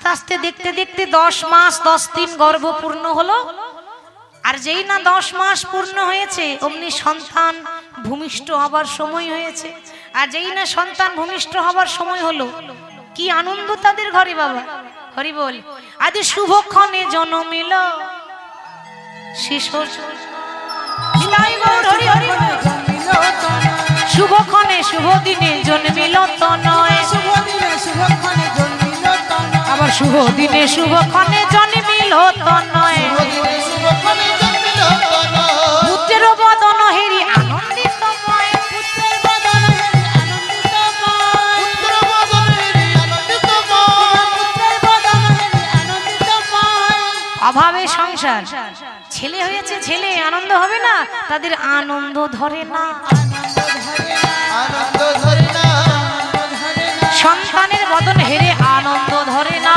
আস্তে আস্তে দেখতে দেখতে 10 মাস 10 দিন গর্ভ পূর্ণ হলো। আর যেই না 10 মাস পূর্ণ হয়েছে অমনি সন্তান ভূমিষ্ঠ হবার সময় হয়েছে। আর যেই না সন্তান ভূমিষ্ঠ হবার সময় হলো, কি আনন্দ তাদের ঘরে বাবা। হরি বল। আজ শুভক্ষণে জন্মিল শিশু, শুভক্ষণে শুভ দিনে জন্মিল তনয়, আবার শুভ দিনে শুভক্ষণে জন্মিল তনয়। পুত্রের বদন হেরি আনন্দিতময়, অভাবে সংসার, ছেলে হয়েছে ছেলে, আনন্দ হবে না, তাদের আনন্দ ধরে না। সন্তানের বদন হেরে আনন্দ ধরে না।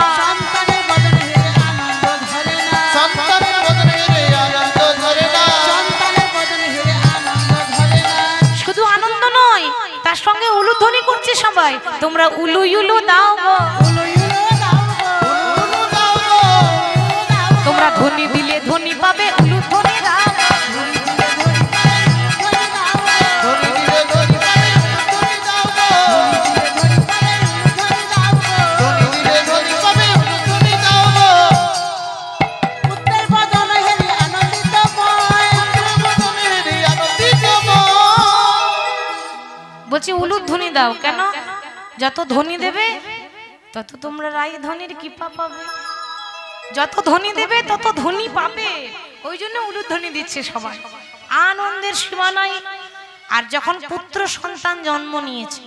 শুধু আনন্দ নয়, তার সঙ্গে উলুধ্বনি করছে সবাই, তোমরা উলু উলু দাও গো, তোমরা ধ্বনি দিলে ধ্বনি পাবে, উলুধ্বনি দাও। বলছি উলুধ্বনি দাও কেন? যত ধ্বনি দেবে তত তোমরা রায় ধ্বনির কৃপা পাবে, যত ধ্বনি দেবে তত ধ্বনি পাবে, ওই জন্য উলুধ্বনি দিচ্ছে সবাই, আনন্দের সীমা নাই। আর যখন পুত্র সন্তান জন্ম নিয়েছে,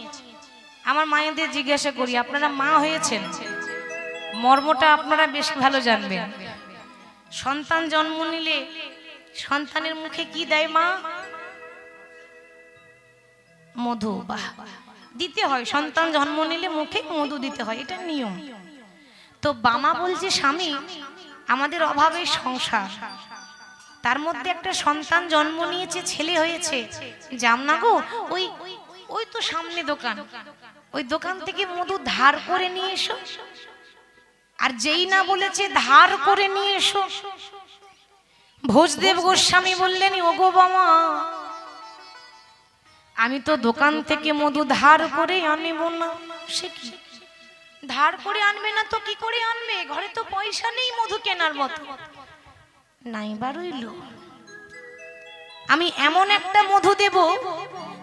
আমার মায়েদের জিজ্ঞাসা করি, আপনারা মা হয়েছেন, মর্মটা আপনারা বেশি ভালো জানবেন। সন্তান জন্ম নিলে সন্তানের মুখে কি দেয় মা? মধু। বাহ, দিতে হয়, সন্তান জন্ম নিলে মুখে মধু দিতে হয়, এটা নিয়ম। তো বামা বলছে, স্বামী আমাদের অভাবে সংসার, তার মধ্যে একটা সন্তান জন্ম নিয়েছে, ছেলে হয়েছে, যাম না গো, ওই ওই তো সামনে দোকান, ওই দোকান থেকে মধু ধার করে নিয়ে এসো। আর যেই না বলেছে ধার করে নিয়ে এসো, ভোজদেব গোস্বামী বললেন, ওগো বামা, আমি তো দোকান থেকে মধু ধার করে আনবো না। সে কি ধার করে আনবে না তো কি করে আনবে? ঘরে তো পয়সা নেই মধু কেনার মতো। নাই বারইল, আমি এমন একটা মধু দেব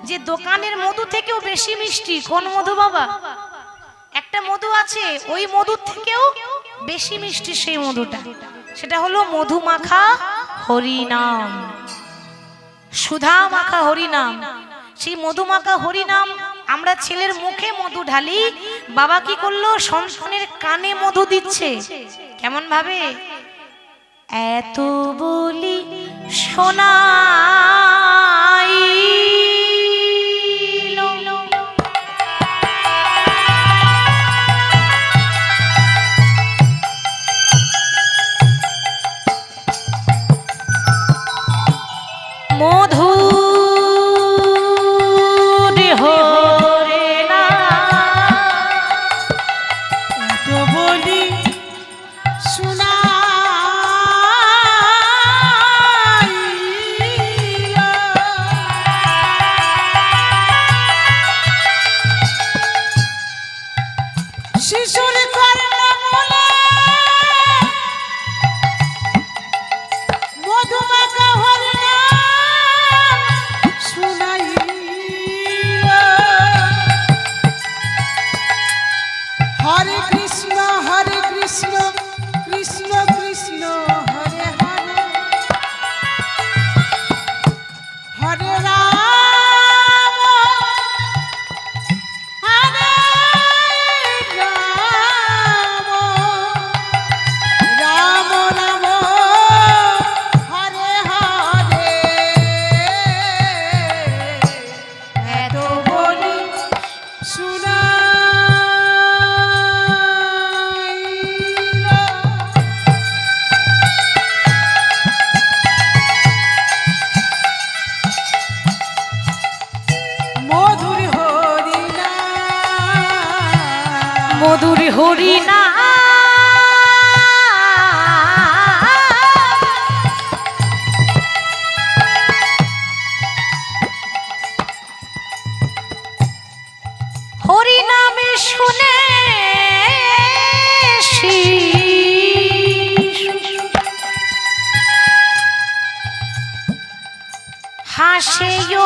যে দোকানের মধু থেকেও বেশি মিষ্টি। কোন মধু বাবা? একটা মধু আছে, ওই মধুর থেকেও বেশি মিষ্টি সেই মধুটা, সেটা হলো মধু মাখা হরিনাম, সুধা মাখা হরিনাম। সেই মধু মাখা হরিনাম আমরা ছেলের মুখে মধু ঢালি, বাবা কি করলো? সন্তানের কানে মধু দিচ্ছে। কেমন ভাবে? এত বলি শোনাই মধু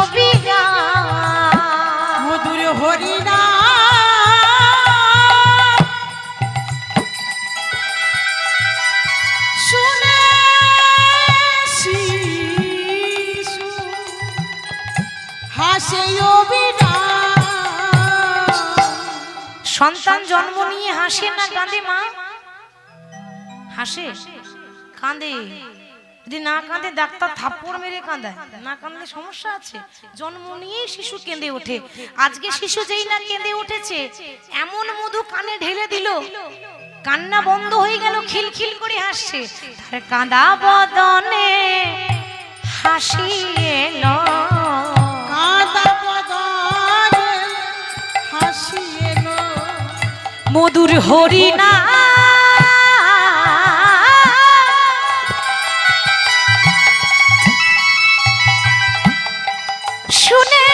অবিরাম মধুর হরিনাম শুনে শিশু হাসে অবিরাম। সন্তান জন্ম নিয়ে হাসে না কাঁদে মা? হাসে কাঁদে, যদি না কাঁদে ডাক্তার থাপ্পড় মেরে কাঁদায়, না কাঁদলে সমস্যা আছে। জন্ম নিয়েই শিশু কেঁদে ওঠে। আজকে শিশু যেই না কেঁদে উঠেছে, এমন মধু কানে ঢেলে দিল, কান্না বন্ধ হয়ে গেল, খিলখিল করে হাসছে। তার কাঁদা বদনে হাসি এলো, কাঁদা বদনে হাসি এলো, মধুর হরিনাম শুনে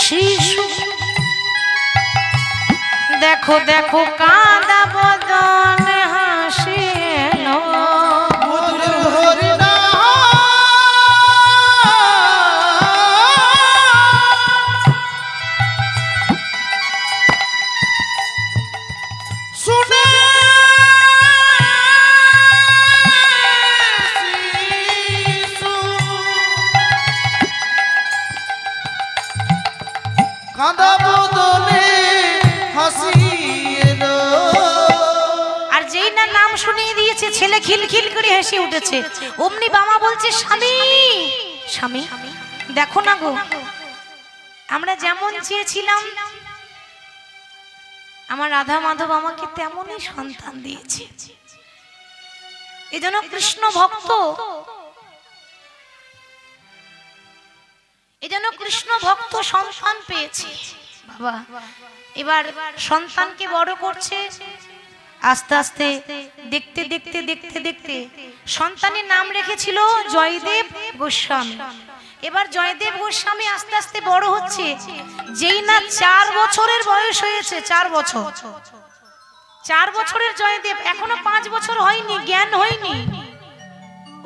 শিশু দেখো দেখো কাঁদা বদনে হাসি এলো, মধুর হরিনাম শুনে শিশু কাঁদা বদনে হাসি এলো। আর যেই না নাম শুনিয়ে দিয়েছে, ছেলে খিলখিল করে হেসে উঠেছে। অমনি বাবা বলছে, স্বামী স্বামী দেখো না গো, আমরা যেমন চেয়েছিলাম আমার রাধা মাধব আমাকে তেমনই সন্তান দিয়েছে। এজন্য কৃষ্ণ ভক্ত, এজন্য কৃষ্ণ ভক্ত সন্তান পেয়েছে। বাবা এবার সন্তানকে বড় করছে, আস্তে আস্তে দেখতে দেখতে দেখতে দেখতে সন্তানের নাম রেখেছিল জয়দেব গোস্বামী। এবার জয়দেব গোস্বামী আস্তে আস্তে বড় হচ্ছে। যেই না 4 বছরের বয়স হয়েছে, 4 বছর, 4 বছরের জয়দেব, এখনো 5 বছর হয়নি, জ্ঞান হয়নি,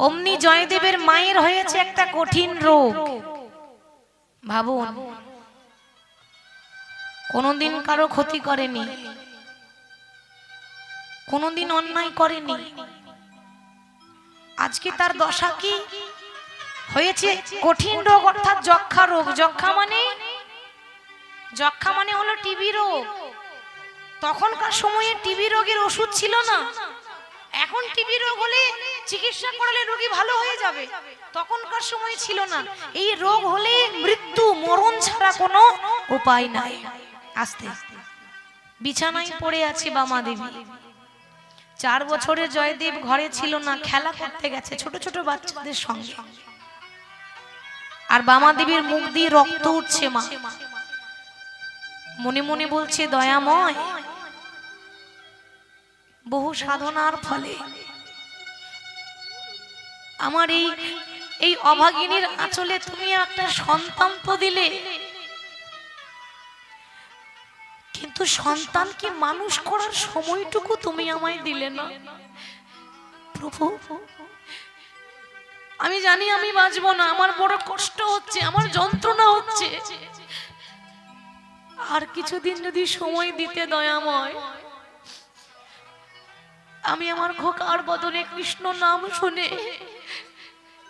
অমনি জয়দেবের মায়ের হয়েছে একটা কঠিন রোগ। ভাবুন, কোনদিন কারো ক্ষতি করেনি, কোনদিন অন্যায় করেনি, আজকে তার দশা কি হয়েছে? কঠিন রোগ, অর্থাৎ যক্ষা রোগ। যক্ষা মানে হলো টিবি রোগ। তখনকার সময়ে টিবি রোগের ওষুধ ছিল না। এখন টিবি রোগ হলে চিকিৎসা করালে রোগী ভালো হয়ে যাবে, তখনকার সময় ছিল না। এই রোগ হলে মৃত্যু, মরণ ছাড়া কোনো উপায় নাই। আস্তে বিছানায় পড়ে আছে বামা দেবী। 4 বছরের জয়দেব ঘরে ছিল না, খেলা করতে গেছে ছোট ছোট বাচ্চাদের সঙ্গে। আর বামা দেবীর মুখ দিয়ে রক্ত উঠছে। মা মনে মনে বলছে, দয়াময়, বহু সাধনার ফলে আমার এই অভাগিনীর আঁচলে তুমি একটা সন্তান তো দিলে, কিন্তু সন্তানকে মানুষ করার সময়টুকু তুমি আমায় দিলে না। প্রভু, আমি জানি আমি বাঁচবো না, আমার বড় কষ্ট হচ্ছে, আমার যন্ত্রণা হচ্ছে, আর কিছুদিন যদি সময় দিতে দয়াময়, আমি আমার খোকার বদনে কৃষ্ণ নাম শুনে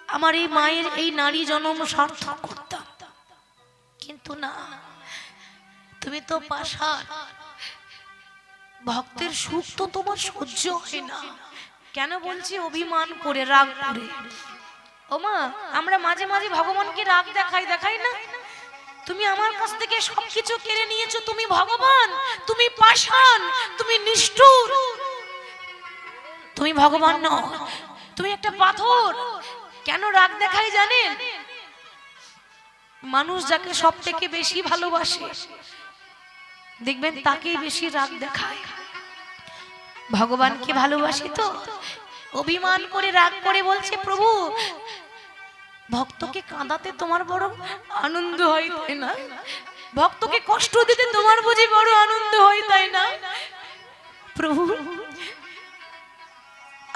আমার এই মায়ের এই নারী জন্ম সার্থক করতাম। কিন্তু না, তুমি তো পাষাণ, ভক্তের সুখ তো তোমার সহ্য হয় না। কেন বলছি? অভিমান করে, রাগ করে। ও মা, আমরা মাঝে মাঝে ভগবানকে রাগ দেখাই না? তুমি আমার কাছ থেকে সবকিছু কেড়ে নিয়েছো, তুমি ভগবান, তুমি পাষাণ, তুমি নিষ্ঠুর, তুমি ভগবান নও, তুমি একটা পাথর। কেন রাগ দেখাই জানেন? মানুষ যাকে সব থেকে বেশি ভালোবাসে দেখবেন তাকেই বেশি রাগ দেখায়। ভগবানকে ভালোবাসি তো অভিমান করে, রাগ করে বলছে, প্রভু, ভক্তকে কাঁদাতে তোমার বড় আনন্দ হয় তাই না? ভক্তকে কষ্ট দিতে তোমার বুঝি বড় আনন্দ হয় তাই না? প্রভু,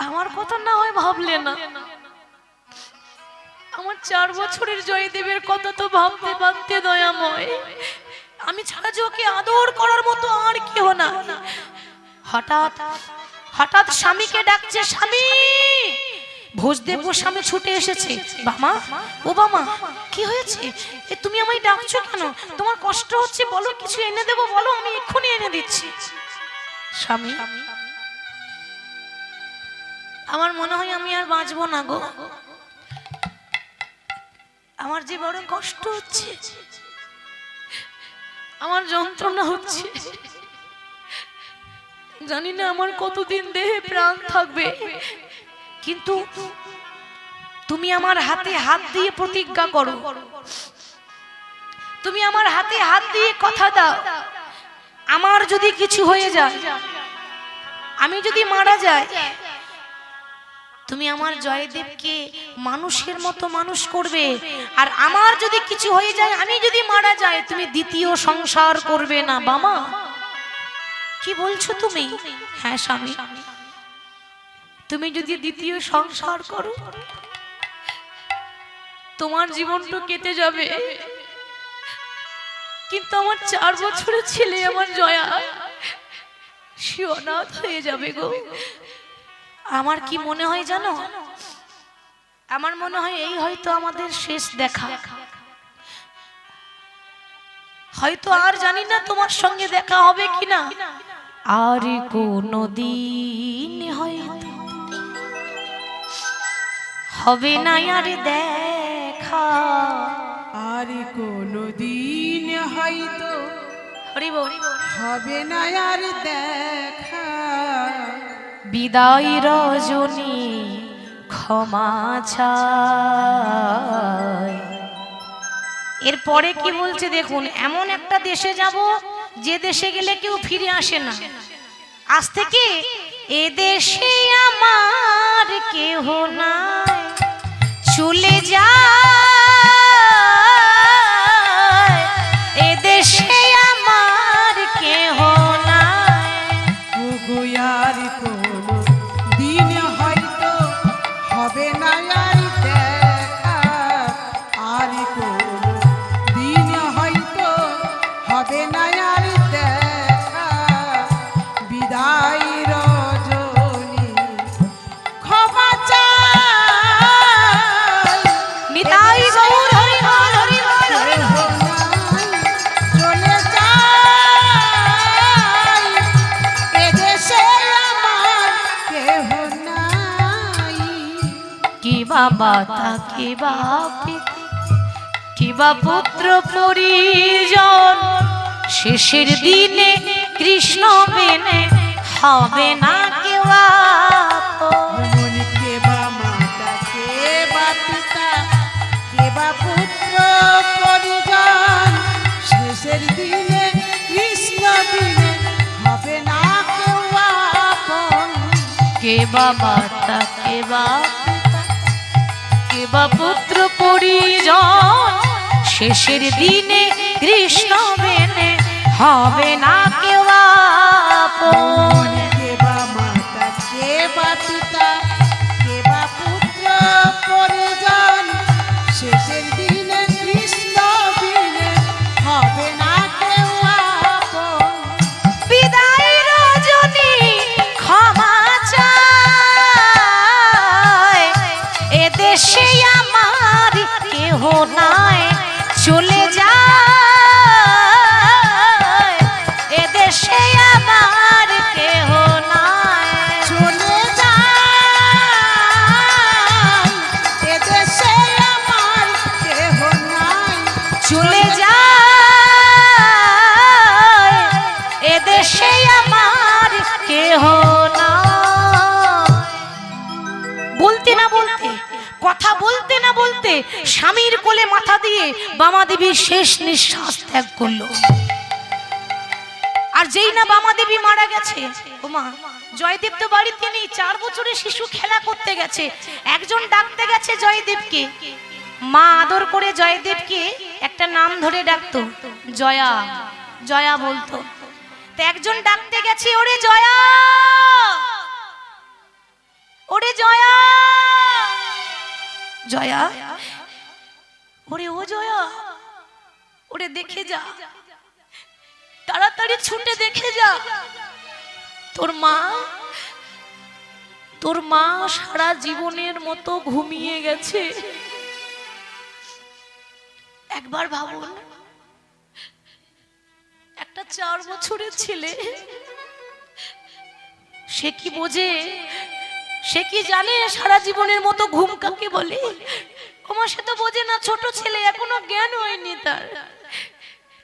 আমার কথা না হয় ভাবলে না, 4 বছরের জয়দেবের কথা তো ভাবতে ভাবতে দয়াময়, আমি ছাড়া যে ওকে আদর করার মতো আর কেউ না। হঠাৎ হঠাৎ স্বামীকে ডাকছে, স্বামী। ভোজদেব গোস্বামী ছুটে এসেছে। বামা, ও বামা, কি হয়েছে? এ তুমি আমায় ডাকছো কেন? তোমার কষ্ট হচ্ছে, বলো কিছু এনে দেবো, বলো, আমি এক্ষুনি এনে দিচ্ছি। স্বামী, আমার মনে হয় আমি আর বাঁচবো না গো, আমার যে বড় কষ্ট হচ্ছে, আমার যন্ত্রণা হচ্ছে, জানি না আমার কতদিন দেহে প্রাণ থাকবে, কিন্তু তুমি আমার হাতে হাত দিয়ে প্রতিজ্ঞা করো, তুমি আমার হাতে হাত দিয়ে কথা দাও, আমার যদি কিছু হয়ে যায়, আমি যদি মারা যাই, তুমি আমার জয়দেবকে মানুষের মতো মানুষ করবে, আর আমার যদি কিছু হয়ে যায়, আমি যদি মারা যাই, তুমি দ্বিতীয় সংসার করবে না। বামা, কি বলছো তুমি? হ্যাঁ স্বামী, তুমি যদি দ্বিতীয় সংসার করো, তোমার জীবনটা কেটে যাবে, কিন্তু আমার 4 বছরের ছেলে, আমার জয়া, সে অনাথ হয়ে যাবে গো। আমার কি মনে হয় জানো? আমার মনে হয় এই হয়তো আমাদের শেষ দেখা, হয়তো আর জানি না তোমার সঙ্গে দেখা হবে কিনা, আর কোনো দিন হয়তো হবে না আর দেখা, আর কোনো দিন হয়তো হরি বল, হবে না আর দেখা। বিদায় রজনী ক্ষমা চাই। এরপরে কি বলছে দেখুন, এমন একটা দেশে যাব যে দেশে গেলে কেউ ফিরে আসে না। আজ থেকে এ দেশে আমার কেহ নাই, চলে যায়, এ দেশে আমার কেহ নাই। ওগো আর কোনো দিন হয়তো হবে না আর দেখা। আর কোনো দিন হয়তো হবে না আর দেখা। বিদায় রজনী ক্ষমা চাই। নিতাই গৌর হরি বল, হরি বল, হরি বল। চলে যাই, এদেশে আমার কেহ নাই। কি বা মাতা, কি বা পিতা, কি বা পুত্র পরিজন, শেষের দিনে কৃষ্ণ বিনে হবে না কেউ আপন। মন কে বা মাতা, কে বা পিতা, কে বা পুত্র পরিজন, শেষের দিনে কৃষ্ণ বিনে হবে না কেউ আপন। কে বা মাতা, কে বা পিতা, কে বা পুত্র পরিজন, শেষের দিনে কৃষ্ণ বিনে হবে না কেউ আপন। কে বা মাতা, কে বা পিতা, কে বা পুত্র পরিজন, শেষের দিনে কৃষ্ণ বিনে হবে না কেউ আপন। বিদায় রজনী ক্ষমা চাই, এ দেশে আমার কেহ নাই, চলে যায়, এ দেশে আমার কেহ নাই। চলে যাই, এদেশে আমার কেহ নাই। চলে যায়, এ দেশে আমার কেহ নাই। বলতে না বলতে, কথা বলতে না বলতে, স্বামীর কোলে মাথা দিয়ে বামা দেবী শেষ নিঃশ্বাস ত্যাগ করলো। আর যেই না বামা দেবী মারা গেছে, ওমা, জয়দেব তো বাড়িতে নেই, 4 বছরের শিশু খেলা করতে গেছে, একজন ডাকতে গেছে জয়দেবকে। মা আদর করে জয়দেবকে একটা নাম ধরে ডাকতো, জয়া, জয়া বলতো। তো একজন ডাকতে গেছে, ওরে জয়া, ওরে জয়া। জয়া, ওরে ও জয়া, ওরে দেখে যা, তাড়াতাড়ি ছুটে দেখে যা, তোর মা সারা জীবনের মতো ঘুমিয়ে গেছে। একবার ভাবুন, একটা 4 বছরের ছেলে, সে কি বোঝে, সে কি জানে সারা জীবনের মতো ঘুম কাকে বলে? ওমা সে তো বোঝে না, ছোট ছেলে, এখনো জ্ঞান হয়নি তার।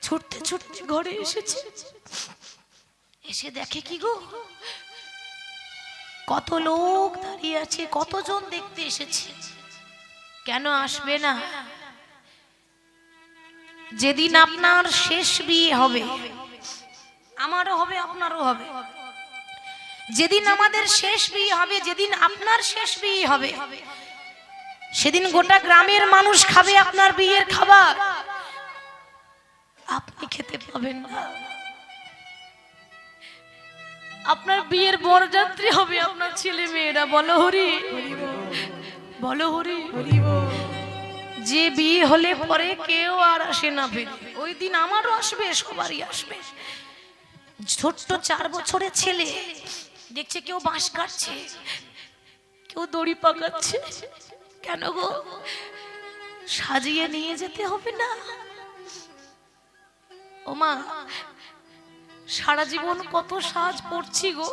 ছুটতে ছুটতে ঘরে এসেছে, এসে দেখে কি গো, কত লোক দাঁড়িয়ে আছে, কতজন দেখতে এসেছে। কেন আসবে না? যেদিন আপনার শেষ বিয়ে হবে, আমারও হবে, আপনারও হবে, যেদিন আমাদের শেষ বিয়ে হবে, যেদিন আপনার শেষ বিয়ে হবে, সেদিন গোটা গ্রামের মানুষ খাবে আপনার বিয়ের খাবার, আপনি খেতে পাবেন না। আপনার বিয়ের বরযাত্রী হবে আপনার ছেলে মেয়েরা। বলো হরি, বলো হরি। যে বিয়ে হলে পরে কেউ আর আসে না ফিরে, ওই দিন আমারও আসবে, সবারই আসবে। ছোট্ট 4 বছরের ছেলে দেখছে কেউ বাঁশ কাটছে, কেউ দড়ি পাকাচ্ছে। কেন গো? সাজিয়ে নিয়ে যেতে হবে না? ও মা, সারা জীবন কত সাজ পড়ছি গো,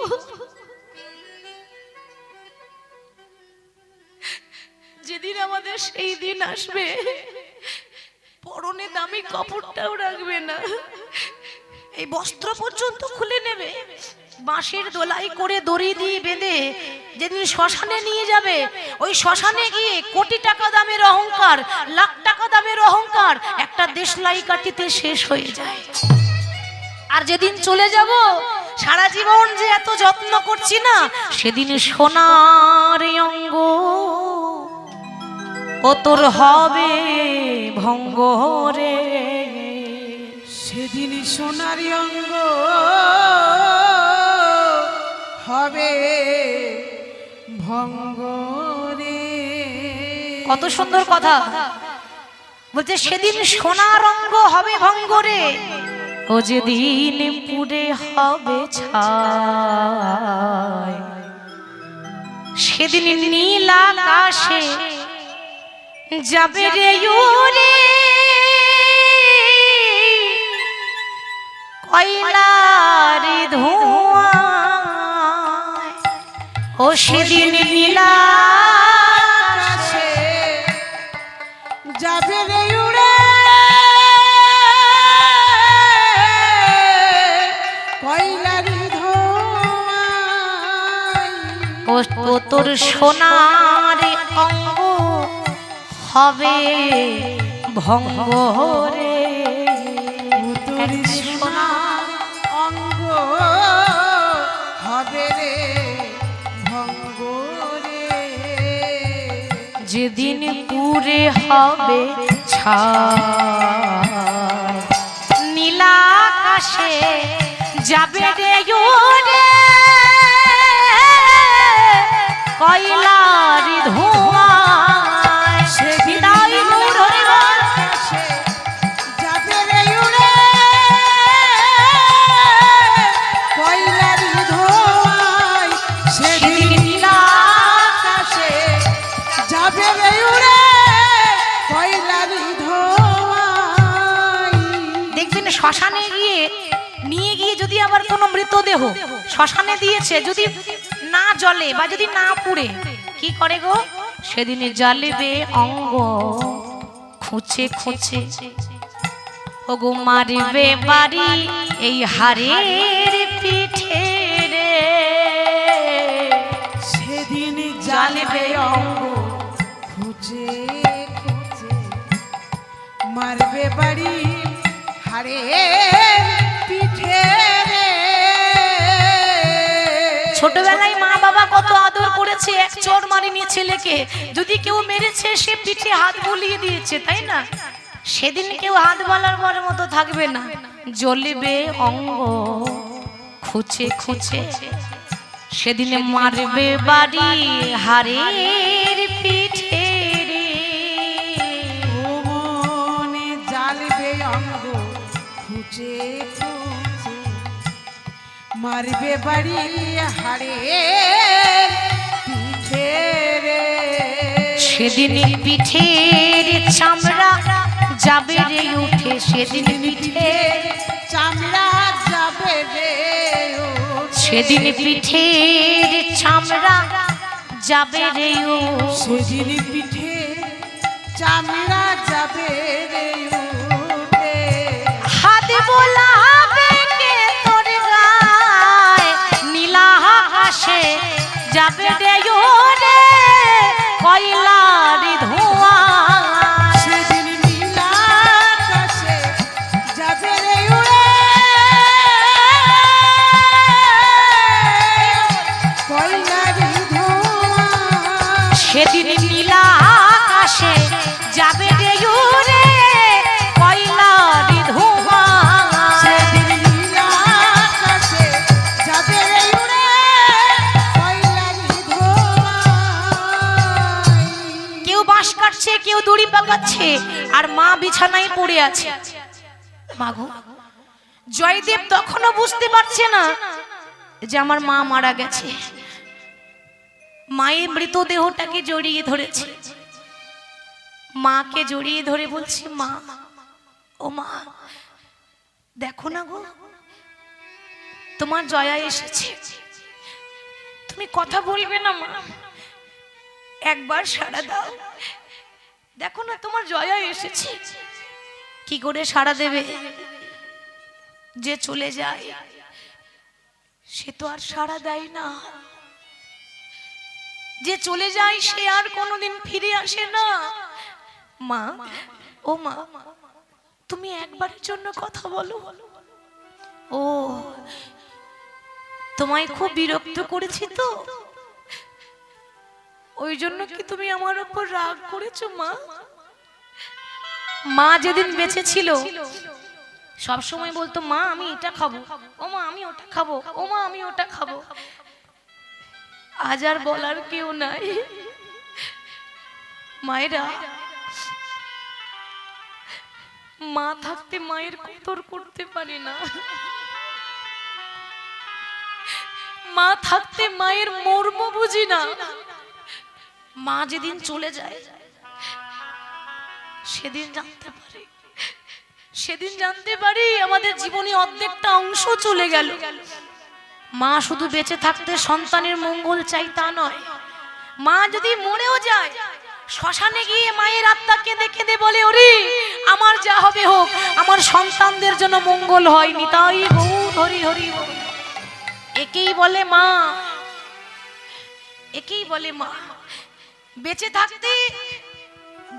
যেদিন আমাদের সেই দিন আসবে, পরনে দামি কাপড়টাও রাখবে না, এই বস্ত্র পর্যন্ত খুলে নেবে, বাঁশের দোলাই করে দড়ি দিয়ে বেঁধে যেদিন শ্মশানে নিয়ে যাবে, ওই শ্মশানে গিয়ে কোটি টাকা দামের অহংকার, লাখ টাকা দামের অহংকার একটা দেশলাই কাটিতে শেষ হয়ে যায়। আর যেদিন চলে যাব, সারা জীবন যে এত যত্ন করছি না, সেদিন সোনার অঙ্গ ও তোর হবে ভঙ্গ রে। সেদিন সোনার অঙ্গ হবে ভঙ্গ রে। কত সুন্দর কথা বলছে, সেদিন সোনার অঙ্গ হবে ভঙ্গ রে, ও যেদিন পুড়ে হবে ছাই, সেদিন নীল আকাশে যাবে রে উড়ে কয়লার ধোঁয়া, ও সেদিন নীল আকাশে যাবে রে উড়ে কয়লার ধোঁয়া, ও তোর সোনার অঙ্গ হবে ভঙ্গ রে। তোর সোনার অঙ্গ হবে রে ভঙ্গ রে। যেদিন পুরে হবে ছাই, নীলা আকাশে যাবে রে উড়ে কয়লার ধোঁয়া, বিদায় গৌর হরি বল। যাবে রে উড়ে কয়লার ধোঁয়ায়, সেদিন নীলা আকাশে যাবে রে উড়ে কয়লার ধোঁয়ায়। দেখবেন শ্মশানে গিয়ে নিয়ে গিয়ে যদি আবার কোনো মৃতদেহ শ্মশানে দিয়েছে, যদি না জ্বলে বা যদি না পুড়ে, কি করে গো? সেদিনে জ্বালিবে অঙ্গ খুঁচে খুঁচে, ও গো মারিবে বাড়ি এই হাড়ের পিঠে রে। সেদিন জ্বালিবে অঙ্গ খুঁজে খুঁজে, মারবে বাড়ি হারে পিঠে রে। ছোটবেলায় মা বাবা কত আদর করেছে, এক চড় মারিনি ছেলেকে, যদি কেউ মেরেছে সে পিঠে হাত বুলিয়ে দিয়েছে, তাই না? সেদিন কেউ হাত বলার মতো থাকবে না, জ্বলিবে অঙ্গ খুঁচে খুঁচে, সেদিনে মারবে বাড়ি হাড়ের পিঠে রে। ও মন মারবে বাড়ি হারে পিঠে রে। সেদিন পিঠের চামড়া যাবে রে উঠে, সেদিন পিঠের চামড়া যাবে রে উঠে। সেদিন পিঠের চামড়া যাবে রে সেদিন পিঠে চামড়া যাবে রে উঠে। হাত বোলাবে কে তোর গায়, নীলা আকাশে যাবে রে ওরে কয়লার ধোঁয়া। সেদিন নীলা আকাশে যাবে রে উড়ে কয়লার ধোঁয়া। সেদিন নীলা আকাশে যাবে রে ওরে কয়লার ধোঁয়া। সেদিন নীলা আকাশে যাবে রে উড়ে কয়লার ধোঁয়া। কেউ বাঁশ কাটছে, কেউ দড়ি পাকাচ্ছে, আর মা বিছানায় পড়ে আছে। মাগো, জয়দেব তখনও বুঝতে পারছে না যে আমার মা মারা গেছে। মায়ের মৃতদেহটাকে জড়িয়ে ধরেছে, মাকে জড়িয়ে ধরে বলছে, মা, ও মা, দেখো না গো, তোমার জয়া এসেছে। তুমি কথা বলবে না মা? একবার সাড়া দাও, দেখো না তোমার জয়া এসেছে। কি করে সাড়া দেবে? যে চলে যায় সে তো আর সাড়া দেয় না, যে চলে যায় সে আর কোনোদিন ফিরে আসে না। মা, ও মা, তুমি একবারের জন্য কথা বলো। ও, তোমায় খুব বিরক্ত করেছি তো, ওই জন্য কি তুমি আমার উপর রাগ করেছো মা? মা যেদিন বেঁচে ছিল সব সময় বলতো, মা আমি এটা খাবো, ও মা আমি ওটা খাবো, ও মা আমি ওটা খাবো। আজ আর বলার কেউ নাই। মায়েরা, মা থাকতে মায়ের কদর করতে পারি না, মা থাকতে মায়ের মর্ম বুঝি না। মা যেদিন চলে যায় সেদিন জানতে পারি আমাদের জীবনে অর্ধেকটা অংশ চলে গেল। মা শুধু বেঁচে থাকতে সন্তানের মঙ্গল চাই তা নয়, মা যদি মরেও যায় শ্মশানে গিয়ে মায়ের আত্মা কেঁদে কেঁদে বলে, ওরে আমার যা হবে হোক, আমার সন্তানদের জন্য মঙ্গল হয়। নিতাই গৌর হরি হরি বল। একেই বলে মা, একেই বলে মা। বেঁচে থাকতে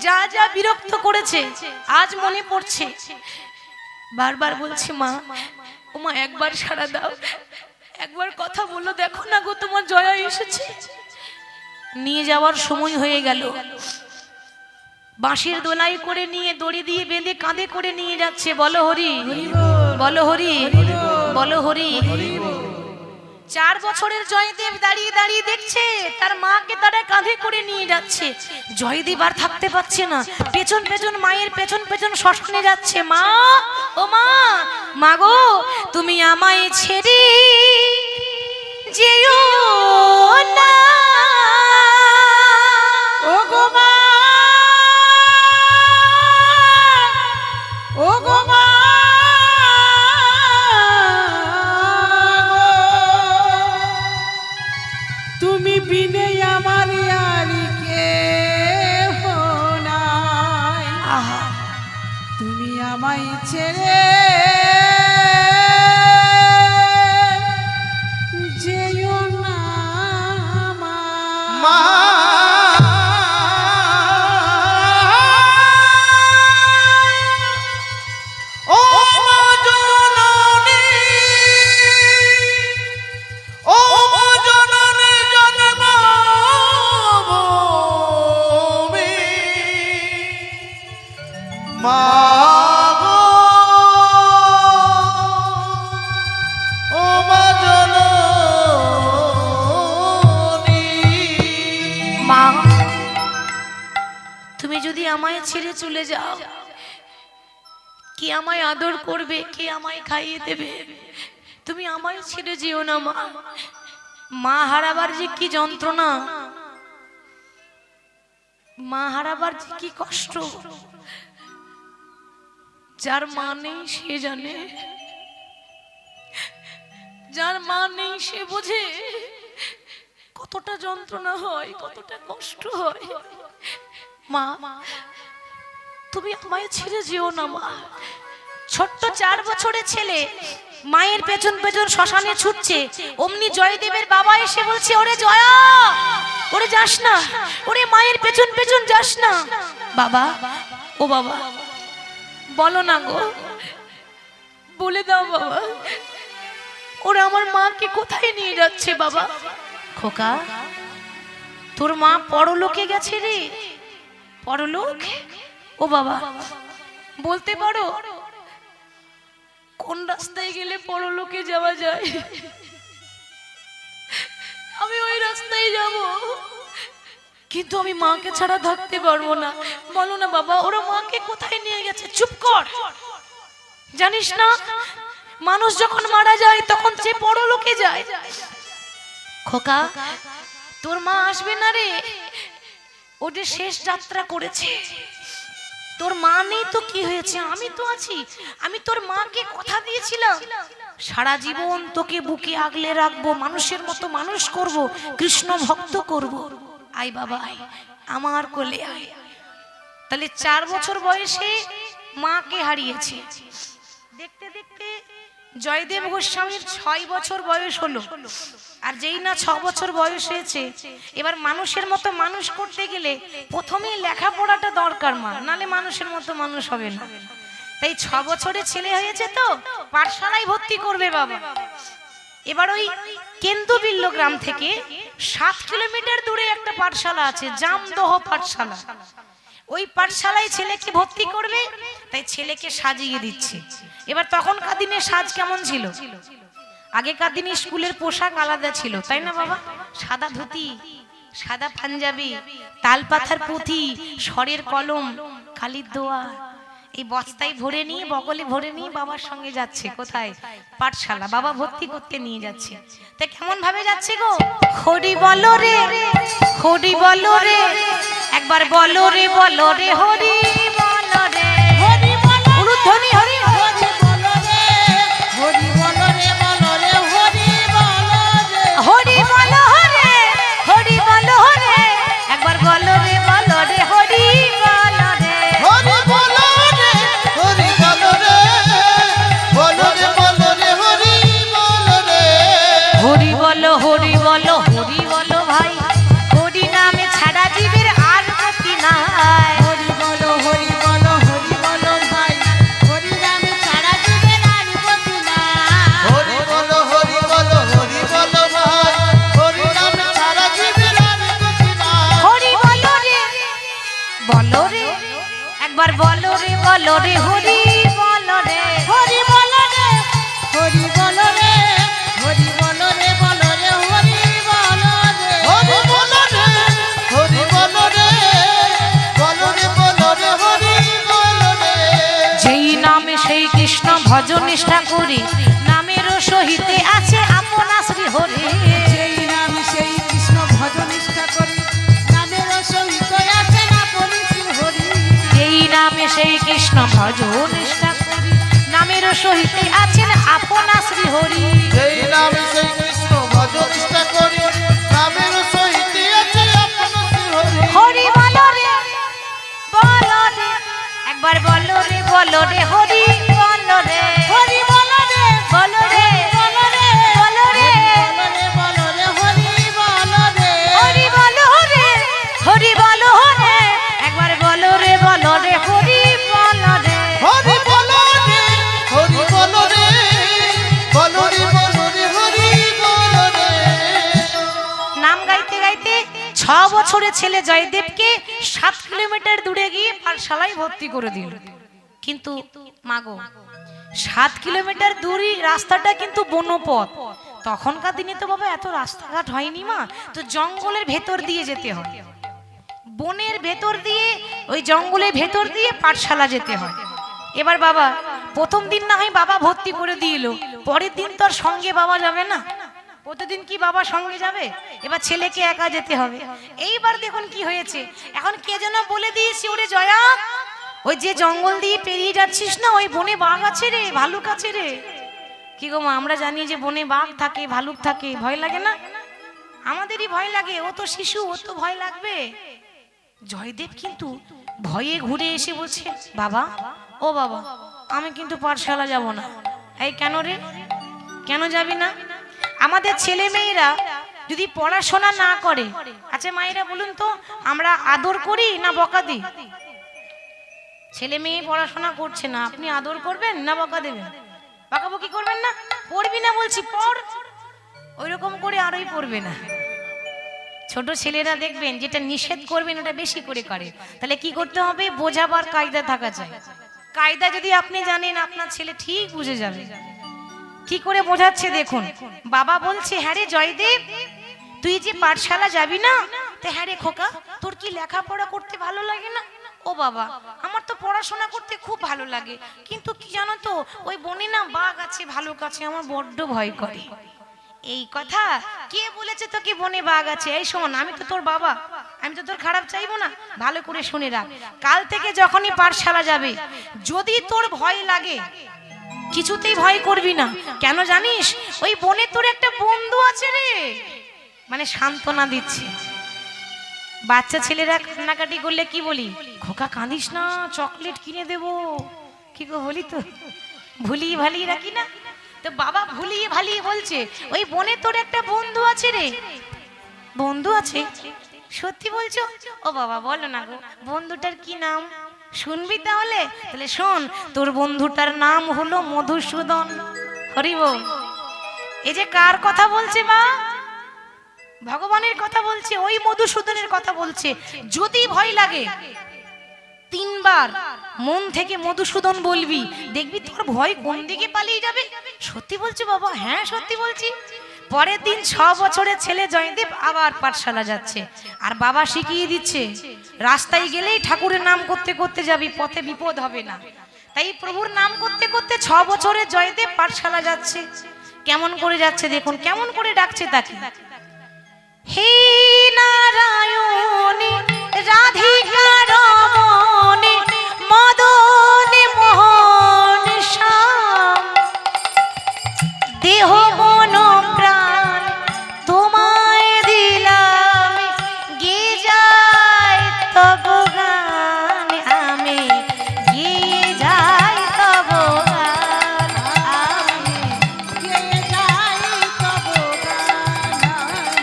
যা যা বিরক্ত করেছে আজ মনে পড়ছে, বারবার বলছে, মা, ও মা একবার সাড়া দাও, একবার কথা বলো, দেখো না গো তোমার জয়া এসেছে। নিয়ে যাওয়ার সময় হয়ে গেল, বাঁশের দোলাই করে নিয়ে দড়ি দিয়ে বেঁধে কাঁধে করে নিয়ে যাচ্ছে। বলো হরি, বলো হরি, বলো হরি। 4 বছরের জয়দেব দাঁড়িয়ে দাঁড়িয়ে দেখছে তার মাকে তারা কাঁধে করে নিয়ে যাচ্ছে। জয়দেব আর থাকতে পারছে না, পেছন পেছন মায়ের পেছন পেছন শ্মশানে যাচ্ছে। মা, ও মা, মাগো তুমি আমায় ছেড়ে যেও না। ও গো মা, ও গো মা, তুমি বিনে আমার আর কেহ নাই। তুমি আমায় ছেড়ে যেও না মা। ও মা জননী, ও মা জননী জন্মভূমি, মা গো, ও মা জননী। মা, তুমি যদি আমায় ছেড়ে চলে যাও, কে আমায় আদর করবে, কে আমায় খাইয়ে দেবে, তুমি আমায় ছেড়ে যেও না মা। মা হারাবার যে কি যন্ত্রণা, মা হারাবার যে কি কষ্ট, যার মা নেই সে জানে, যার মা নেই সে বোঝে কতটা যন্ত্রণা হয়, কতটা কষ্ট হয়। মা তুমি আমায় ছেড়ে যেও না মা। ছোট্ট 4 বছরের ছেলে মায়ের পেছন পেছন শ্মশানে ছুটছে, অমনি জয়দেবের বাবা এসে বলছে, ওরে জয়া, ওরে যাস না, ওরে মায়ের পেছন পেছন যাস না। বাবা, ও বাবা বলো না গো, বলে দাও বাবা, ওরা আমার মাকে কোথায় নিয়ে যাচ্ছে বাবা? খোকা, তোর মা পরলোকে গেছে রে। পরলোক? ও বাবা বলতে পারো কোন রাস্তায় গেলে পরলোকে যাওয়া যায়? আমি ওই রাস্তায় যাব, কিন্তু আমি মাকে ছাড়া থাকতে পারবো না। বলো না বাবা, ওরা মাকে কোথায় নিয়ে গেছে? চুপ কর, জানিস না মানুষ যখন মারা যায় তখন সে পরলোকে যায়। খোকা, তোর মা আসবে না রে, ও যে শেষ যাত্রা করেছে। তোর মা নেই তো কি হয়েছে, আমি তো আছি। আমি তোর মাকে কথা দিয়েছিলাম সারা জীবন তোকে বুকে আগলে রাখবো, মানুষের মতো মানুষ করব, কৃষ্ণ ভক্ত করব। আয় বাবা আয়, আমার কোলে আয়। তাহলে 4 বছর বয়সে মাকে হারিয়েছে। দেখতে দেখতে জয়দেব গোস্বামীর 6 বছর বয়স হলো। আর যেই না 6 বছর বয়স হয়েছে, এবার মানুষের মতো মানুষ করতে গেলে প্রথমেই লেখাপড়াটা দরকার মা, নালে মানুষের মতো মানুষ হবে না। তাই 6 বছরের ছেলে হয়েছে তো পাঠশালায় ভর্তি করবে বাবা। এবার ওই কেন্দুবিল্ল গ্রাম থেকে 7 কিলোমিটার দূরে একটা পাঠশালা আছে, জামদহ পাঠশালা। ওই পাঠশালায় ছেলেকে ভর্তি করবে, তাই ছেলেকে সাজিয়ে দিচ্ছে। এবার তখনকার দিনে সাজ কেমন ছিল? আগেকার দিনে স্কুলের পোশাক আলাদা ছিল, তাই না বাবা? সাদা ধুতি, সাদা পাঞ্জাবি, তালপাথার পুঁথি, স্বরের কলম, কালির দোয়া, এই বস্তায় ভরে নিয়ে, বগলে ভরে নিয়ে বাবার সঙ্গে যাচ্ছে। কোথায়? পাঠশালা। বাবা ভর্তি করতে নিয়ে যাচ্ছে। তা কেমন ভাবে যাচ্ছে গো? হরি বলো রে, হরি বলো রে, একবার বলো রে, বলো রে, হরি বলো রে, হরি বলো, উলুধ্বনি হরি, হরি বলো রে, হরি বলো রে, বলো রে, হরি বলো রে, হরি বলো রে, হরি বলো রে, একবার বলো রে, বলো রে, হরি বলো রে, হরি বলো রে, হরি বলো রে, বলো রে, বলো রে, হরি বলো রে। হরি বলো, হরি বলো, হরি বলো ভাই, হরি নামে ছাড়া জীবের আর গতি নাই। হরি বলো, হরি বলো, হরি বলো ভাই, হরি নামে ছাড়া জীবের আর গতি নাই। হরি বলো, হরি বলো, হরি বলো ভাই, হরি নাম ছাড়া জীবের আর গতি নাই। হরি বলো রে, বলো রে, একবার বলো রে, বলো রে, হরি বলো রে, হরি বলো রে, হরি বলো রে, হরি বলো রে, বলো রে, হরি বলো রে, হরি বলো রে, হরি বলো রে, বলো রে, বলো রে, হরি বলো রে। যেই নামে সেই কৃষ্ণ ভজ নিষ্ঠা করি, নামের সহিতে আছে আপনা শ্রী হরি। সেই নাম সেই কৃষ্ণ ভজ নিষ্ঠা করি, নামের সহিত আছে না পরিচি হরি। যেই নামে সেই কৃষ্ণ ভজ নিষ্ঠা করি, নামের সহিতে আছেন আপনা শ্রী হরি। সেই নামে সেই কৃষ্ণ ভজ নিষ্ঠা করি, নামের সহিত আছে আপন শ্রী হরি। হরি বলো রে, বলো রে, একবার বলো রে, বলো রে, হরি বলো রে, হরি বলো রে, বলো রে, বলো রে, বলো রে, বলো রে, বলো রে, হরি বলো রে, হরি বলো রে, হরি বলো রে, একবার বলো রে, বলো রে, হরি বলো রে। হরি বলো রে, হরি বলো রে, বলো রে, বলো রে, হরি বলো রে। নাম গাইতে গাইতে 6 বছরের ছেলে জয়দেবকে 7 কিলোমিটার দূরে গিয়ে পাঠশালায় ভর্তি করে দিল। কিন্তু মাগো, 7 কিলোমিটার দূরই রাস্তাটা কিন্তু বনপথ। তখনকার দিনে তো বাবা এত রাস্তাঘাট হয়নি মা, তো জঙ্গলের ভেতর দিয়ে যেতে হয়, বনের ভেতর দিয়ে, ওই জঙ্গলের ভেতর দিয়ে পাঠশালা যেতে হয়। এবার বাবা প্রথম দিন না হয় বাবা ভর্তি করে দিল, পরের দিন তো আর সঙ্গে বাবা যাবে না, প্রতিদিন কি বাবা সঙ্গে যাবে? এবার ছেলেকে একা যেতে হবে। এইবার দেখুন কি হয়েছে, এখন কে যেন বলে দিয়েছে, ওরে জয়া, ওই যে জঙ্গল দিয়ে পেরিয়ে যাচ্ছিস না, ওই বনে বাঘ আছে রে, ভালুক আছে রে। কি গো মা, আমরা জানি যে বনে বাঘ থাকে, ভালুক থাকে, ভয় লাগে না? আমাদেরই ভয় লাগে, ও তো শিশু, ও তো ভয় লাগবে। জয়দেব কিন্তু ভয়ে ঘুরে এসে বলছে, বাবা, ও বাবা, আমি কিন্তু পাঠশালা যাব না। এই কেন রে, কেন যাবি না? আমাদের ছেলে মেয়েরা যদি পড়াশোনা না করে, আচ্ছা মায়েরা বলুন তো, আমরা আদর করি না বকা দিই? ছেলে মেয়ে পড়াশোনা করছে না, আপনি আদর করবেন না বকা দেবেন? বকাবকি করবেন না? পড়বি না বলছি, পড়। ওই রকম করে আরই পড়বে না। ছোট ছেলেরা দেখবেন যেটা নিষেধ করবেন ওটা বেশি করে করে। তাহলে কি করতে হবে? বোঝাবার কায়দা থাকা চাই। কায়দা যদি আপনি জানেন, আপনার ছেলে ঠিক বুঝে যাবে। কি করে বোঝাচ্ছে দেখুন, বাবা বলছে, হ্যাঁ রে জয়দেব, তুই যে পাঠশালা যাবি না? তো হ্যাঁ রে খোকা, তোর কি লেখাপড়া করতে ভালো লাগে না? ও বাবা, আমার তো পড়াশোনা করতে খুব ভালো লাগে, কিন্তু কি জানো তো, ওই বনে না বাঘ আছে, ভালুক আছে, আমার বড্ড ভয় করে। এই কথা কে বলেছে তোকে বনে বাঘ আছে? এই শোন, আমি তো তোর বাবা, আমি তো তোর খারাপ চাইবো না, ভালো করে শুনে রাখ। কাল থেকে যখনই পাঠশালা যাবে, যদি তোর ভয় লাগে, কিছুতেই ভয় করবি না। কেন জানিস? ওই বনে তোর একটা বন্ধু আছে রে। মানে সান্ত্বনা দিচ্ছে। বাচ্চা ছেলেরা কান্নাকাটি করলে কি বলি? খোকা কাঁদিস না, চকলেট কিনে দেবো। কি গো বলি তো, ভুলিয়ে ভালিয়ে রাখি না? তো বাবা ভুলিয়ে ভালিয়ে বলছে, ওই বনে তোর একটা বন্ধু আছে রে। বন্ধু আছে? সত্যি বলছো? ও বাবা বলো না গো, বন্ধুটার কি নাম? শুনবি তাহলে? তাহলে শোন, তোর বন্ধুটার নাম হলো মধুসূদন। হরি বল। এই যে কার কথা বলছে মা? ভগবানের কথা বলছে, ওই মধুসূদনের কথা বলছে। যদি ভয় লাগে, 3 বার মন থেকে মধুসূদন বলবি, দেখবি তোর ভয় কোন দিকে পালিয়ে যাবে। সত্যি বলছো বাবা? হ্যাঁ সত্যি বলছি। পরের দিন 6 বছরের ছেলে জয়দেব আবার পাঠশালা যাচ্ছে, আর বাবা শিখিয়ে দিচ্ছে, রাস্তায় গেলেই ঠাকুরের নাম করতে করতে যাবি, পথে বিপদ হবে না। তাই প্রভুর নাম করতে করতে 6 বছরের জয়দেব পাঠশালা যাচ্ছে। কেমন করে যাচ্ছে দেখুন, কেমন করে ডাকছে তাকে, হে নারায়ণী রাধিকা রমণী মদনে মোহন শ্যাম, দেহ মন প্রাণ তোমায় দিলাম, গে যাই তব গান, আমি গে যাই তব গান, আমি গে যাই তব গান,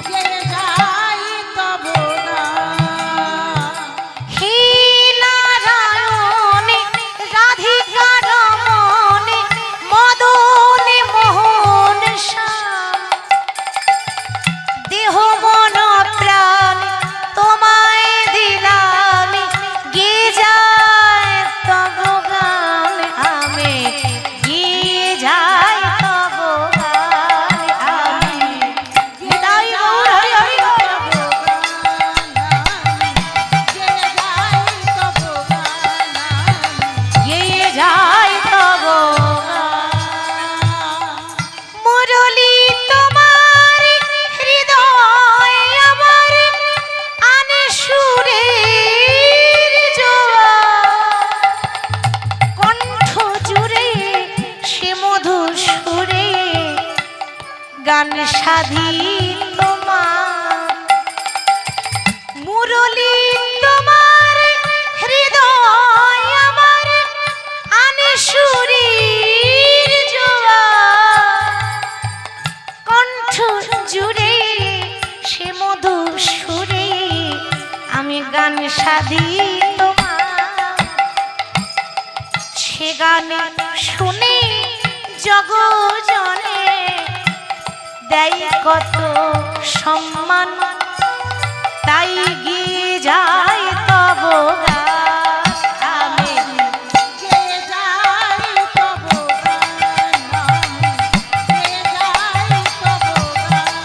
গে যাই তব গান। হে নারায়ণী রাধিকা রমণী মদনে মোহন শ্যাম, দেহ মন প্রাণ তোমায় দিলাম, গে যায় তব গান, আমি গে যাই তব গান, আমি নিতাই গৌর হরি হরি হরি। গে যাই তব মুরলি তোমার হৃদয় আমার আনে সুরের জোয়ার, কণ্ঠ জুড়ে সে মধু সুরে গান সাধি তোমার। মুরলি তোমার হৃদয় আমার আনে সুরের জোয়ার, কণ্ঠ জুড়ে সে মধু সুরে আমি গান সাধি তোমার। সে গান শুনে জগজনে দেয় কত সম্মান, তাই গিয়ে যায় তব গান, আমি গে যাই তব গান, গে যাই তব গান,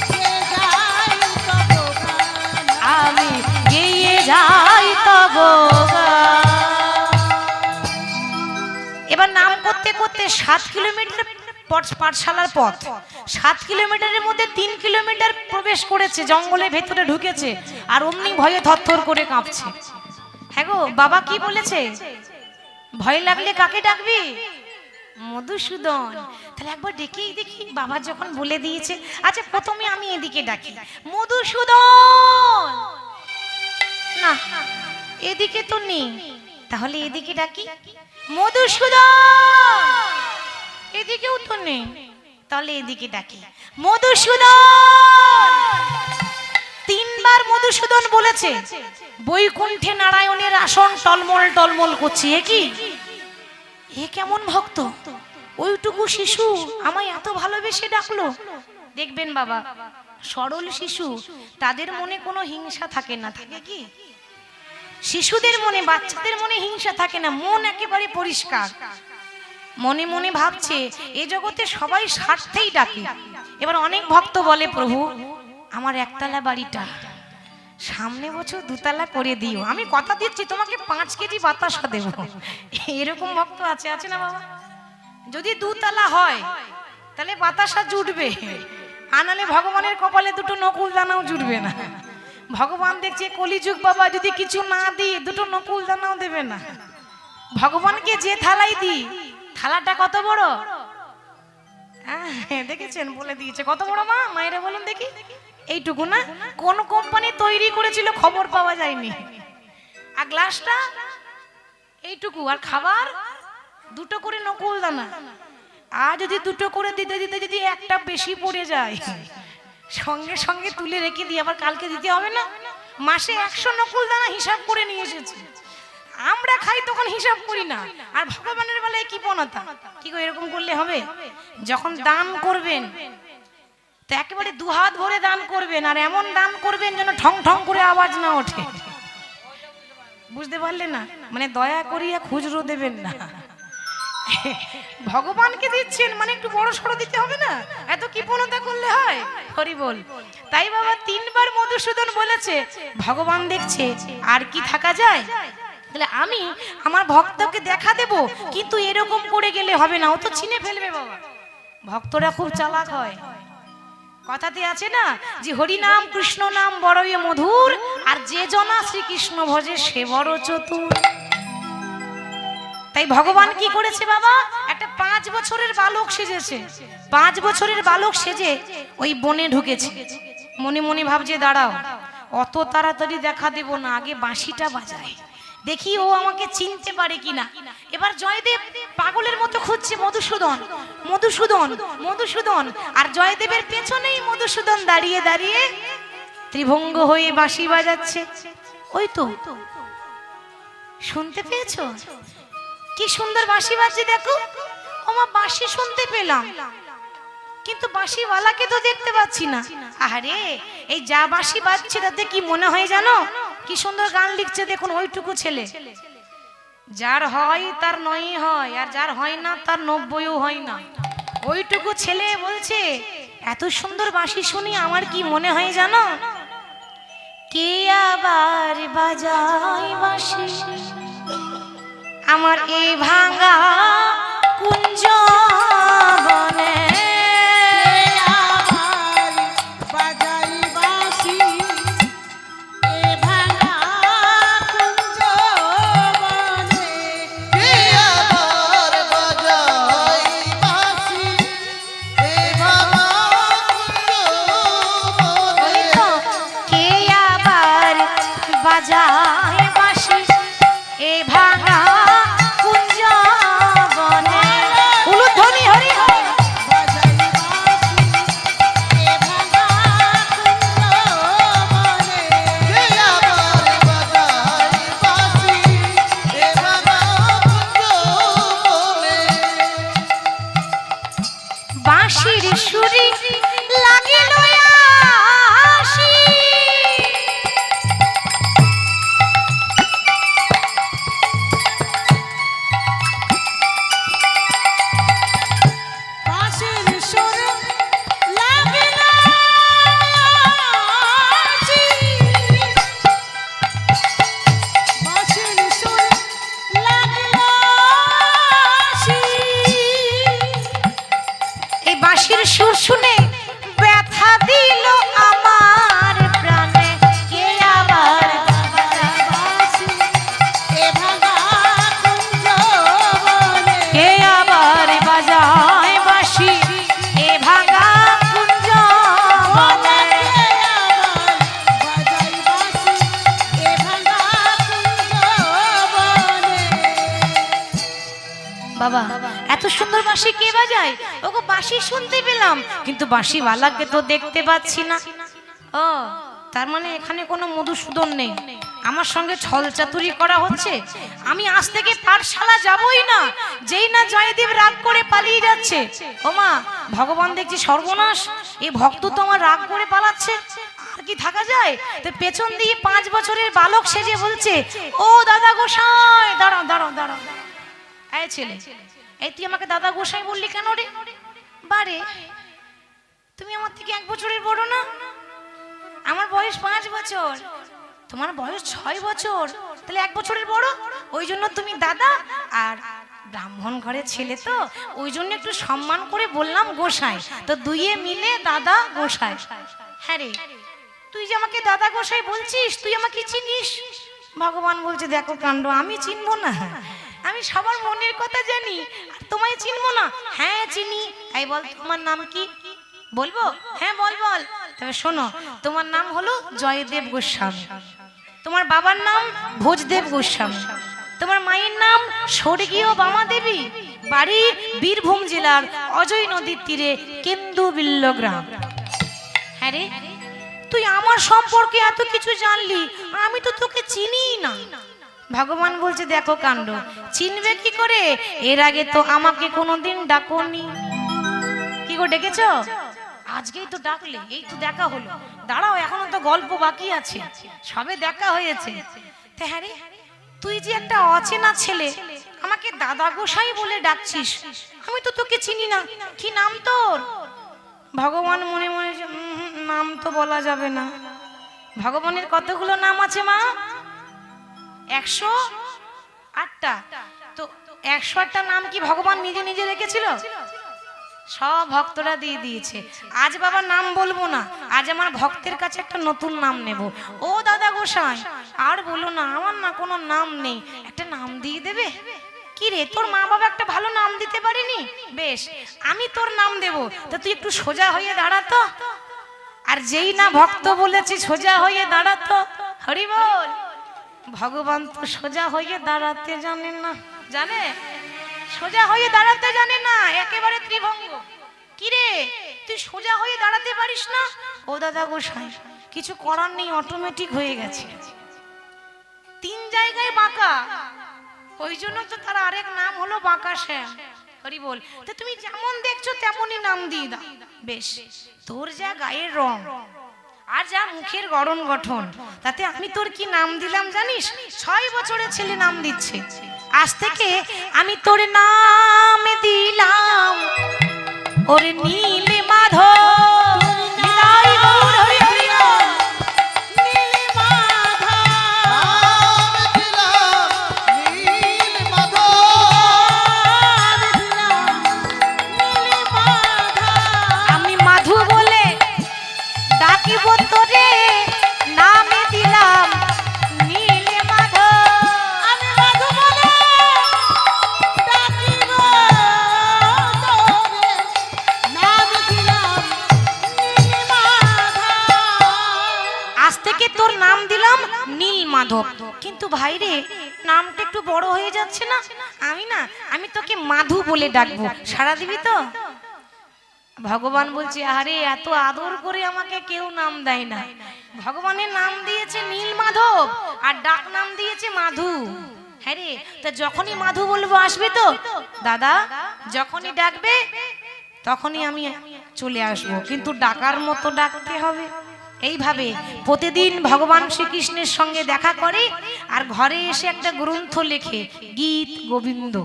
গে যাই তব গান। আমি গিয়ে যাই তব গান। মধ্যে 7 কিলোমিটার পাঠশালার পথ, 7 কিলোমিটারের মধ্যে 3 কিলোমিটার প্রবেশ করেছে, জঙ্গলের ভেতরে ঢুকেছে, আর অমনি ভয়ে থরথর করে কাঁপছে। হ্যাঁ গো, বাবা কি বলেছে? ভয় লাগলে কাকে ডাকবি? মধুসূদন। তাহলে একবার ডেকেই দেখি, বাবা যখন বলে দিয়েছে। আচ্ছা, প্রথমে আমি এদিকে ডাকি, মধুসূদন। না, এদিকে তো নেই, তাহলে এদিকে ডাকি, মধুসূদন। এদিকেও তো নেই, তাহলে এদিকে ডাকি, মধুসূদন। 3 বার মধুসূদন বলেছে। বৈকুণ্ঠে নারায়ণের আসন টলমল টলমল করছে। এ কি, এ কেমন ভক্ত? ওইটুকু শিশু আমায় এত ভালোবেসে ডাকলো। দেখবেন বাবা, সরল শিশু, তাদের মনে কোনো হিংসা থাকে না। থাকে কি? শিশুদের মনে, বাচ্চাদের মনে হিংসা থাকে না, মন একেবারে পরিষ্কার। মনে মনে ভাবছে এ জগতে সবাই স্বার্থেই ডাকে। এবার অনেক ভক্ত বলে, প্রভু আমার একতলা বাড়িটা সামনে বছর 2 তলা করে দিও, আমি কথা দিচ্ছি তোমাকে 5 কেজি বাতাসা দেব। এরকম ভক্ত আছে, আছে না বাবা? যদি 2 তলা হয় তাহলে বাতাসা জুটবে, আনালে ভগবানের কপালে 2টো নকুল দানাও জুটবে না। ভগবান দেখছে কলিযুগ বাবা, যদি কিছু না দিই 2টো নকুল দানাও দেবে না। ভগবানকে যে থালাই দিই, থালাটা কত বড় দেখেছেন? বলে দিয়েছে কত বড়। মা, মায়েরা বলুন দেখি, এইটুকু না? কোন কোম্পানি তৈরি করেছিল খবর পাওয়া যায়নি। আর গ্লাসটা এইটুকু, আর খাবার 2টো করে নকুল দানা। আর যদি 2টো করে দিতে দিতে যদি একটা বেশি পড়ে যায়, সঙ্গে সঙ্গে তুলে রেখে দিই, আবার কালকে দিতে হবে না। মাসে 100 নকুল দানা হিসাব করে নিয়ে এসেছে। আমরা খাই তখন হিসাব করি না, আর ভগবানের বেলায় কি পনতা। কি গো, এরকম করলে হবে? যখন দান করবেন তো একেবারে 2 হাত ভরে দান করবেন, আর এমন দান করবেন যেন ঠং ঠং করে আওয়াজ না ওঠে। বুঝতে পারলে না? মানে দয়া করিয়া খুচরো দেবেন না। ভগবানকে দিচ্ছেন মানে একটু বড় সড়ো দিতে হবে না? এত কৃপণতা করলে হয়? হরি বল। তাই বাবা 3 বার মধুসূদন বলেছে, ভগবান দেখছে আর কি থাকা যায়। তাহলে আমি আমার ভক্তকে দেখা দেব, কিন্তু এরকম করে গেলে হবে না, ও তো চিনে ফেলবে বাবা। ভক্তরা খুব চালাক হয়। কথাতে আছে না যে হরি নাম কৃষ্ণ নাম বড়ই মধুর, আর যে জনা শ্রীকৃষ্ণ ভজে সে বড় চতুর। তাই ভগবান কি করেছে বাবা? একটা 5 বছরের বালক সেজেছে। 5 বছরের বালক সেজে ওই বনে ঢুকেছে। মনে মনে ভাবছে, দাঁড়াও, অত তাড়াতাড়ি দেখা দেব না, আগে বাঁশিটা বাজায়, দেখি ও আমাকে চিনতে পারে কিনা। এবার জয়দেব পাগলের মতো খুঁজছে, মধুসূদন মধুসূদন মধুসূদন। আর জয়দেবের পেছনেই মধুসূদন দাঁড়িয়ে দাঁড়িয়ে ত্রিভঙ্গ হয়ে বাঁশি বাজাচ্ছে। ওই তো, শুনতে পেয়েছো? কি সুন্দর বাঁশি বাজছে দেখো। ওমা, বাঁশি শুনতে পেলাম, কিন্তু বাঁশিওয়ালাকে তো দেখতে পাচ্ছি না। আরে, এই যা বাঁশি বাজছে তাতে কি মনে হয় জানো? কি সুন্দর গান লিখছে দেখুন ওইটুকু ছেলে। যার হয় তার 9 হয়, আর যার হয় না তার 90ও হয় না। ওইটুকু ছেলে বলছে, এত সুন্দর বাঁশি শুনি আমার কি মনে হয় জানো? কে আবার বাজায় বাঁশি আমার এই ভাঙা কুঞ্জ বনে। বাজায় বাঁশি এ ভাঙা কুঞ্জ বনে। উলুধ্বনি হরি হরি। বাঁশির সুরি লাগিল আসি, বাঁশির সুর শুনে ব্যথা দিল আমার প্রাণে, কে আবার বাজায় বাঁশি এ ভাঙা কুঞ্জ বনে। কে আবার বাজায় বাঁশি এ ভাঙা কুঞ্জ বনে। কে আবার বাজায় বাঁশি এ ভাঙা কুঞ্জ বনে। বাবা এত সুন্দর বাঁশি কে বাজায়? ওগো বাঁশি শুনতে পেলাম কিন্তু বাঁশিওয়ালাকে তো দেখতে পাচ্ছি না। ও তার মানে এখানে কোনো মধুসূদন নেই, আমার সঙ্গে ছল চাতুরি করা হচ্ছে। আমি আজ থেকে পাঠশালা যাবই না, যেই না জয়দেব রাগ করে পালিয়ে যাচ্ছে। ও মা, ভগবান দেখছি সর্বনাশ, এই ভক্ত তো আমার রাগ করে পালাচ্ছে, আর কি থাকা যায়? তো পেছন দিয়ে 5 বছরের বালক সেজে বলছে, ও দাদা গোসাই দাঁড়াও দাঁড়াও দাঁড়াও। এই ছেলে, এই তুই আমাকে দাদা গোসাই বললি কেন রে? বারে, তুমি আমার থেকে 1 বছরের বড় না? আমার বয়স 5 বছর, তোমার বয়স 6 বছর, তাহলে 1 বছরের বড়। ওই জন্য তুমি দাদা, আর ব্রাহ্মণ ঘরের ছেলে তো ওই জন্য একটু সম্মান করে বললাম গোসাই, তো দুইয়ে মিলে দাদা গোসাই। হ্যাঁ রে, তুই যে আমাকে দাদা গোসাই বলছিস, তুই আমাকে চিনিস? ভগবান বলছে, দেখো কাণ্ড, আমি চিনবো না? আমি সবার মনের কথা জানি, আর তোমায় চিনবো না? হ্যাঁ চিনি। এই বল, তোমার নাম কি? বলবো? হ্যাঁ বল বল। তবে শোনো, তোমার নাম হলো জয়দেব গোস্বামী, তোমার বাবার নাম ভোজদেব গোস্বামী, তোমার মায়ের নাম স্বর্গীয় বামা দেবী, বাড়ি বীরভূম জেলার অজয় নদীর তীরে কেন্দুবিল্ল গ্রাম। হ্যাঁ রে, তুই আমার সম্পর্কে এত কিছু জানলি, আমি তো তোকে চিনিই না। ভগবান বলছে, দেখো কাণ্ড, চিনবে কি করে? এর আগে তো আমাকে কোনোদিন ডাকোনি। কি গো, ডেকেছো? আজকেই তো ডাকলে, এই তো দেখা হলো। দাঁড়াও, এখনো তো গল্প বাকি আছে, সবে দেখা হয়েছে। হ্যাঁ রে, তুই যে একটা অচেনা ছেলে, আমাকে দাদা গোসাই বলে ডাকছিস, আমি তো তোকে চিনি না। কি নাম তোর? ভগবান মনে মনে, নাম তো বলা যাবে না। ভগবানের কতগুলো নাম আছে মা? 108টা। তো 108টা নাম কি ভগবান নিজে নিজে রেখেছিল? সব ভক্তরা দিয়ে দিয়েছে। আজ বাবা নাম বলবো না, আজ আমার ভক্তের কাছে একটা নতুন নাম নেব। ও দাদা গোসাই, আর বলো না, আমার না কোনো নাম নেই, একটা নাম দিয়ে দেবে? কি রে, তোর মা বাবা একটা ভালো নাম দিতে পারেনি? বেশ, আমি তোর নাম দেব, তা তুই একটু সোজা হয়ে দাঁড়াতো। আর যেই না ভক্ত বলেছি সোজা হয়ে দাঁড়াতো, হরি বল। ভগবান তো সোজা হয়ে দাঁড়াতে জানে না, জানে? সোজা হয়ে দাঁড়াতে জানে না, একেবারে ত্রিভঙ্গ। কি রে, তুই সোজা হয়ে দাঁড়াতে পারিস না? ও দাদা গোসাই, কিছু করার নেই, অটোমেটিক হয়ে গেছে। 3 জায়গায় বাঁকা, ওই জন্য তো তার আরেক নাম হলো বাঁকা শ্যাম। হরি বল। তো তুমি যেমন দেখছো তেমনই নাম দিয়ে দাও। বেশ, তোর যা গায়ের রং আর যা মুখের গড়ন গঠন, তাতে আমি তোর কি নাম দিলাম জানিস? 6 বছরের ছেলে নাম দিচ্ছে। আজ থেকে আমি তোর নাম দিলাম ওরে নীল মাধব। নিতাই গৌর হরি হরি বল। নীল মাধব, নাম দিলাম নীল মাধব। নীল মাধব। আমি মাধু বলে ডাকিব তোরে, নামে দিলাম নীল মাধব। আমি মাধব বলে ডাকিব তোরে, নাম দিলাম নীল মাধব। আজ থেকে তোর নাম দিলাম নীল মাধব। কিন্তু ভাই রে, নামটা একটু বড় হয়ে যাচ্ছে না? আমি তোকে মাধু বলে ডাকবো, সাড়া দিবি তো? ভগবান বলছে, আরে এত আদর করে আমাকে কেউ নাম দেয় না। ভগবানের নাম দিয়েছে নীল মাধব, আর ডাক নাম দিয়েছে মাধু। হ্যাঁ রে, তা যখনই মাধু বলবো আসবে তো? দাদা যখনই ডাকবে তখনই আমি চলে আসবো, কিন্তু ডাকার মতো ডাকতে হবে। এইভাবে প্রতিদিন ভগবান শ্রীকৃষ্ণের সঙ্গে দেখা করে, আর ঘরে এসে একটা গ্রন্থ লেখে, গীত গোবিন্দ।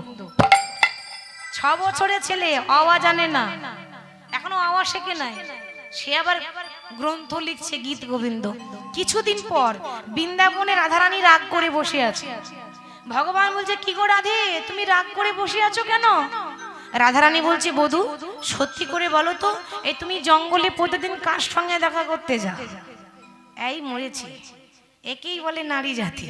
6 বছরের ছেলে, আওয়াজ জানে না, এখনো আওয়াজ শেখে নাই, সে আবার গ্রন্থ লিখছে গীত গোবিন্দ। কিছুদিন পর বৃন্দাবনে রাধারানী রাগ করে বসে আছে। ভগবান বলছে, কি গো রাধে, তুমি রাগ করে বসে আছো কেন? রাধারানী বলছে, বধূ সত্যি করে বলো তো, এই তুমি জঙ্গলে প্রতিদিন কার সঙ্গে দেখা করতে যাও? এই মরেছি, একেই বলে নারী জাতি।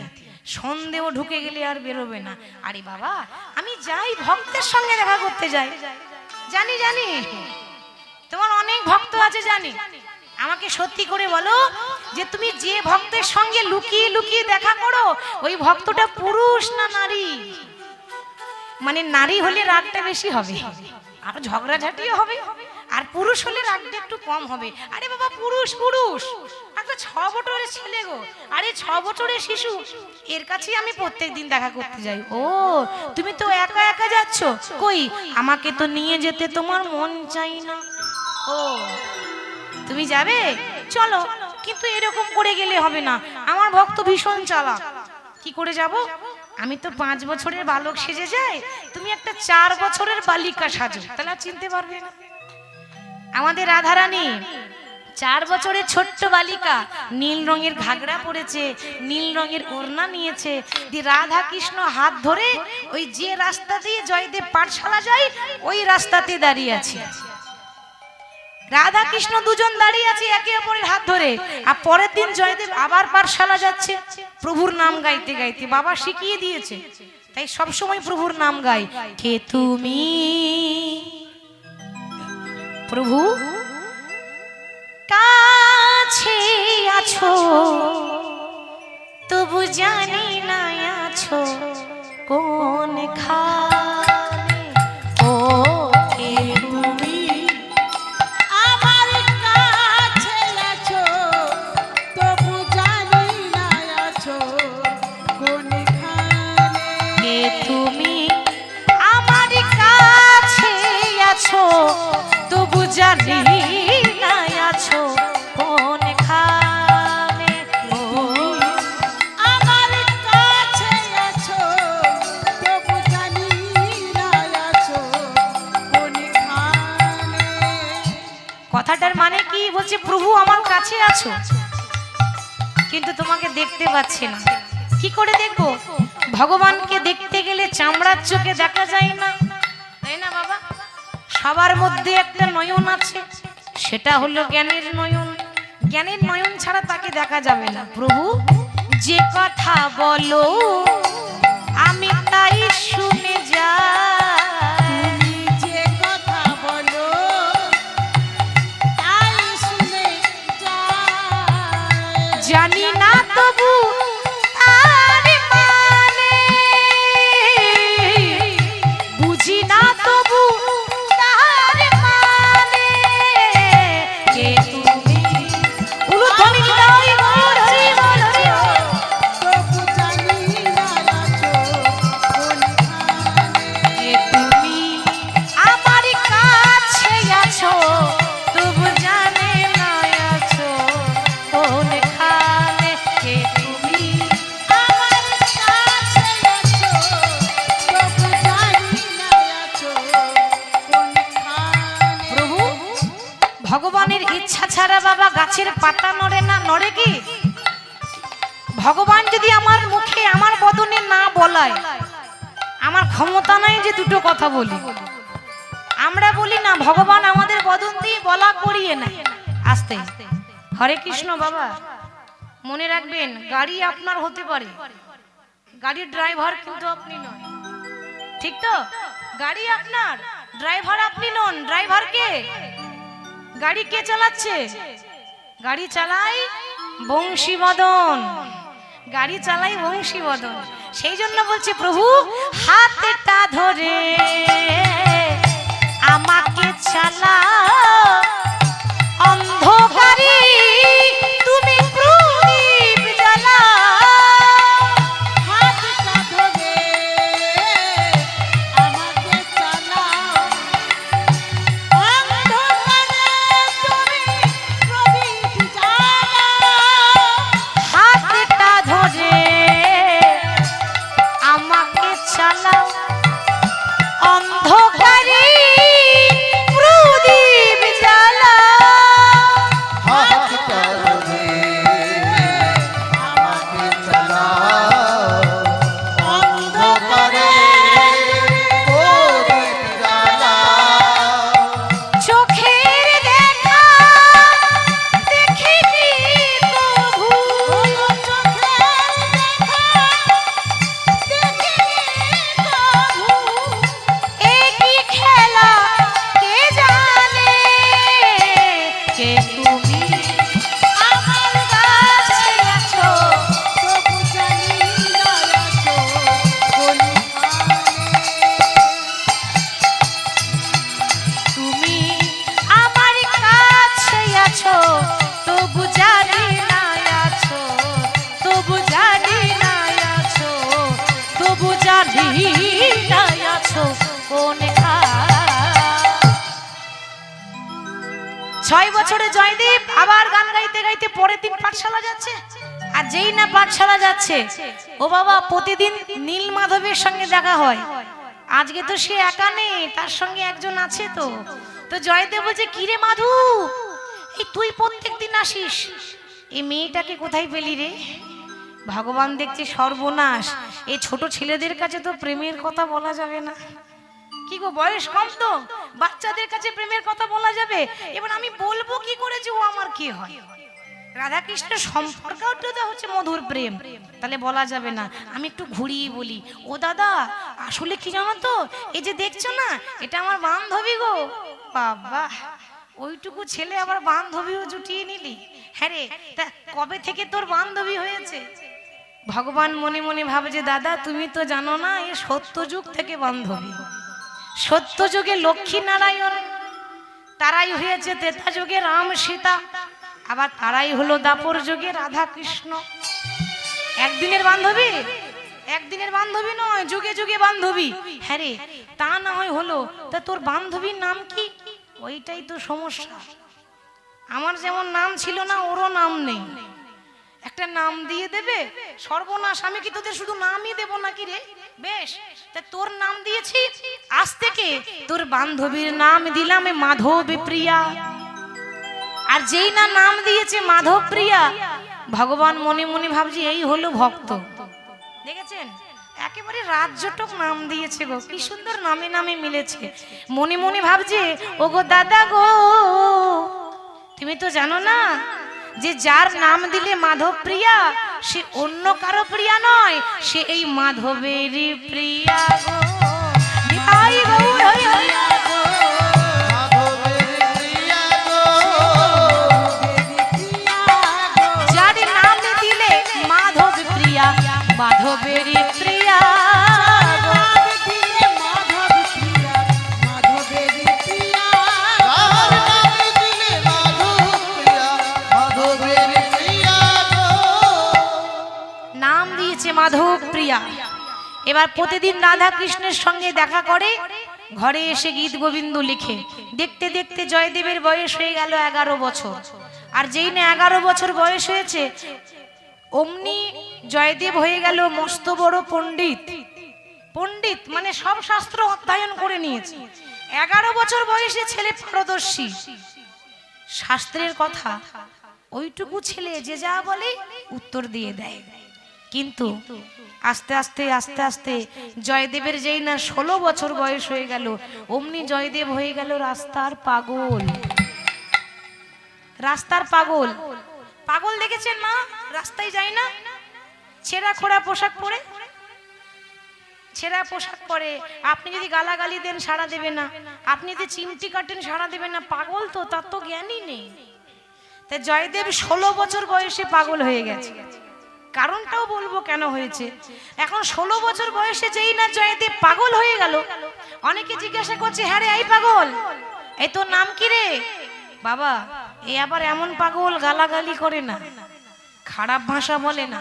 সন্দেহ ঢুকে গেলে আর বেরোবে না। আরে বাবা, আমি যাই ভক্তের সঙ্গে দেখা করতে যাই। জানি জানি তোমার অনেক ভক্ত আছে, জানি। আমাকে সত্যি করে বলো যে তুমি যে ভক্তের সঙ্গে লুকিয়ে লুকিয়ে দেখা করো, ওই ভক্তটা পুরুষ না নারী? মানে নারী হলে রাগটা বেশি হবে, আর ঝগড়াঝাটিও হবে, আর পুরুষ হলে রাগটা একটু কম হবে। আরে বাবা, পুরুষ পুরুষ, একটা 6 বছরের ছেলে গো, আরে 6 বছরের শিশু, এর কাছেই আমি প্রত্যেকদিন দেখা করতে যাই। ও, তুমি তো একা একা যাচ্ছ, কই আমাকে তো নিয়ে যেতে তোমার মন চাই না। ও, তুমি যাবে, চলো, কিন্তু এরকম করে গেলে হবে না। আমার ভক্ত ভীষণ চালাক। কি করে যাব? আমি তো 5 বছরের বালক সেজে যাই, তুমি একটা 4 বছরের বালিকা সাজো, তাহলে আর চিনতে পারবে না। আমাদের রাধারানী 4 বছরের ছোট্ট বালিকা, নীল রঙের ঘাগরা পরেছে, নীল রঙের ওড়না নিয়েছে, দিয়ে রাধা কৃষ্ণ হাত ধরে ওই যে রাস্তা দিয়ে জয়দেব পাঠশালা যায়, ওই রাস্তাতে দাঁড়িয়ে আছে। রাধা কৃষ্ণ দুজন দাঁড়িয়ে আছে একে অপরের হাত ধরে। আর পরের দিন জয়দেব আবার পাঠশালা যাচ্ছে প্রভুর নাম গাইতে গাইতে। বাবা শিখিয়ে দিয়েছে, তাই সব সময় প্রভুর নাম গাই। কে তুমি প্রভু, কাছে আছো তবু জানি না আছো কোন খানে। ও কে তুমি, আমার কাছে আছো তবু জানি না আছো কোনখানে। কে তুমি, আমার কাছে আছো তবু জানি না আছো কোন খানে। ও, আমার কাছে আছো তবু জানি না আছো কোনখানে। কথাটার মানে কি? বলছে প্রভু আমার কাছে আছো, কিন্তু তোমাকে দেখতে পাচ্ছি না। কি করে দেখবো? ভগবানকে দেখতে গেলে চামড়ার চোখে দেখা যায় না, তাই না বাবা? সবার মধ্যে একটা নয়ন আছে, সেটা হলো জ্ঞানের নয়ন। জ্ঞানের নয়ন ছাড়া তাকে দেখা যাবে না। প্রভু যে কথা বলো আমি তাই শুনে যাই, তুমি যে কথা বলো তাই শুনে যাই। জানি না তবু তার মানে, বুঝি না তবু তার মানে। কে তুমি, উলুধ্বনি দিদাই বলছি বলছি। তবু জানি না আছো কোনখানে। কে তুমি, আমার কাছে আছো তবু জানে না আছো কোনখানে। কে তুমি, আমার কাছে আছো তবু জানি না আছো কোনখানে। প্রভু ভগবানের ইচ্ছা ছাড়া বাবা গাছের পাতা নড়ে না, নড়ে কি? ভগবান যদি আমার মুখে আমার বদনে না বলায়, আমার ক্ষমতা নাই যে দুটো কথা বলি। আমরা বলি না, ভগবান আমাদের বদন দিয়ে বলা করিয়ে নেয়। আস্তে হরে কৃষ্ণ বাবা, মনে রাখবেন গাড়ি আপনার হতে পারে, গাড়ির ড্রাইভার কিন্তু আপনি নন, ঠিক তো? গাড়ি আপনার, ড্রাইভার আপনি নন। ড্রাইভার কে? গাড়ি কে চালাচ্ছে? গাড়ি চালাই বংশীবদন, গাড়ি চালাই বংশীবদন। সেই জন্য বলছে প্রভু হাতটা ধরে আমাকে চালাও, অন্ধকারে তুমি প্রদীপ জ্বালাও। হাতটা ধরে আমাকে চালাও, অন্ধকারে তুমি প্রদীপ জ্বালাও। হাতটা ধরে আমাকে চালাও, অন্ধকারে প্রদীপ আছো কোন খায়। 6 বছরে জয়দেব আবার গান গাইতে গাইতে পরের দিন পাঠশালা যাচ্ছে। আর যেই না পাঠশালা যাচ্ছে, ও বাবা প্রতিদিন নীল মাধবের সঙ্গে দেখা হয়। আজকে তো সে একা নেই, তার সঙ্গে একজন আছে। তো তো জয়দেব বলছে, কিরে মাধু, এই তুই প্রত্যেকদিন আসিস, এই মেয়েটাকে কোথায় পেলি রে? ভগবান দেখছে সর্বনাশ, এই ছোট ছেলেদের কাছে তো প্রেমের কথা বলা যাবে না। কি গো, বয়স কম তো, বাচ্চাদের কাছে প্রেমের কথা বলা যাবে? এবার আমি বলবো কি করে যে ও আমার কি হয়? রাধা কৃষ্ণের সম্পর্কটা হচ্ছে মধুর প্রেম, তাহলে বলা যাবে না। আমি একটু ঘুরিয়ে বলি, ও দাদা আসলে কি জানো তো, এই যে দেখছো না, এটা আমার বান্ধবী গো। বাবা, ওইটুকু ছেলে আবার বান্ধবীও জুটিয়ে নিলি? হ্যাঁ রে, তা কবে থেকে তোর বান্ধবী হয়েছে? ভগবান মনে মনে ভাবে যে দাদা তুমি তো জানো না, এ সত্যযুগ থেকে বান্ধবী। সত্যযুগে লক্ষ্মী নারায়ণ, তারাই হয়েছে ত্রেতা যুগে রাম সীতা, আবার তারাই হলো দাপর যুগে রাধা কৃষ্ণ। একদিনের বান্ধবী, একদিনের বান্ধবী নয়, যুগে যুগে বান্ধবী। হ্যাঁ রে, তা না হয় হলো, তা তোর বান্ধবীর নাম কি? ওইটাই তো সমস্যা। আমার যেমন নাম ছিল না, ওরও নাম নেই। একটা নাম দিয়ে দেবে, সর্বনাশ। আমি কি তোদের শুধু নামই দেবো নাকি রে? বেশ, তা তোর নাম দিয়েছি, আজ থেকে তোর বান্ধবীর নাম দিলাম মাধবী প্রিয়া। আর যেই না নাম দিয়েছে মাধব প্রিয়া, ভগবান মনে মনে ভাবছে এই হলো ভক্ত। দেখেছেন, একেবারে রাজ্যটক নাম দিয়েছে গো, কি সুন্দর নামে নামে মিলেছে। মনে মনে ভাবছে, ও গো দাদা গো, তুমি তো জানো না যে যার নাম দিলে মাধব প্রিয়া, সে অন্য কারো প্রিয়া নয়, সে এই মাধবেরই প্রিয়া গো। নিতাই গৌর হরি হরি। মাধবের প্রিয়া গো, যার নাম দিলে মাধব প্রিয়া, মাধবেরই প্রিয়া গো। যার নাম দিলে মাধব প্রিয়া, মাধবের প্রিয়া গো। নাম দিয়েছে মাধব প্রিয়া। এবার প্রতিদিন রাধা কৃষ্ণের সঙ্গে দেখা করে, ঘরে এসে গীত গোবিন্দ লিখে। দেখতে দেখতে জয়দেবের বয়স হয়ে গেল 11 বছর। আর যেই না 11 বছর বয়স হয়েছে, অমনি জয়দেব হয়ে গেল মস্ত বড় পণ্ডিত। পণ্ডিত মানে সব শাস্ত্র অধ্যয়ন করে নিয়েছে। 11 বছর বয়সে ছেলে পারদর্শী, শাস্ত্রের কথা ওইটুকু ছেলে যে যা বলে উত্তর দিয়ে দেয়। কিন্তু আস্তে আস্তে আস্তে আস্তে জয়দেবের যেই না 16 বছর বয়স হয়ে গেল, অমনি জয়দেব হয়ে গেল রাস্তার পাগল। রাস্তার পাগল, পাগল দেখেছেন মা? রাস্তায় যায় না, ছেঁড়া খোড়া পোশাক পরে, ছেঁড়া পোশাক পরে। আপনি যদি গালাগালি দেন সাড়া দেবে না, আপনি যদি চিমটি কাটেন সাড়া দেবে না। পাগল তো, তার তো জ্ঞানই নেই। তাই জয়দেব 16 বছর বয়সে পাগল হয়ে গেছে। কারণটাও বলবো কেন হয়েছে। এখন 16 বছর বয়সে যেই না জয়দেব পাগল হয়ে গেল, অনেকে জিজ্ঞাসা করছে, হ্যাঁ রে এই পাগল, এই তোর নাম কি রে? বাবা, এ আবার এমন পাগল গালাগালি করে না, খারাপ ভাষা বলে না।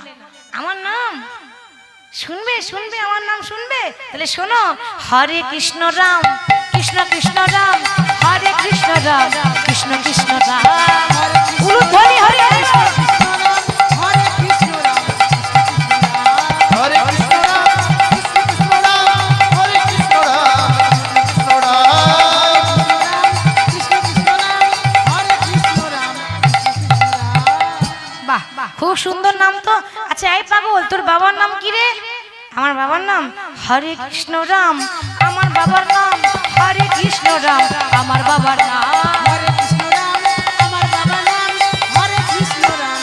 আমার নাম শুনবে, শুনবে, আমার নাম শুনবে? তাহলে শোনো, হরে কৃষ্ণ রাম কৃষ্ণ কৃষ্ণ রাম, হরে কৃষ্ণ রাম কৃষ্ণ কৃষ্ণ রাম, উলুধ্বনি হরে কৃষ্ণ। হরে কৃষ্ণ রাম কৃষ্ণ কৃষ্ণ রাম, হরে কৃষ্ণ রাম কৃষ্ণ কৃষ্ণ রাম। বাহ, খুব সুন্দর নাম তো। আচ্ছা এই পাগল, তোর বাবার নাম কি রে? আমার বাবার নাম হরে কৃষ্ণ রাম, আমার বাবার নাম হরে কৃষ্ণ রাম, আমার বাবার নাম হরে কৃষ্ণ রাম, আমার বাবার নাম হরে কৃষ্ণ রাম।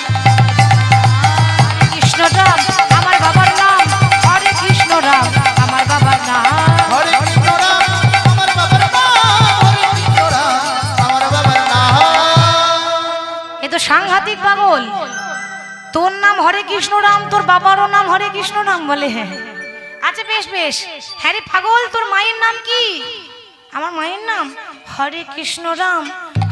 কৃষ্ণ রাম, আমার বাবার নাম হরে কৃষ্ণ রাম, আমার বাবার নাম। হরে কৃষ্ণ রাম, আমার বাবার নাম, হরে কৃষ্ণ রাম, আমার বাবার নাম। এ তো সাংঘাতিক পাগল। তোর নাম হরে কৃষ্ণ রাম, তোর বাবারও নাম হরে কৃষ্ণ রাম বলে? হ্যাঁ। আচ্ছা বেশ বেশ, হ্যাঁ রে পাগল, তোর মায়ের নাম কি? আমার মায়ের নাম হরে কৃষ্ণ রাম,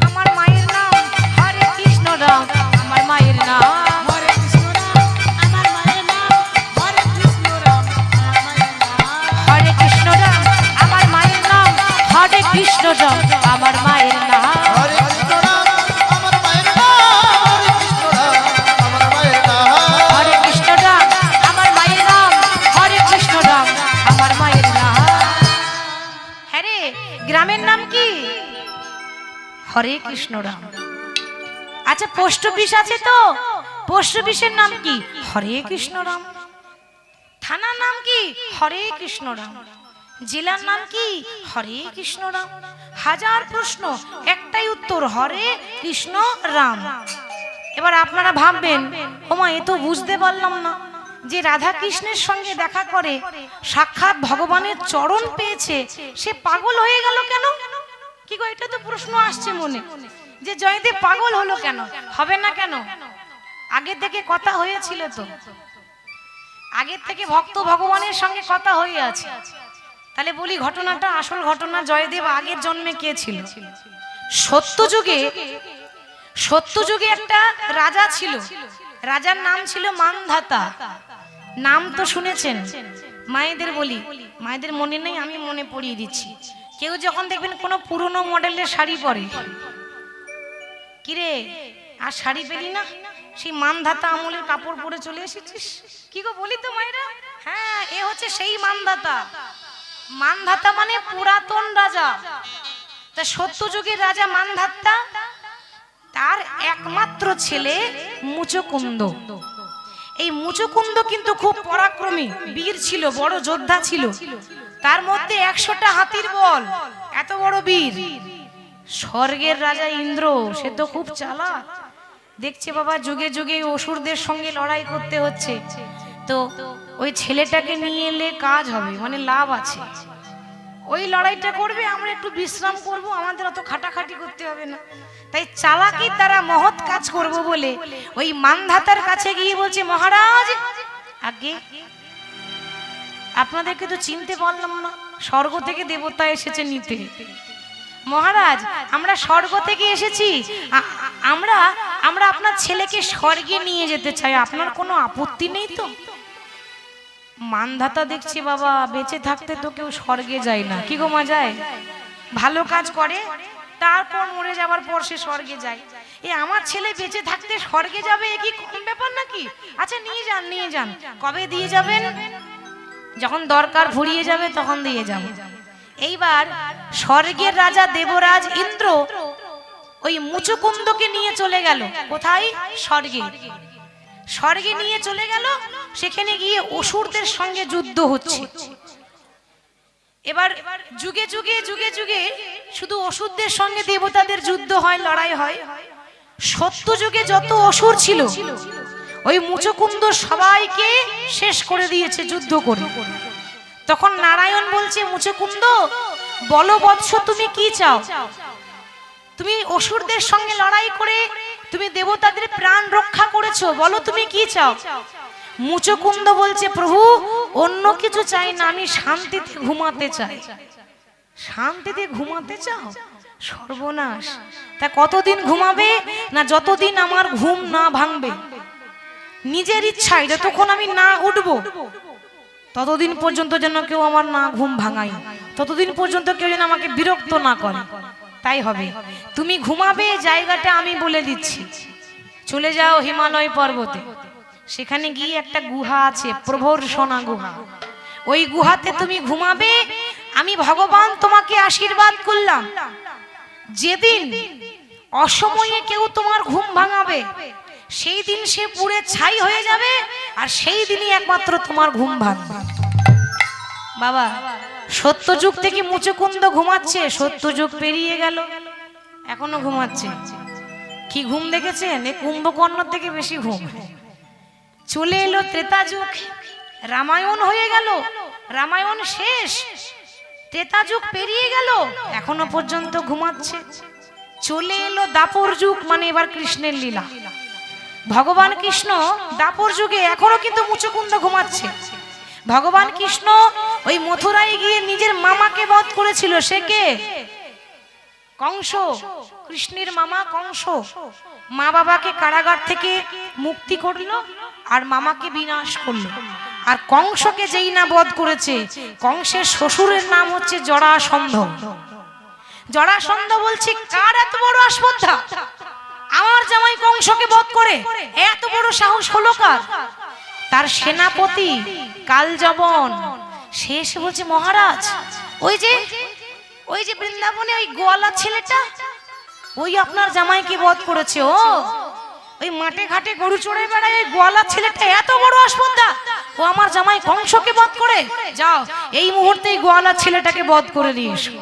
আমার মায়ের নাম হরে কৃষ্ণ রাম, আমার মায়ের নাম। হরে কৃষ্ণ রাম, আমার মায়ের নাম হরে কৃষ্ণ রাম, আমার মায়ের নাম। হরে কৃষ্ণ রাম, কৃষ্ণ রাম আমার মায়ের নাম। হরে কৃষ্ণ রাম আমার মায়ের নাম, হরে কৃষ্ণ রাম আমার মায়ের নাম। হরে কৃষ্ণ রাম আমার মায়ের নাম, হরে কৃষ্ণ রাম আমার মায়ের নাম। হ্যাঁ রে, গ্রামের নাম কি? হরে কৃষ্ণ রাম। আচ্ছা, পোস্ট অফিস আছে তো, পোস্ট অফিসের নাম কি? হরে কৃষ্ণ রাম। থানার নাম কি? হরে কৃষ্ণ রাম। জেলার নাম কি? হরে কৃষ্ণ রাম। হাজার প্রশ্ন, একটাই উত্তর, হরে কৃষ্ণ রাম। এবার আপনারা ভাববেন, ওমা এ তো বুঝতে পারলাম না যে রাধা কৃষ্ণের সঙ্গে দেখা করে সাক্ষাৎ ভগবানের চরণ পেয়েছে, সে পাগল হয়ে গেল কেন? কি গো, এটা তো প্রশ্ন আসছে মনে, যে জয়দেব পাগল হলো কেন? হবে না কেন? আগে থেকে কথা হয়েছিল তো, আগের থেকে ভক্ত ভগবানের সঙ্গে কথা হয়ে আছে। তাহলে বলি ঘটনাটা, আসল ঘটনা, জয়দেব আগের জন্মে কে ছিল? সত্যযুগে একটা রাজা ছিল, রাজার নাম ছিল মানধাতা। নাম তো শুনেছেন? মায়েদের বলি, মায়েদের মনে নেই, আমি মনে পড়িয়ে দিচ্ছি। কেউ যখন দেখবেন কোনো পুরনো মডেলের শাড়ি পরে, কিরে আর শাড়ি পেলি না, সেই মানধাতা আমলের কাপড় পরে চলে এসেছিস, কি গো বলি তো মায়েরা? হ্যাঁ, এ হচ্ছে সেই মানধাতা। মানধাতা মানে পুরাতন রাজা। তা সত্যযুগের রাজা মানধাতা, তার একমাত্র ছেলে মুচকুন্দ। এই মুচকুন্দ কিন্তু খুব পরাক্রমী বীর ছিল, বড় যোদ্ধা ছিল। তার মধ্যে 100টা হাতির বল, এত বড় বীর। স্বর্গের রাজা ইন্দ্র, সে তো খুব চালাক, দেখছে বাবা যুগে যুগে অসুরদের সঙ্গে লড়াই করতে হচ্ছে, তো ওই ছেলেটাকে নিয়ে এলে কাজ হবে, মানে লাভ আছে। ওই লড়াইটা করবে, আমরা একটু বিশ্রাম করব, আমাদের অত খাটাখাটি করতে হবে না। তাই চালাকির দ্বারা মহৎ কাজ করব বলে ওই মানধাতার কাছে গিয়ে বলছে, মহারাজ, আগে আপনাদেরকে তো চিনতে পারলাম না, স্বর্গ থেকে দেবতা এসেছে নিতে। মহারাজ, আমরা স্বর্গ থেকে এসেছি, আমরা আপনার ছেলেকে স্বর্গে নিয়ে যেতে চাই, আপনার কোনো আপত্তি নেই তো? মানধাতা দেখছি বাবা বেঁচে থাকতে তো কেউ স্বর্গে যায় না, কি গো মা যায়? ভালো কাজ করে তারপর মরে যাবার পর সে স্বর্গে যায়। এ আমার ছেলে বেঁচে থাকতে স্বর্গে যাবে, এ কি কম ব্যাপার নাকি? আচ্ছা নিয়ে যান, নিয়ে যান। কবে দিয়ে যাবেন? যখন দরকার ফুরিয়ে যাবে তখন দিয়ে যাব। এইবার স্বর্গের রাজা দেবরাজ ইন্দ্র ওই মুচকুন্দকে নিয়ে চলে গেল। কোথায়? স্বর্গে। স্বর্গে নিয়ে চলে গেল, সেখানে গিয়ে অসুরদের সঙ্গে যুদ্ধ হচ্ছে। এবার যুগে যুগে যুগে যুগে শুধু অসুরদের সঙ্গে দেবতাদের যুদ্ধ হয়, লড়াই হয়। সত্য যুগে যত অসুর ছিল ওই মুচকুন্দ সবাইকে শেষ করে দিয়েছে যুদ্ধ করে। তখন নারায়ণ বলছে, মুচকুন্দ বলো বৎস, তুমি কি চাও? তুমি অসুরদের সঙ্গে লড়াই করে তুমি দেবতাদের প্রাণ রক্ষা করেছো, বলো তুমি কি চাও? মুচকুন্দ বলছে, প্রভু অন্য কিছু চাই না, আমি শান্তিতে ঘুমাতে চাই। শান্তিতে ঘুমাতে চাও? সর্বনাশ! তা কতদিন ঘুমাবে? না যতদিন আমার ঘুম না ভাঙবে। নিজের ইচ্ছায় যতক্ষণ আমি না উঠবো ততদিন পর্যন্ত যেন কেউ আমার না ঘুম ভাঙায়, ততদিন পর্যন্ত কেউ যেন আমাকে বিরক্ত না করে। তাই হবে, তুমি ঘুমাবে জায়গাটা আমি বলে দিচ্ছি। চলে যাও হিমালয় পর্বতে, সেখানে গিয়ে একটা গুহা আছে, প্রভর্ষণা গুহা। ওই গুহাতে তুমি ঘুমাবে। আমি ভগবান তোমাকে আশীর্বাদ করলাম, যেদিন অসময়ে কেউ তোমার ঘুম ভাঙাবে সেই দিন সে পুড়ে ছাই হয়ে যাবে, আর সেই দিনই একমাত্র তোমার ঘুম ভাঙবে। বাবা, সত্যযুগ থেকে মুচকুন্দ ঘুমাচ্ছে, সত্যযুগ পেরিয়ে গেল, এখনো ঘুমাচ্ছে। কি ঘুম দেখেছেন? এ কুম্ভকর্ণ থেকে বেশি ঘুম। চলে এলো ত্রেতা যুগ, রামায়ণ হয়ে গেল, রামায়ণ শেষ, ত্রেতা যুগ পেরিয়ে গেল, এখনো পর্যন্ত ঘুমাচ্ছে। চলে এলো দাপর যুগ, মানে এবার কৃষ্ণের লীলা। ভগবান কৃষ্ণ দাপর যুগে এখনো কিন্তু মুচকুন্দ ঘুমাচ্ছে। ভগবান কৃষ্ণ ওই মথুরায় গিয়ে নিজের মামাকে বধ করেছিল। সে কে? কংস, কৃষ্ণের মামা কংস। মা বাবাকে কারাগার থেকে মুক্তি করলো আর মামাকে বিনাশ করলো। আর কংসকে যেই না বধ করেছে, কংসের শ্বশুরের নাম হচ্ছে জরাসন্ধ। জরাসন্ধ বলছে কার এত বড় আসপদ্ধা, আমার জামাই কংসকে বধ করে এত বড় সাহস হলো কার? তার সেনাপতি কালযবন শেষ বলছে মহারাজ ওই যে বৃন্দাবনে ওই গোয়ালা ছেলেটা ওই আপনার জামাইকে বধ করেছে। ও ওই মাঠে ঘাটে গরু চড়ে বেড়ায় ওই গোয়ালা ছেলেটা এত বড় আসপদ্ধা, ও আমার জামাই কংসকে বধ করে। যাও এই মুহূর্তে গোয়ালা ছেলেটাকে বধ করে নিয়ে এসো।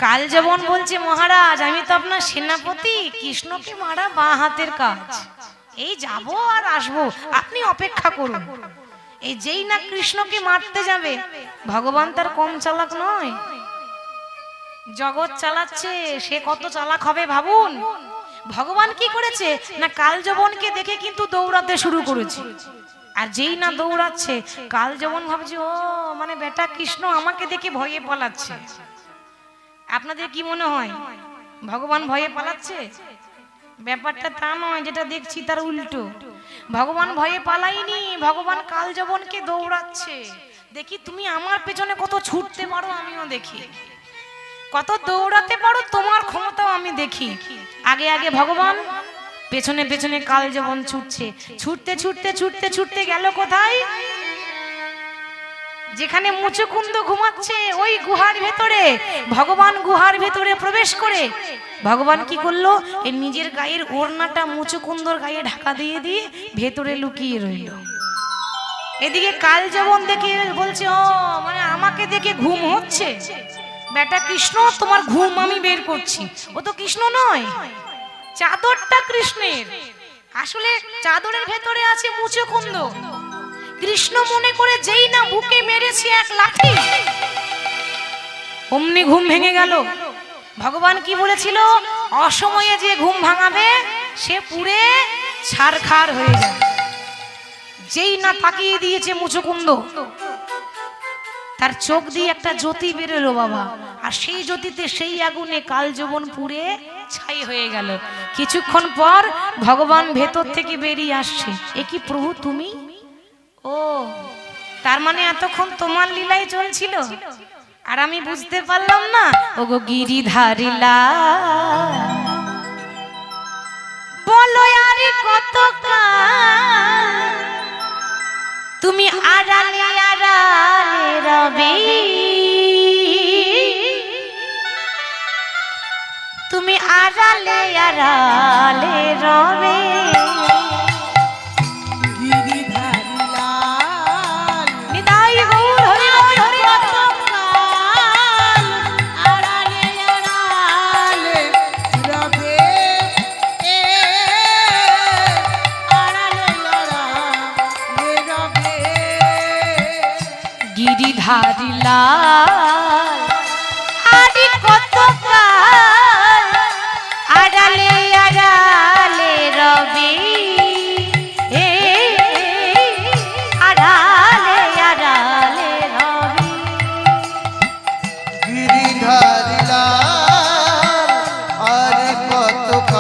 কালযবন বলছে মহারাজ আমি তো আপনার সেনাপতি, কৃষ্ণকে মারা বাঁ হাতের কাজ, এই যাব আর আসবো, আপনি অপেক্ষা করুন। এই যেই না কৃষ্ণকে মারতে যাবে, ভগবান তার কম চালাক নয়, জগৎ চালাচ্ছে, সে কত চালাক হবে ভাবুন। ভগবান কি করেছে না কালযবনকে দেখে কিন্তু দৌড়াতে শুরু করেছে। আর যেই না দৌড়াচ্ছে কালযবন ভাবছে ও মানে বেটা কৃষ্ণ আমাকে দেখে ভয়ে পালাচ্ছে। আপনাদের কি মনে হয় ভগবান ভয়ে পালাচ্ছে? ব্যাপারটা তা নয়, যেটা দেখছি তার উল্টো। ভগবান ভয়ে পালাইনি, ভগবান কালযবনকে দৌড়াচ্ছে। দেখি তুমি আমার পেছনে কত ছুটতে পারো আমিও দেখি, কত দৌড়াতে পারো তোমার ক্ষমতাও আমি দেখি। আগে আগে ভগবান, পেছনে পেছনে কালযবন ছুটছে। ছুটতে ছুটতে ছুটতে ছুটতে গেল কোথায়? যেখানে মুচুকুন্দ ঘুমাচ্ছে ওই গুহার ভেতরে। ভগবান গুহার ভেতরে প্রবেশ করে ভগবান কি করলো, এই নিজের গায়ের ওড়নাটা মুচুকুন্দর গায়ে ঢাকা দিয়ে দিয়ে ভেতরে লুকিয়ে রইল। এদিকে কালযবন দেখে বলছে ও মানে আমাকে দেখে ঘুম হচ্ছে, বেটা কৃষ্ণ তোমার ঘুম আমি বের করছি। ও তো কৃষ্ণ নয়, চাদরটা কৃষ্ণের, আসলে চাদরের ভেতরে আছে মুচুকুন্দ। কৃষ্ণ মনে করে যেই না বুকে মেরেছে এক লাঠি, অমনি ঘুম ভেঙে গেল। ভগবান কি বলেছিল, অসময়ে যে ঘুম ভাঙাবে সে পুরে ছারখার হয়ে যাবে। যেই না তাকিয়ে দিয়েছে মুচুকুন্দ, তার চোখ দিয়ে একটা জ্যোতি বেরোলো বাবা, আর সেই জ্যোতিতে সেই আগুনে কালযবন পুড়ে ছাই হয়ে গেল। কিছুক্ষণ পর ভগবান ভেতর থেকে বেরিয়ে আসছে, এ কি প্রভু তুমি? ও তার মানে এতক্ষণ তোমার লীলাই চলছিল আর আমি বুঝতে পারলাম না। ওগো গিরিধারিলা বলো আর কত তুমি আড়ালে আড়ালে রবে, তুমি আড়ালে আড়ালে রবে। গিরিধারিলা আরে কত আড়ালে আড়ালে রবি, আড়ালে আড়ালে রবি। গিরিধারিলা আর কত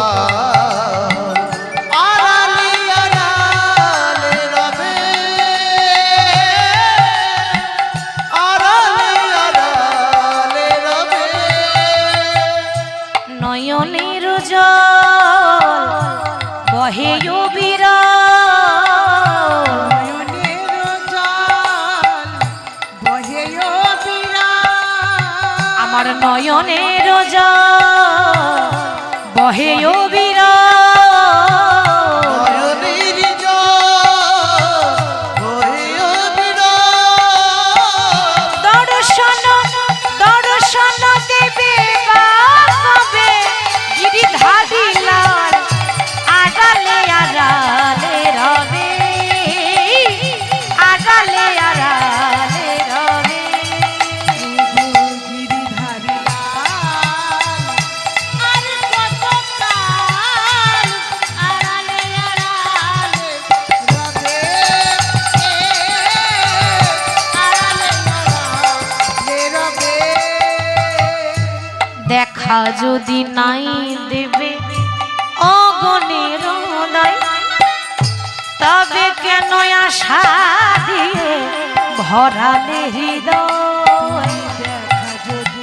আড়ালে আড়ালে রবে, নয়নের জল বহে আমার নয়নের জল বহে দর্শন দর্শন দেবে বাবে গিরিধারিলার আড়ালে আড়ালে রবে, আড়ালে আড়ালে রবে। দেখা যদি নাই দেবে অগণের হৃদয়, তবে কেন আশা দিয়ে ভরালে হৃদয়। দেখা যদি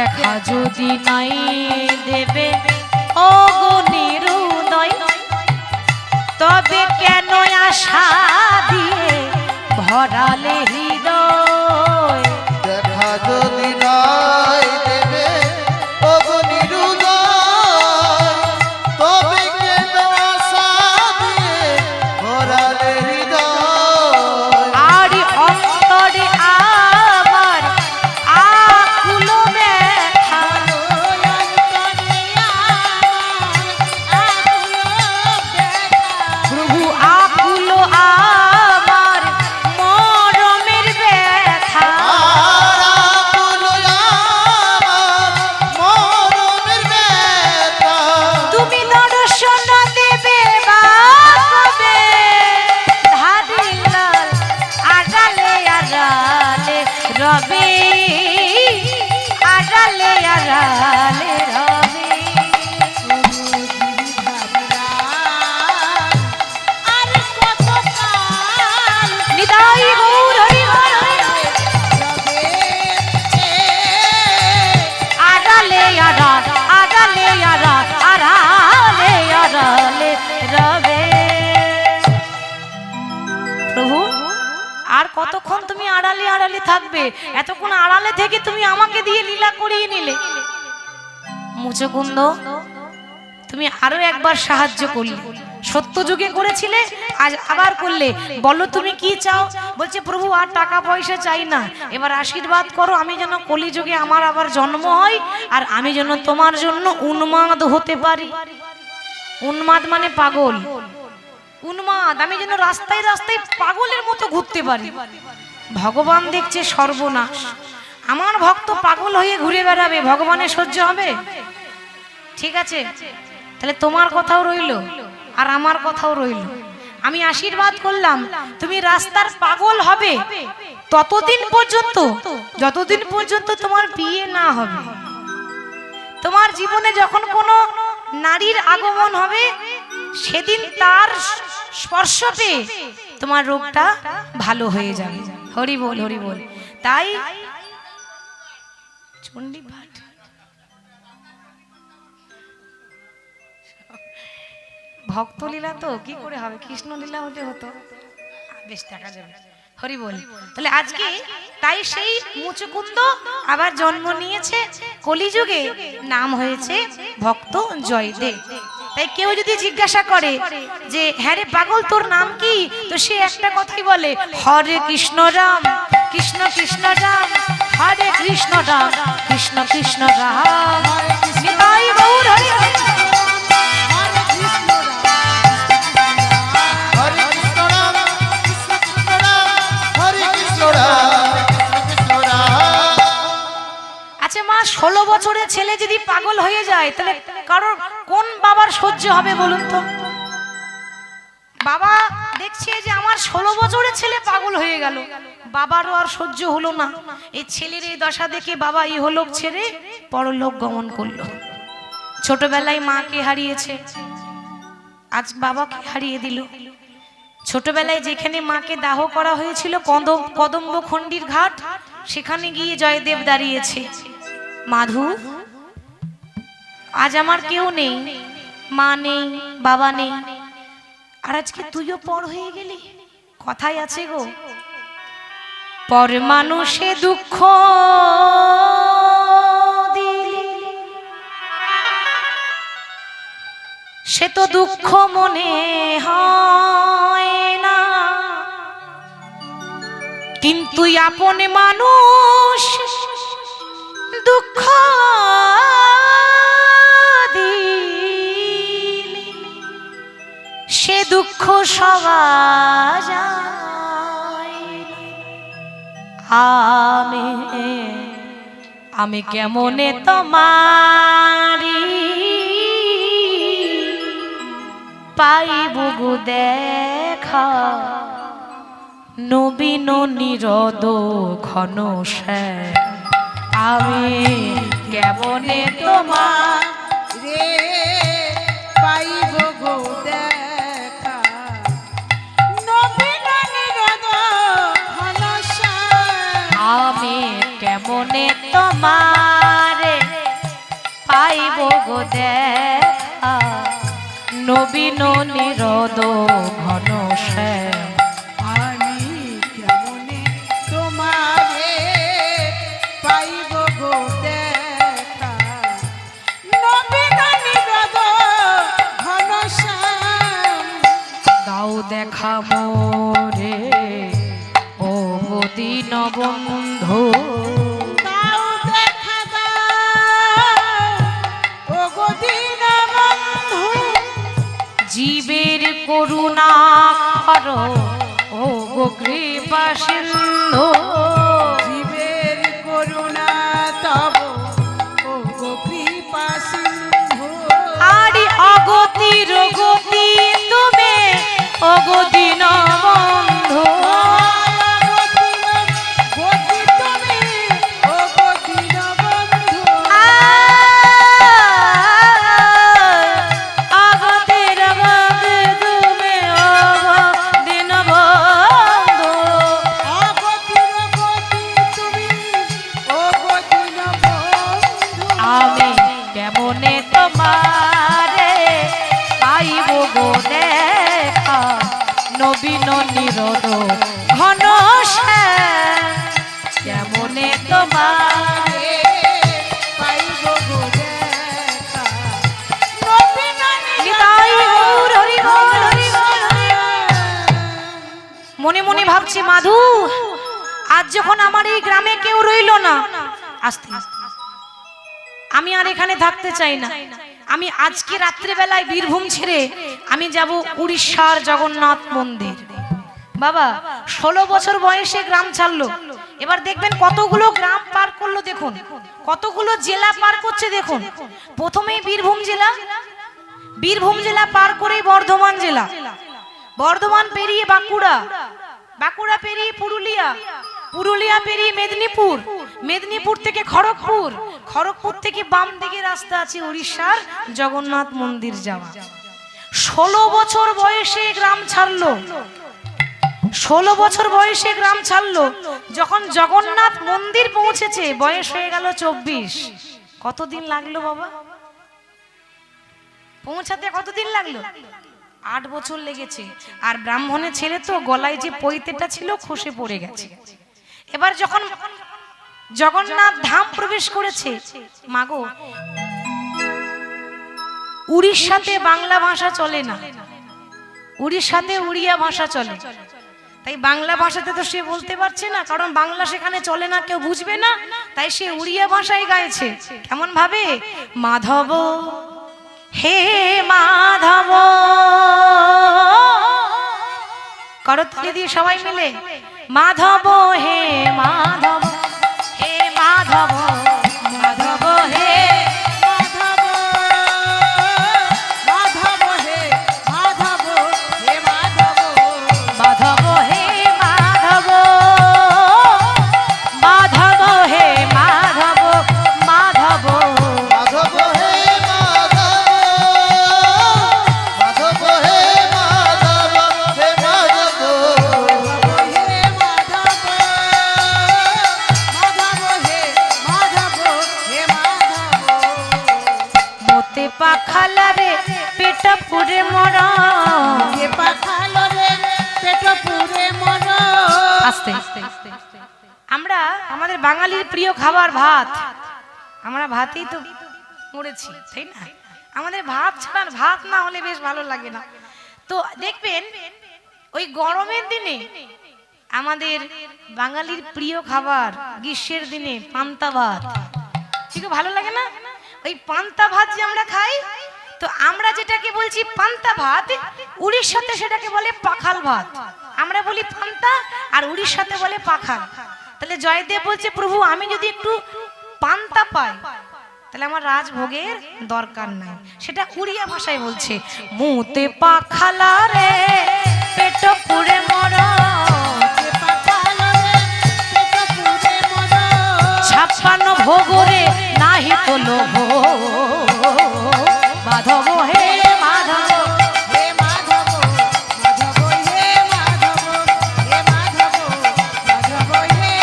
দেখা যদি নাই দেবে ও গো নিরুদয়, তবে কেন আশা দিয়ে ভরালে হৃদয়। দেখা যদি নাই দেবে ওগো নিরুদয়, তবে কেন আশা দিয়ে ভরালে হৃদয়। আর অন্তরে আমার আকুল ব্যথা, প্রভু আকুল আমার মরমের ব্যথা। আর আকুল আমার মরমের ব্যথা। তুমি দর্শন দেবে বা কবে, ধারি লাল আড়ালে আড়ালে রবে, আড়ালে আড়ালে রবে। আর কত কাল নিতাই গৌর হরি হরি হরি। রবে আড়ালে আড়াল, আড়ালে আড়াল, আড়ালে আড়ালে রবে। প্রভু আর কতক্ষণ তুমি আড়ালে আড়ালে থাকবে? এতক্ষণ আড়ালে থেকে তুমি আমাকে দিয়ে লীলা করিয়ে নিলে। মুচকুন্দ তুমি আরো একবার সাহায্য করলে, সত্য যুগে করেছিলে, আজ আবার করলে। বলো তুমি কি চাও? বলছে প্রভু আর টাকা পয়সা চাই না, এবার আশীর্বাদ করো আমি যেন কলিযুগে আমার আবার জন্ম হয়, আর আমি যেন তোমার জন্য উন্মাদ হতে পারি। উন্মাদ মানে পাগল, উন্মাদ, আমি যেন রাস্তায় রাস্তায় পাগলের মতো ঘুরতে পারি। ভগবান দেখছে সর্বনাশ, আমার ভক্ত পাগল হয়ে ঘুরে বেড়াবে, ভগবানের সহ্য হবে? ঠিক আছে, তাহলে তোমার কথাও রইল আর আমার কথাও রইল। আমি আশীর্বাদ করলাম তুমি রাস্তার পাগল হবে ততদিন পর্যন্ত, যতদিন পর্যন্ত তোমার বিয়ে না হবে। তোমার জীবনে যখন কোনো নারীর আগমন হবে, সেদিন তার স্পর্শ পেয়ে তোমার রোগটা ভালো হয়ে যাবে। হরি বল, হরি বল। তাই চণ্ডী পাঠ ভক্তলীলা তো কি করে হবে, কৃষ্ণলীলা হতে হতো, বেশ দেখা যাবে। হরি বল। তাহলে আজকে তাই সেই মুচকুন্দ আবার জন্ম নিয়েছে কলিযুগে, নাম হয়েছে ভক্ত জয়দেব। তাই কেউ যদি জিজ্ঞাসা করে যে হ্যাঁ রে পাগল তোর নাম কি, তো সে একটা কথাই বলে, হরে কৃষ্ণ রাম কৃষ্ণ কৃষ্ণ রাম, হরে কৃষ্ণ রাম কৃষ্ণ কৃষ্ণ রাম। নিতাই গৌর হরি হরি। হরে কৃষ্ণ রাম কৃষ্ণ কৃষ্ণ রাম, হরে কৃষ্ণ রাম কৃষ্ণ কৃষ্ণ রাম। আচ্ছা মা, 16 বছরের ছেলে যদি পাগল হয়ে যায়, তাহলে কারোর কোন বাবার সহ্য হবে বলুন তো? বাবা দেখছে যে আমার 16 বছরের ছেলে পাগল হয়ে গেল, বাবারও আর সহ্য হলো না। এই ছেলের এই দশা দেখে বাবা ইহলোক ছেড়ে পরলোক গমন করলো। ছোটবেলায় মাকে হারিয়েছে, আজ বাবাকে হারিয়ে দিল। ছোটবেলায় যেখানে মাকে দাহ করা হয়েছিল কদম্ব খণ্ডির ঘাট, সেখানে গিয়ে জয়দেব দাঁড়িয়েছে। মাধু, আজ আমার কেউ নেই, মা নেই, বাবা নেই, আর আজকে তুইও পর হয়ে গেলি। কথাই আছে গো, পর মানুষে দুঃখ দিলি, সে তো দুঃখ মনে হয় না, কিন্তু আপন মানুষ দুঃখ দিলি, সে দুঃখ সওয়া যায়। আমি কেমনে তোমারি পাইব গো দেখা, নবীন নিরদ ঘন শ্যাম। আমি কেমনে তোমার রে পাইব গো দেখা, নবীন নিরদ ঘন শ্যাম। আমি কেমনে তোমারে গো দেখা নবীন নিরদ ঘন শ্যাম। আমি কেমনে তোমারে পাইব গো দেখা নবীন নিরদ ঘনশ্যাম। দাও দেখা মোরে ও গো দীন বন্ধু দাও দেখা দাও ও গো দীনবন্ধু। জীবের করুণা কর ও গো কৃপা সিন্ধু। জীবের করুণা তব ও গো কৃপা সিন্ধু। আরি অগতির গতি তুমি ও গো দীন বন্ধু। গতি তুমি ও গো দীনবন্ধু। অগতির গতি তুমি ও গো দীন বন্ধু। অগতির গতি তুমি ও গো দীনবন্ধু। আমি কেমনে তোমারে পাইব গো দেখা নবীন নিরদ ঘন শ্যাম। কেমনে তোমারে পাইব গো দেখা নবীন নিতাই গৌর হরি বল, হরি বল, হরি বল। মনে মনে ভাবছি মাধু আজ যখন আমার এই গ্রামে কেউ রইল না, আস্তে আমি আর এখানে থাকতে চাই না। আমি আজকে রাত্রিবেলায় বীরভূম ছেড়ে আমি যাব উড়িষ্যার জগন্নাথ মন্দির। বাবা 16 বছর বয়সে গ্রাম ছাড়লো, এবার দেখবেন কতগুলো গ্রাম পার করলো, দেখুন কতগুলো জেলা পার করছে। দেখুন প্রথমেই বীরভূম জেলা, বীরভূম জেলা পার করে বর্ধমান জেলা, বর্ধমান পেরিয়ে বাঁকুড়া, বাঁকুড়া পেরিয়ে পুরুলিয়া, পুরুলিয়া পেরিয়ে মেদিনীপুর, মেদিনীপুর থেকে খড়গপুর, খড়গপুর থেকে বাম দিকে রাস্তা আছে উড়িষ্যার জগন্নাথ মন্দির যাওয়া। 16 বছর বয়সে গ্রাম ছাড়লো, 16 বছর বয়সে গ্রাম ছাড়লো। যখন জগন্নাথ মন্দির পৌঁছেছে বয়স হয়ে গেল 24। কতদিন লাগলো বাবা পৌঁছাতে? কতদিন লাগলো? 8 বছর লেগেছে। আর ব্রাহ্মণের ছেলে তো গলায় যে পৈতেটা ছিল খসে পড়ে গেছে। এবার যখন জগন্নাথ ধাম প্রবেশ করেছে, মাগো উড়িষ্যাতে বাংলা ভাষা চলে না, উড়িষ্যাতে উড়িয়া ভাষা চলে। তাই বাংলা ভাষাতে তো সে বলতে পারছে না, কারণ বাংলা সেখানে চলে না, কেউ বুঝবে না। তাই সে উড়িয়া ভাষায় গাইছে। কেমন ভাবে? মাধব হে মাধব, করতালি দিয়ে সবাই মিলে মাধব হে মাধব, হে মাধব, মাধব হে মাধব মাধব হে মাধব হে মাধব মাধব হে মাধব, মাধব হে মাধব, মাধব মাধব হে মাধব, মাধব হে মাধব, হে মাধব। হে মাধব মাধব হে মাধব হে মাধব। মোতে পাখালা রে পেট পুরে মরা। হে পাখালো রে পেট পুরে মর। আস্তে আমরা আমাদের বাঙালির প্রিয় খাবার ভাত, আমরা ভাতেই তো মরেছি, তাই না? আমাদের ভাত ছাড়া, ভাত না হলে বেশ ভালো লাগে না। তো দেখবেন ওই গরমের দিনে আমাদের বাঙালির প্রিয় খাবার গ্রীষ্মের দিনে পান্তা ভাত, ঠিক ভালো লাগে না? ওই পান্তা ভাত যে আমরা খাই, তো আমরা যেটাকে বলছি পান্তা ভাত, উড়িষ্যাতে সেটাকে বলে পাখাল ভাত। আমরা বলি পান্তা আর উড়িষ্যাতে বলে পাখাল। তাহলে জয়দেব বলছে, প্রভু আমি যদি একটু পান্তা পাই তাহলে আমার রাজভোগের দরকার নাই। সেটা উড়িয়া ভাষায় বলছে, মুতে পাখালা রে পেট পুরে মরা। হে পাখালো রে পেট পুরে মর। 56 ভোগরে নাহি তো লোভ। মাধব হে মাধব, হে মাধব মাধব হে মাধব হে মাধব মাধব হে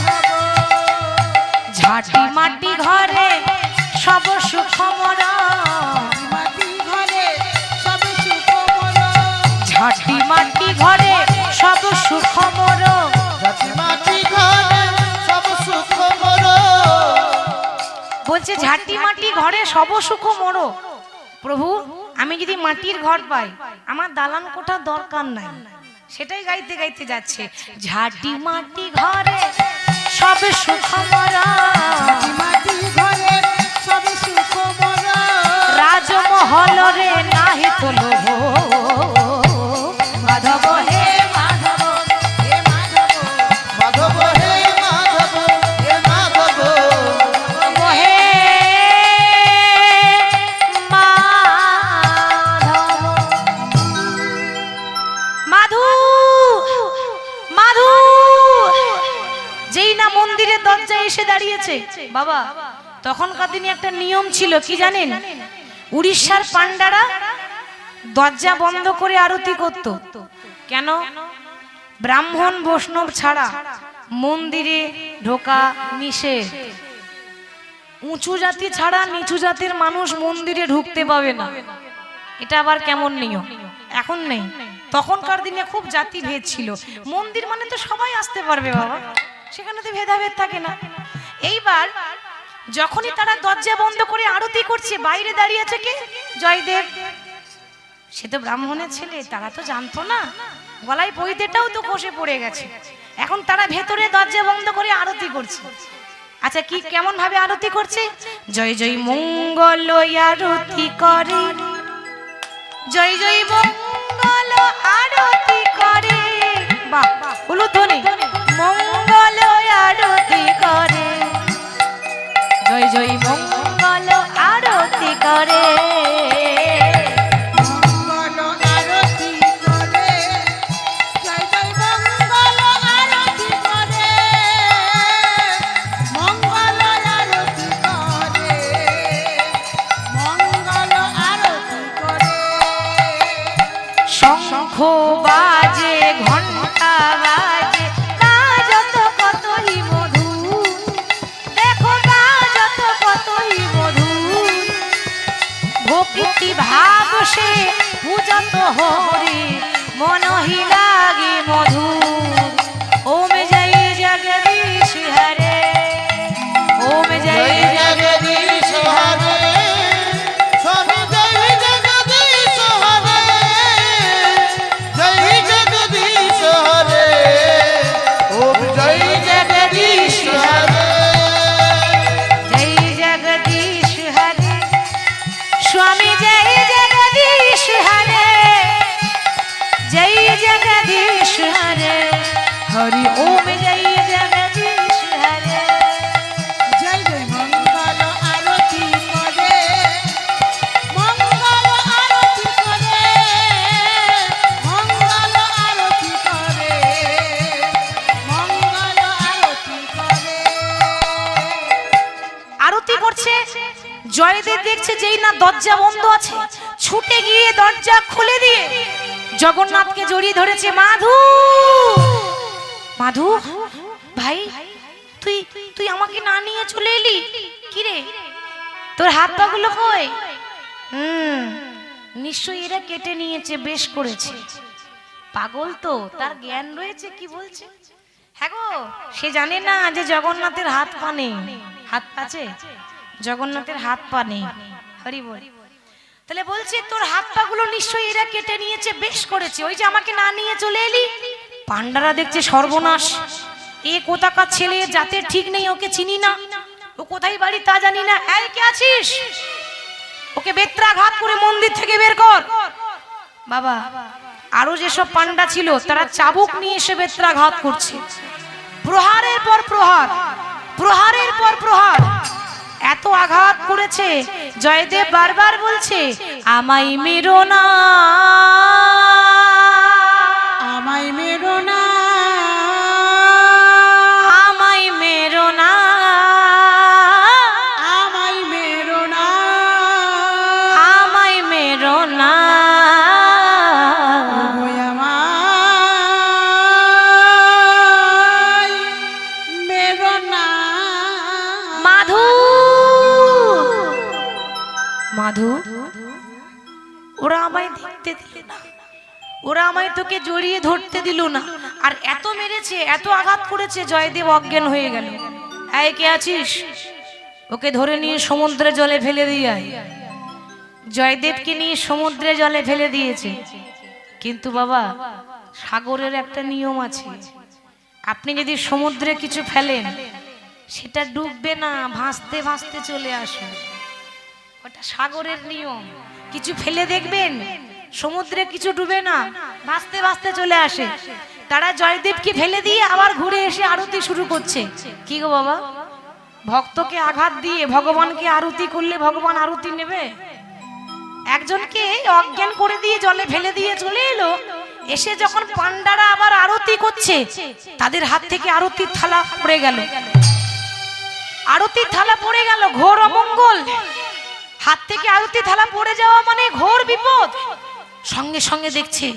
মাধব। ঝাঁটি মাটি ঝাঁটি মাটি ঘরে সব সুখ মোড়ো। প্রভু আমি যদি মাটির ঘর পাই, আমার দালান কোঠার দরকার নাই। সেটাই গাইতে গাইতে যাচ্ছে, ঝাঁটি মাটি ঘরে সব সুখ মোরা, মাটি ঘরে সব সুখ মোরা, রাজমহল রে নাহি তো লোভ, মাধব হে মাধব হে মাধব, মাধব হে মাধব হে মাধব, হে মাধব। মাধু মাধু যেই না মন্দিরের দরজায় এসে দাঁড়িয়েছে বাবা, তখনকার দিনে একটা নিয়ম ছিল কি জানেন? উড়িষ্যার পান্ডারা দরজা বন্ধ করে আরতি করত। কেন? ব্রাহ্মণ বৈষ্ণব ছাড়া মন্দিরে ঢোকা নিষেধ। উঁচু জাতি ছাড়া নিচু জাতির মানুষ মন্দিরে ঢুকতে পাবে না। এটা আবার কেমন নিয়ম? এখন নেই, তখনকার দিনে খুব জাতি ভেদ ছিল। মন্দির মানে তো সবাই আসতে পারবে বাবা, সেখানে তো ভেদাভেদ থাকে না। এইবার যখনই তারা দরজা বন্ধ করে আরতি করছে, বাইরে দাঁড়িয়ে আছে কে? জয়দেব। সে তো ব্রাহ্মণের ছেলে, তারা তো জানতো না, গলায় পৈতেটাও তো কষে পড়ে গেছে। এখন তারা ভেতরে দরজা বন্ধ করে আরতি করছে। আচ্ছা কি কেমন ভাবে আরতি করছে? জয় জয় মঙ্গল আরতি করে, জয় জয় মঙ্গল আরতি করে, বাহ উলুধ্বনি, মঙ্গল আরতি করে, জয় জয় মঙ্গল আরতি করে, মঙ্গল আরতি করে, জয় জয় মঙ্গল আরতি করে, মঙ্গল আরতি করে, মঙ্গল আরতি করে। শঙ্খ বাজে ঘন্টা বাজে, বাজত কতই মধুর, দেখো বাজত কতই মধুর, ভক্তি ভাব সে পূজত হরি, মনহি লাগে মধুর। ওম জয় জগদীশ হরে, ওম জয় জগদীশ হরে, স্বামী জয় জগদীশ হরে, জয় জগদীশ হরে, ওম জয় জগদীশ হরে, জয় জগদীশ হরে, স্বামী জয় জগদীশ হরে, জয় জগদীশ হরে, হরি ওম জয় জগদীশ হরে। জয় জয় মঙ্গল আরতি করে, মঙ্গল আরতি করে, মঙ্গল আরতি করে, মঙ্গল আরতি করে। আরতি করছে, জয়দেব দেখছে যেই না দরজা বন্ধ আছে, ছুটে গিয়ে দরজা খুলে দিয়ে জগন্নাথকে জড়িয়ে ধরেছে। মাধু মাধু ভাই, তুই তুই আমাকে না নিয়ে চলে এলি কি রে? তোর হাত পা গুলো কই? নিশ্চয়ই এরা কেটে নিয়েছে, বেশ করেছে। পাগল তো, তার জ্ঞান রয়েছে। কি বলছে? হ্যাঁ গো, সে জানে না যে জগন্নাথের হাত পা নেই। হাত আছে জগন্নাথের, হাত পা নেই। হরি বল। তাহলে বলছে তোর হাত পা গুলো নিশ্চয়ই এরা কেটে নিয়েছে, বেশ করেছে। ওই যে আমাকে না নিয়ে চলে এলি। পান্ডারা দেখছে সর্বনাশ, এ কোথাকার ছেলে, জাতের ঠিক নেই, ওকে চিনি না, ও কোথায় বাড়ি তা জানি না। এই কে আছিস? ওকে বেত্রাঘাত করে মন্দির থেকে বের কর। বাবা আরো যেসব পান্ডা ছিল তারা চাবুক নিয়ে এসে বেত্রাঘাত করছে। প্রহারের পর প্রহার, প্রহারের পর প্রহার, এত আঘাত করেছে। জয়দেব বারবার বলছে আমায় মেরো না, আমায় মেরো না, আমায় মেরো না, আমায় মেরো না, আমায় মেরো না। ওই আমায় মেরো না। মাধু মাধু, ওরা আমায় দেখতে দিলে না, ওরা আমায় তোকে জড়িয়ে ধরতে দিল না। আর এত মেরেছে, এত আঘাত করেছে, জয়দেব অজ্ঞান হয়ে গেল। এই কে আছিস? ওকে ধরে নিয়ে সমুদ্রে জলে ফেলে দিয়ে আয়। জয়দেবকে নিয়ে সমুদ্রে জলে ফেলে দিয়েছে, কিন্তু বাবা সাগরের একটা নিয়ম আছে, আপনি যদি সমুদ্রে কিছু ফেলেন সেটা ডুববে না, ভাসতে ভাসতে চলে আসবে। ওটা সাগরের নিয়ম। কিছু ফেলে দেখবেন সমুদ্রে কিছু ডুবে না, ভাসতে ভাসতে চলে আসে। তারা জয়দেবকে ফেলে দিয়ে আবার ঘুরে এসে আরতি শুরু করছে। কি গো বাবা, ভক্তকে আঘাত দিয়ে ভগবানকে আরতি করলে ভগবান আরতি নেবে? একজনকে অজ্ঞান করে দিয়ে জলে ফেলে দিয়ে চলে এলো, এসে যখন পান্ডারা আবার আরতি করছে তাদের হাত থেকে আরতির থালা পড়ে গেল। আরতির থালা পড়ে গেল, ঘোর অমঙ্গল। হাত থেকে আরতি থালা পড়ে যাওয়া মানে ঘোর বিপদ। সঙ্গে সঙ্গে দেখছে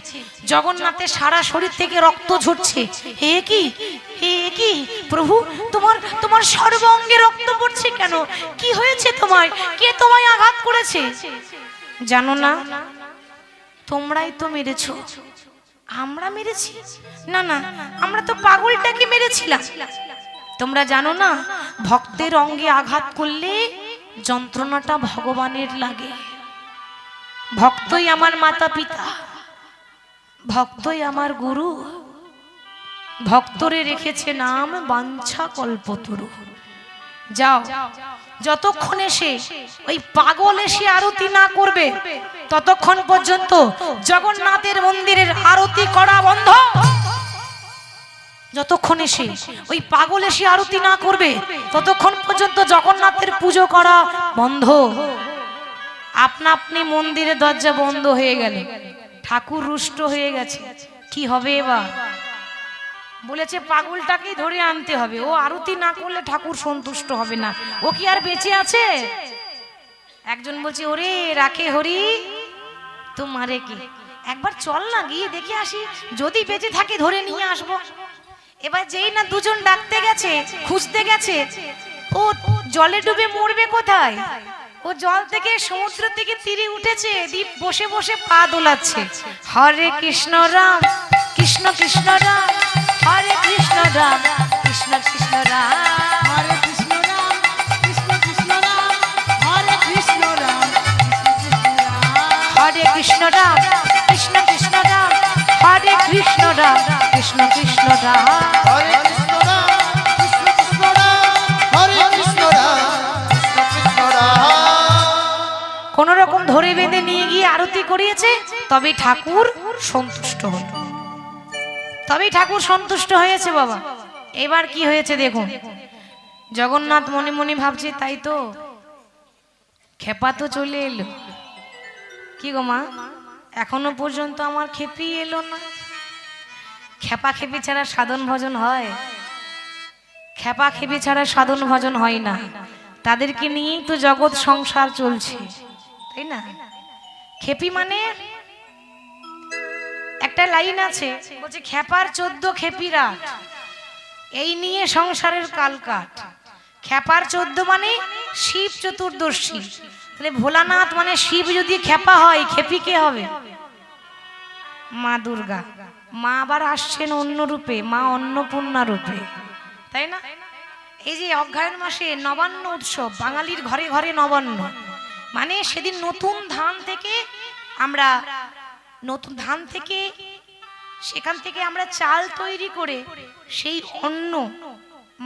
জগন্নাথের সারা শরীর থেকে রক্ত ঝরছে। হে কি, হে কি প্রভু, তোমার সর্বাঙ্গে রক্ত পড়ছে কেন? কি হয়েছে তোমার? কে তোমায় আঘাত করেছে? জানো না, তোমরাই তো মেরেছো। আমরা মেরেছি? না না, আমরা তো পাগলটাকে মেরেছিলাম। তোমরা জানো না, ভক্তের অঙ্গে আঘাত করলে যন্ত্রণাটা ভগবানের লাগে। ভক্তই আমার মাতা পিতা, ভক্তই আমার গুরু, ভক্তরে রেখেছে নাম বাঞ্ছা কল্পতরু। যাও, যতক্ষণ এসে ওই পাগল এসে আরতি না করবে ততক্ষণ পর্যন্ত জগন্নাথের মন্দিরের আরতি করা বন্ধ। যতক্ষণ এসে ওই পাগল এসে আরতি না করবে ততক্ষণ পর্যন্ত জগন্নাথের পুজো করা বন্ধ। আপনা আপনি মন্দিরের দরজা বন্ধ হয়ে গেল, ঠাকুর রুষ্ট হয়ে গেছে। কি হবে এবার? বলেছে পাগলটাকেই ধরে আনতে হবে, ও আরতি না করলে ঠাকুর সন্তুষ্ট হবে না। ও কি আর বেঁচে আছে? একজন বলছে, ওরে রাখে হরি তোমারে কি, একবার চল না গিয়ে দেখে আসি, যদি বেঁচে থাকে ধরে নিয়ে আসবো। এবার যেই না দুজন ডাকতে গেছে, খুঁজতে গেছে, ও জলে ডুবে মরবে কোথায়? ও জল থেকে সমুদ্র থেকে তীরে উঠেছে, দ্বীপ বসে বসে পা দোলাচ্ছে। হরে কৃষ্ণ রাম কৃষ্ণ কৃষ্ণ রাম, হরে কৃষ্ণ রাম কৃষ্ণ কৃষ্ণ রাম, হরে কৃষ্ণ রাম কৃষ্ণ কৃষ্ণ রাম, হরে কৃষ্ণ রাম হরে কৃষ্ণ রাম কৃষ্ণ কৃষ্ণ রাম, হরে কৃষ্ণ রাম কৃষ্ণ কৃষ্ণ রাম, হরে কৃষ্ণ রাম কৃষ্ণ কৃষ্ণ রাম, হরে কৃষ্ণ রাম কৃষ্ণ কৃষ্ণ রাম। কোন রকম ধরে বেঁধে নিয়ে গিয়ে আরতি করিয়েছে, তবে ঠাকুর সন্তুষ্ট হল, তবেই ঠাকুর সন্তুষ্ট হয়েছে বাবা। এবার কি হয়েছে দেখুন, জগন্নাথ মনে মনে ভাবছে, তাই তো, খেপা তো চলে এলো। কি গো মা, এখনো পর্যন্ত আমার খেপি এলো না। খেপা খেপি ছাড়া সাধন ভজন হয়? খেপা খেপি ছাড়া সাধন ভজন হয় না। তাদেরকে নিয়েই তো জগৎ সংসার চলছে, তাই না? খেপি মানে একটা লাইন আছে, বলছে খেপার 14 খেপিরা, এই নিয়ে সংসারের কালকাট। খেপার 14 মানে শিব চতুর্দশী। তাহলে ভোলানাথ মানে শিব যদি খেপা হয়, খেপি কে হবে? মা দুর্গা। মা আবার আসছেন অন্য রূপে, মা অন্নপূর্ণা রূপে, তাই না? এই যে অগ্রহায়ণ মাসে নবান্ন উৎসব, বাঙালির ঘরে ঘরে নবান্ন, মানে সেদিন নতুন ধান থেকে আমরা সেখান থেকে আমরা চাল তৈরি করে সেই অন্ন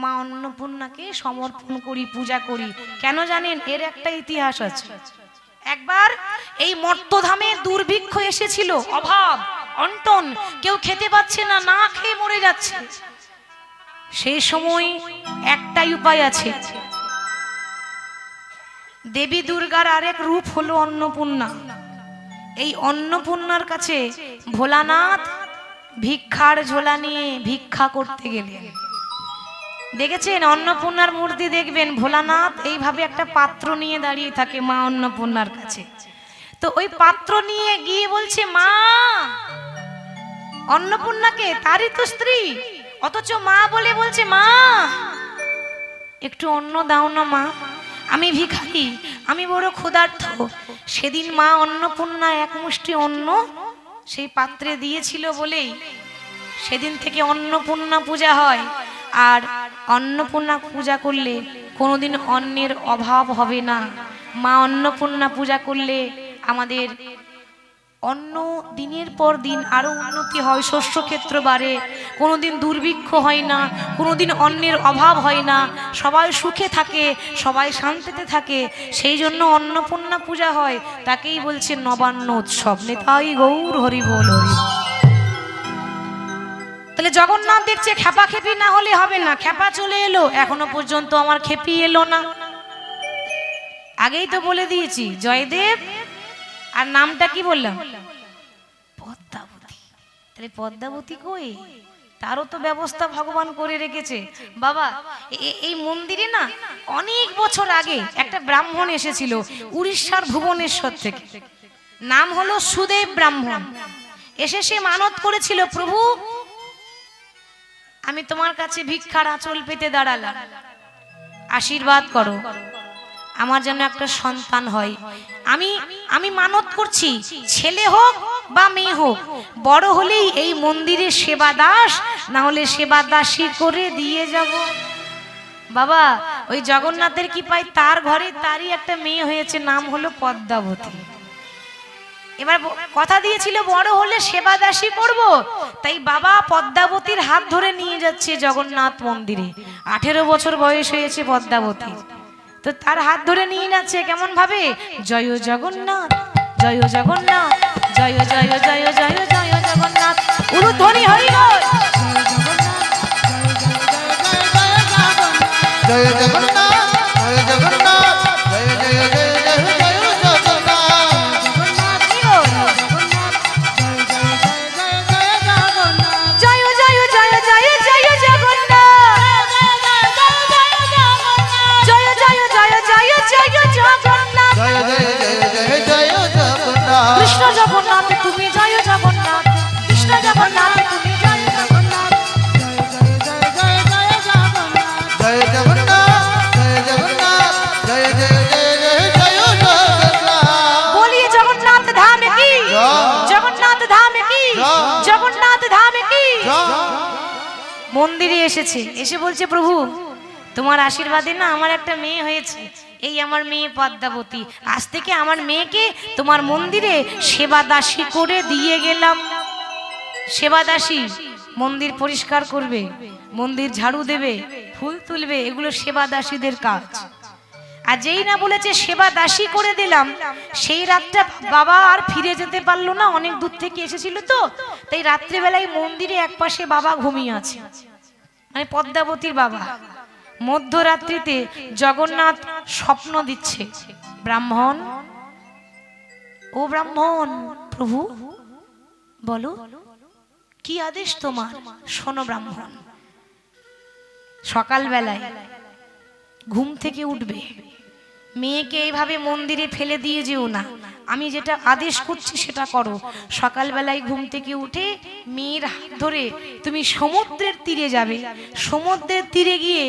মা অন্নপূর্ণাকে সমর্পণ করি, পূজা করি। কেন জানেন? এর একটা ইতিহাস আছে। একবার এই মর্তধামে দুর্ভিক্ষ এসেছিল, অভাব অন্টন, কেউ খেতে পাচ্ছে না, না খেয়ে মরে যাচ্ছে। সেই সময় একটাই উপায় আছে, দেবী দুর্গার আরেক রূপ হলো অন্নপূর্ণা। এই অন্নপূর্ণার কাছে ভোলানাথ ভিক্ষার ঝোলা নিয়ে ভিক্ষা করতে গেলেন। দেখেছেন অন্নপূর্ণার মূর্তি, দেখবেন ভোলানাথ এইভাবে একটা পাত্র নিয়ে দাঁড়িয়ে থাকে মা অন্নপূর্ণার কাছে। তো ওই পাত্র নিয়ে গিয়ে বলছে, মা অন্নপূর্ণাকে, তারই তো স্ত্রী, অথচ মা বলে বলছে, মা একটু অন্ন দাও না মা, আমি ভিখারি, আমি বড় ক্ষুধার্ত। সেদিন মা অন্নপূর্ণা এক মুষ্টি অন্ন সেই পাত্রে দিয়েছিল বলেই সেদিন থেকে অন্নপূর্ণা পূজা হয়। আর অন্নপূর্ণা পূজা করলে কোনোদিন অন্নের অভাব হবে না। মা অন্নপূর্ণা পূজা করলে আমাদের অন্য দিনের পর দিন আরো উন্নতি হয়, শস্যক্ষেত্র বাড়ে, কোনোদিন দুর্ভিক্ষ হয় না, কোনোদিন অন্নের অভাব হয় না, সবাই সুখে থাকে, সবাই শান্তিতে থাকে। সেই জন্য অন্নপূর্ণা পূজা হয়, তাকেই বলছে নবান্ন উৎসব। নেতাই গৌর হরি বল হরি বল। তাহলে জগন্নাথ দেখছে খেপা খেপি না হলে হবে না। খেপা চলে এলো, এখনো পর্যন্ত আমার খেপি এলো না। আগেই তো বলে দিয়েছি জয়দেব, আর নামটা কি বললাম? পদ্মাবতী। তাহলে পদ্মাবতী কই? তারও তো ব্যবস্থা ভগবান করে রেখেছে। বাবা এই মন্দিরে না অনেক বছর আগে একটা ব্রাহ্মণ এসেছিল উড়িষ্যার ভুবনেশ্বর থেকে। নাম হলো সুদেব ব্রাহ্মণ। এসে সে মানত করেছিল, প্রভু আমি তোমার কাছে ভিক্ষার আঁচল পেতে দাঁড়ালাম, আশীর্বাদ করো আমার যেন একটা সন্তান হয়। আমি মানত করছি, ছেলে হোক বা মেয়ে হোক, বড় হলেই এই মন্দিরে সেবা দাস না হলে সেবা দাসী করে দিয়ে যাব। বাবা ওই জগন্নাথের কি পাই, তার ঘরে তারই একটা মেয়ে হয়েছে, নাম হলো পদ্মাবতী। এবার কথা দিয়েছিল বড় হলে সেবা দাসী করব, তাই বাবা পদ্মাবতীর হাত ধরে নিয়ে যাচ্ছে জগন্নাথ মন্দিরে। 18 বছর বয়স হয়েছে পদ্মাবতীর, তো তার হাত ধরে নিয়ে যাচ্ছে কেমন ভাবে, জয় জগন্নাথ জয় জগন্নাথ জয় জয় জয় জয় জয় জগন্নাথ, উলুধ্বনি হরি বল। জয় জগন্নাথ জয় জগন্নাথ জয় জয় জয় জয় জয় জগন্নাথ। জয় জয় জয় জয় জয় জগন্নাথ, জয় জয় জয় জয় জয় জগন্নাথ, জয় জয় জয় জয় জয় জগন্নাথ। কৃষ্ণ জগন্নাথ তুমি জয় জগন্নাথ, কৃষ্ণ জগন্নাথ তুমি জয় জগন্নাথ। জয় জগন্নাথ জয় জগন্নাথ জয় জয় জয় জয় জয় জগন্নাথ। বলিয়ে জগন্নাথ ধাম কি, জয়। জগন্নাথ ধাম কি, জয়। জগন্নাথ ধাম কি। জয়। মন্দিরে এসেছে, এসে বলছে প্রভু তোমার আশীর্বাদে না আমার একটা মেয়ে হয়েছে, এই আমার মেয়ে পদ্মাবতী। আজ থেকে আমার মেয়েকে তোমার মন্দিরে সেবা দাসী করে দিয়ে গেলাম। সেবা দাসী মন্দির পরিষ্কার করবে, মন্দির ঝাড়ু দেবে, ফুল তুলবে, এগুলো সেবা দাসীদের কাজ। আর যেই না বলেছে সেবা দাসী করে দিলাম, সেই রাতটা বাবা আর ফিরে যেতে পারলো না, অনেক দূর থেকে এসেছিল তো, তাই রাত্রেবেলায় মন্দিরে একপাশে বাবা ঘুমিয়ে আছে, মানে পদ্মাবতীর বাবা। মধ্যরাত্রিতে জগন্নাথ স্বপ্ন দিচ্ছে, ব্রাহ্মণ ও ব্রাহ্মণ, প্রভু বলো কি আদেশ তোমার। শোনো ব্রাহ্মণ, সকালবেলায় ঘুম থেকে উঠবে, মেয়েকে এইভাবে মন্দিরে ফেলে দিয়ে যেও না, আমি যেটা আদেশ করছি সেটা করো। সকালবেলায় ঘুম থেকে উঠে মেয়ের হাত ধরে তুমি সমুদ্রের তীরে যাবে, সমুদ্রের তীরে গিয়ে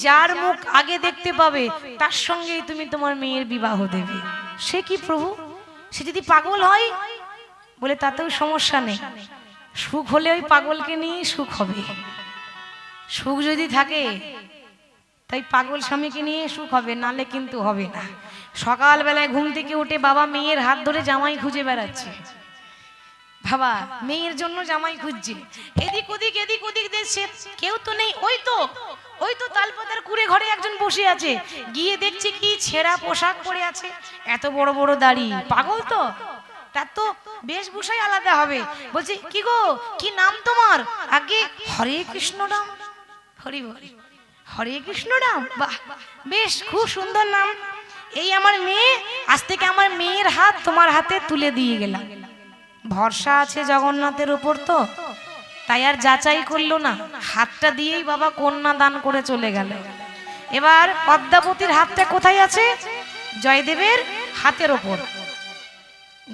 যার মুখ আগে দেখতে পাবে তার সঙ্গেই তুমি তোমার মেয়ের বিবাহ দেবে। সে কি প্রভু, সে যদি পাগল হয়? বলে তাতেও সমস্যা নেই, সুখ হলে ওই পাগলকে নিয়ে সুখ হবে। সুখ যদি থাকে তাই পাগল স্বামীকে নিয়ে সুখ হবে, নালে কিন্তু হবে না। সকালবেলায় ঘুম থেকে উঠে বাবা মেয়ের হাত ধরে জামাই খুঁজে বেড়াচ্ছে, বাবা মেয়ের জন্য জামাই খুঁজছে, এদিক ওদিক এদিক ওদিক দেখছে, কেউ তো নেই। ওই তো তালপাতার কুড়ে ঘরে একজন বসে আছে, গিয়ে দেখছে কি ছেঁড়া পোশাক পরে আছে, এত বড় বড় দাড়ি, পাগল তো, তার তো বেশভূষাই আলাদা হবে। বলছে কি গো, কি নাম তোমার? আগে হরে কৃষ্ণ নাম। হরি বল, হরে কৃষ্ণ নাম, বাহ বেশ খুব সুন্দর নাম। এই আমার মেয়ে, আজ থেকে আমার মেয়ের হাত তোমার হাতে তুলে দিয়ে গেলাম। ভরসা আছে জগন্নাথের উপর তো, তাই আর যাচাই করলো না, হাতটা দিয়েই বাবা কন্যা দান করে চলে গেল। এবার পদ্মাবতীর হাতটা কোথায় আছে? জয়দেবের হাতের ওপর।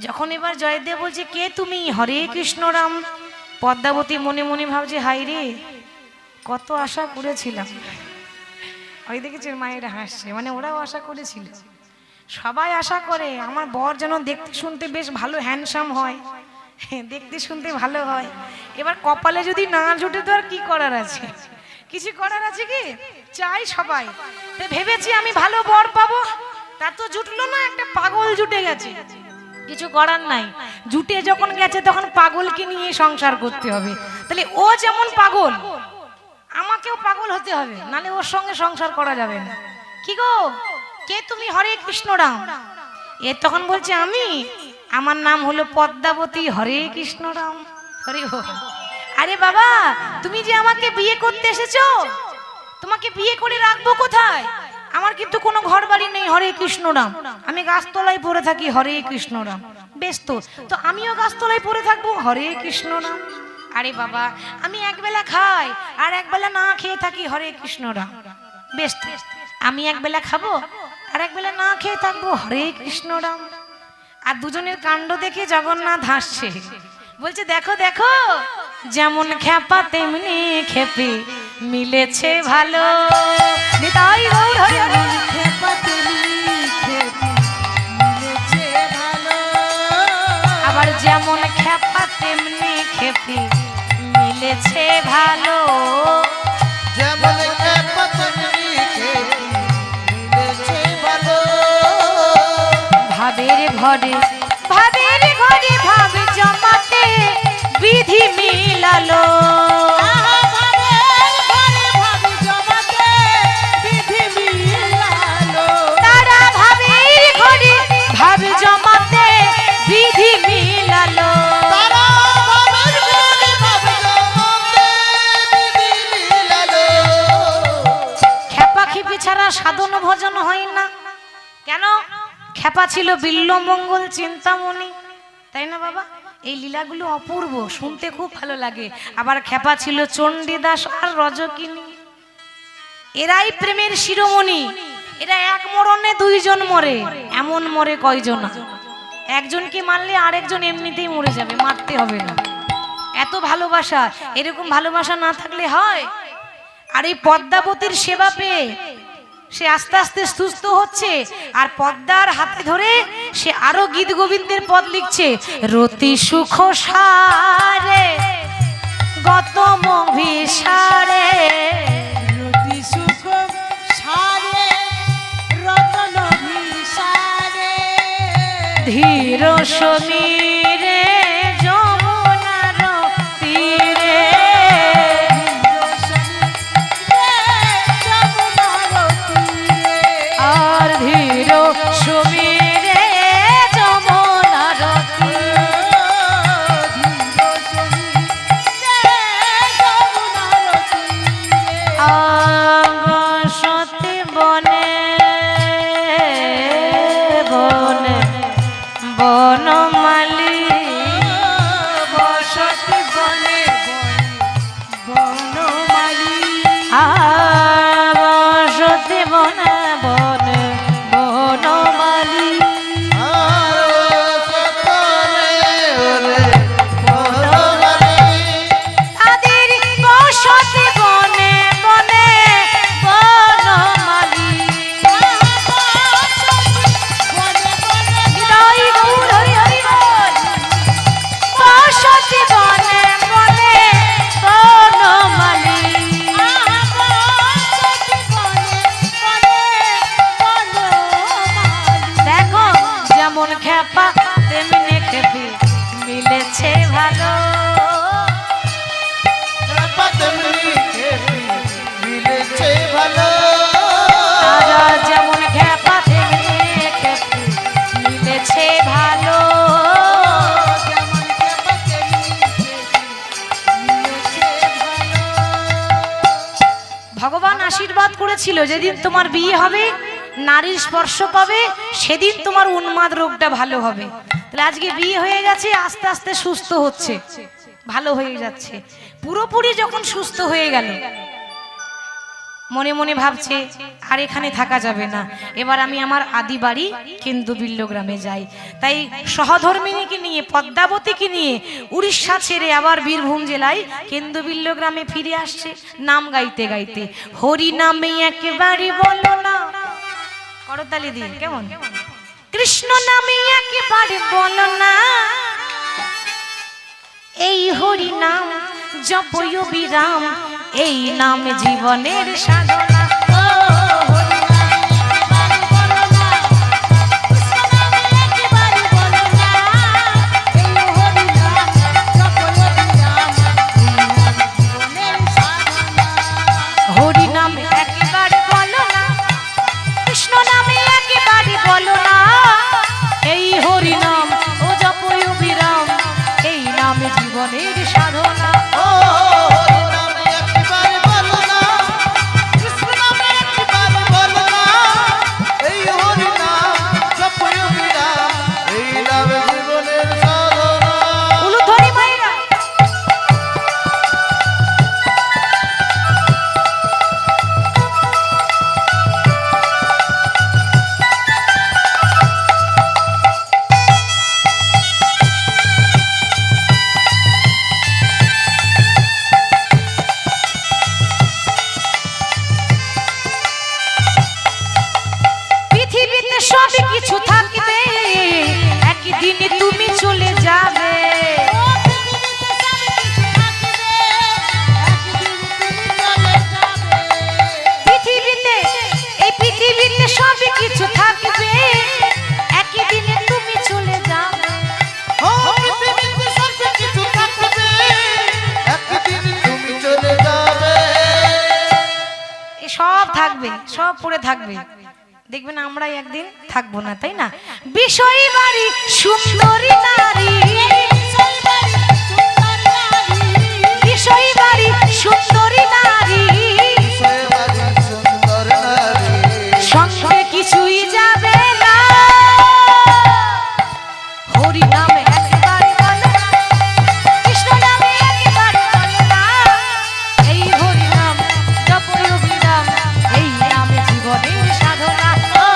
যখন এবার জয়দেব বলছে কে তুমি? হরে কৃষ্ণ রাম। পদ্মাবতী মনে মনে ভাবছে হাই রে, কত আশা করেছিলাম। ওই দেখেছেন মায়েরা হাসছে, মানে ওরাও আশা করেছিল, সবাই আশা করে আমার বর যেন দেখতে শুনতে বেশ ভালো হ্যান্ডসাম হয়, দেখতে শুনতে ভালো হয়। এবার কপালে যদি না জুটে তো আর কি করার আছে, কিছু করার আছে কি? চাই সবাই। তো ভেবেছি আমি ভালো বর পাবো, তা তো জুটলো না, একটা পাগল জুটে গেছে। কিছু করার নাই, জুটে যখন গেছে তখন পাগলকে নিয়ে সংসার করতে হবে। তাহলে ও যেমন পাগল, আমাকেও পাগল হতে হবে, নালে ওর সঙ্গে সংসার করা যাবে না। কি গো, কে তুমি? হরে কৃষ্ণ রাম। এ তখন বলছে আমি, আমার নাম হলো পদ্মাবতী। হরে কৃষ্ণ রাম, হরে বল। আরে বাবা, তুমি যে আমাকে বিয়ে করতে এসেছো, তোমাকে বিয়ে করে রাখবো কোথায়? আমার কিন্তু কোনো ঘর বাড়ি নেই। হরে কৃষ্ণ রাম। আমি গাছতলায় পড়ে থাকি। হরে কৃষ্ণ রাম। বেশ তো, তো আমিও গাছতলায় পড়ে থাকবো। হরে কৃষ্ণ রাম। আরে বাবা, আমি একবেলা খাই আর একবেলা না খেয়ে থাকি। হরে কৃষ্ণ রাম। বেশ তো, আমি একবেলা খাবো আর একবেলা না খেয়ে থাকবো। হরে কৃষ্ণ রাম। আর দুজনের কাণ্ড দেখে জগন্নাথ হাসছে, বলছে দেখো দেখো, যেমন খ্যাপা তেমনি খেপে, মিলেছে ভালো। নিতাই গৌর হরি হরি। খেপা তেমনি খেপি, মিলেছে ভালো। আবার যেমন খ্যাপা তেমনি খেপে, মিলেছে ভালো। যেমন খ্যাপা তেমনি খেপি, মিলেছে ভালো। ভাবের ঘরে ভাবের ঘরে ভাব জমাতে বিধি মিলালো। আহা ভাবের ঘরে ভাব জমাতে বিধি মিলালো। তারা ভাবের ঘরে ভাব জমাতে বিধি মিলালো। তারা ভাবের ঘরে ভাব জমাতে বিধি মিলালো। খেপা খেপি ছাড়া সাধন ভজন হয় না। কেন? খেপা ছিল বিল্লমঙ্গল চিন্তামণি, তাই না বাবা? এই লীলাগুলো অপূর্ব, শুনতে খুব ভালো লাগে। আবার খেপা ছিল চণ্ডীদাস আর রজকিনী, এরাই প্রেমের শিরোমণি। এরা এক মরণে দুইজন মরে, এমন মরে কয়জন? একজনকে মারলে আরেকজন এমনিতেই মরে যাবে, মারতে হবে না। এত ভালোবাসা, এরকম ভালোবাসা না থাকলে হয়? আর এই পদ্মাবতীর সেবা পেয়ে সে আস্তে আস্তে সুস্থ হচ্ছে, আর পদ্মার হাতে ধরে সে আরো গীত গোবিন্দের পদ লিখছে। রতি সুখ সারে গত মভিসারে, রতি সুখ সারে রতন ভিসারে। ধীর সমীরে যমুনার তীরে, আর ধীর সমীরে যমুনার তীরে। সতী বনে বনে বনমালী, বসতি বনে বনমালী। বসতি বনে বনে বনমালী। তাদের বসতি বনে বনে বনমালী। হৃদয় গৌর হরি হরি বল। বসতি বনে বনে বনমালী। দেখো যেমন খেপা তেমনি খেপি, মিলেছে ভালো। মিলেছে ভালো। তারা যেমন খেপা তেমনি খেপি, মিলেছে ভালো। ভগবান আশীর্বাদ করেছিল, যেদিন তোমার বিয়ে হবে, নারীর স্পর্শ পাবে, সেদিন তোমার উন্মাদ রোগটা ভালো হবে। তাহলে আজকে বিয়ে হয়ে গেছে, আস্তে আস্তে সুস্থ হচ্ছে, ভালো হয়ে যাচ্ছে। পুরোপুরি যখন সুস্থ হয়ে গেল, মনে মনে ভাবছে আর এখানে থাকা যাবে না, এবার আমি আমার আদি বাড়ি কেন্দ্রবিল্ল গ্রামে যাই। তাই সহধর্মিণীকে নিয়ে, পদ্মাবতীকে নিয়ে উড়িষ্যা ছেড়ে আবার বীরভূম জেলায় কেন্দ্রবিল্ল গ্রামে ফিরে আসছে, নাম গাইতে গাইতে। হরি নামে একেবারে বলো না, করতালি দিয়ে কেমন? কৃষ্ণ নামে একেবারে বলো না, এই হরি নাম জপয় বিরাম এই নাম জীবনের সাধনা। হরি নাম একবার বলো না, কৃষ্ণ নামে একবার বলো না, এই হরি নাম ও জপয় বিরাম এই নাম জীবনের সাধনা। ও হরি নামে একবার বলো না, কৃষ্ণ নামে একবার বলো না, এই হরি নাম জপয় বিরাম এই নাম জীবনের সাধনা। উলুধ্বনি মায়েরা। পৃথিবীতে সব কিছু থাকবে, একদিন তুমি চলে যাবে। পৃথিবীতে এই পৃথিবীতে সব কিছু থাকবে, একদিন তুমি চলে যাবে। ও পৃথিবীতে সব কিছু থাকবে, একদিন তুমি চলে যাবে। এই সব থাকবে, সব পড়ে থাকবে, দেখবেন আমরাই একদিন থাকবো না, তাই না? বিষয় বাড়ি সুন্দরী নারী, বিষয় বাড়ি সুন্দরী নারী, বিষয়বাদী সুন্দর নারী, সঙ্গে কিছুই যাবে না। হরি নাম একবার বলো না, কৃষ্ণ নামে একবার বলো না, এই হরি নাম জপয় বিরাম এই নামে জীবনের সাধনা। ও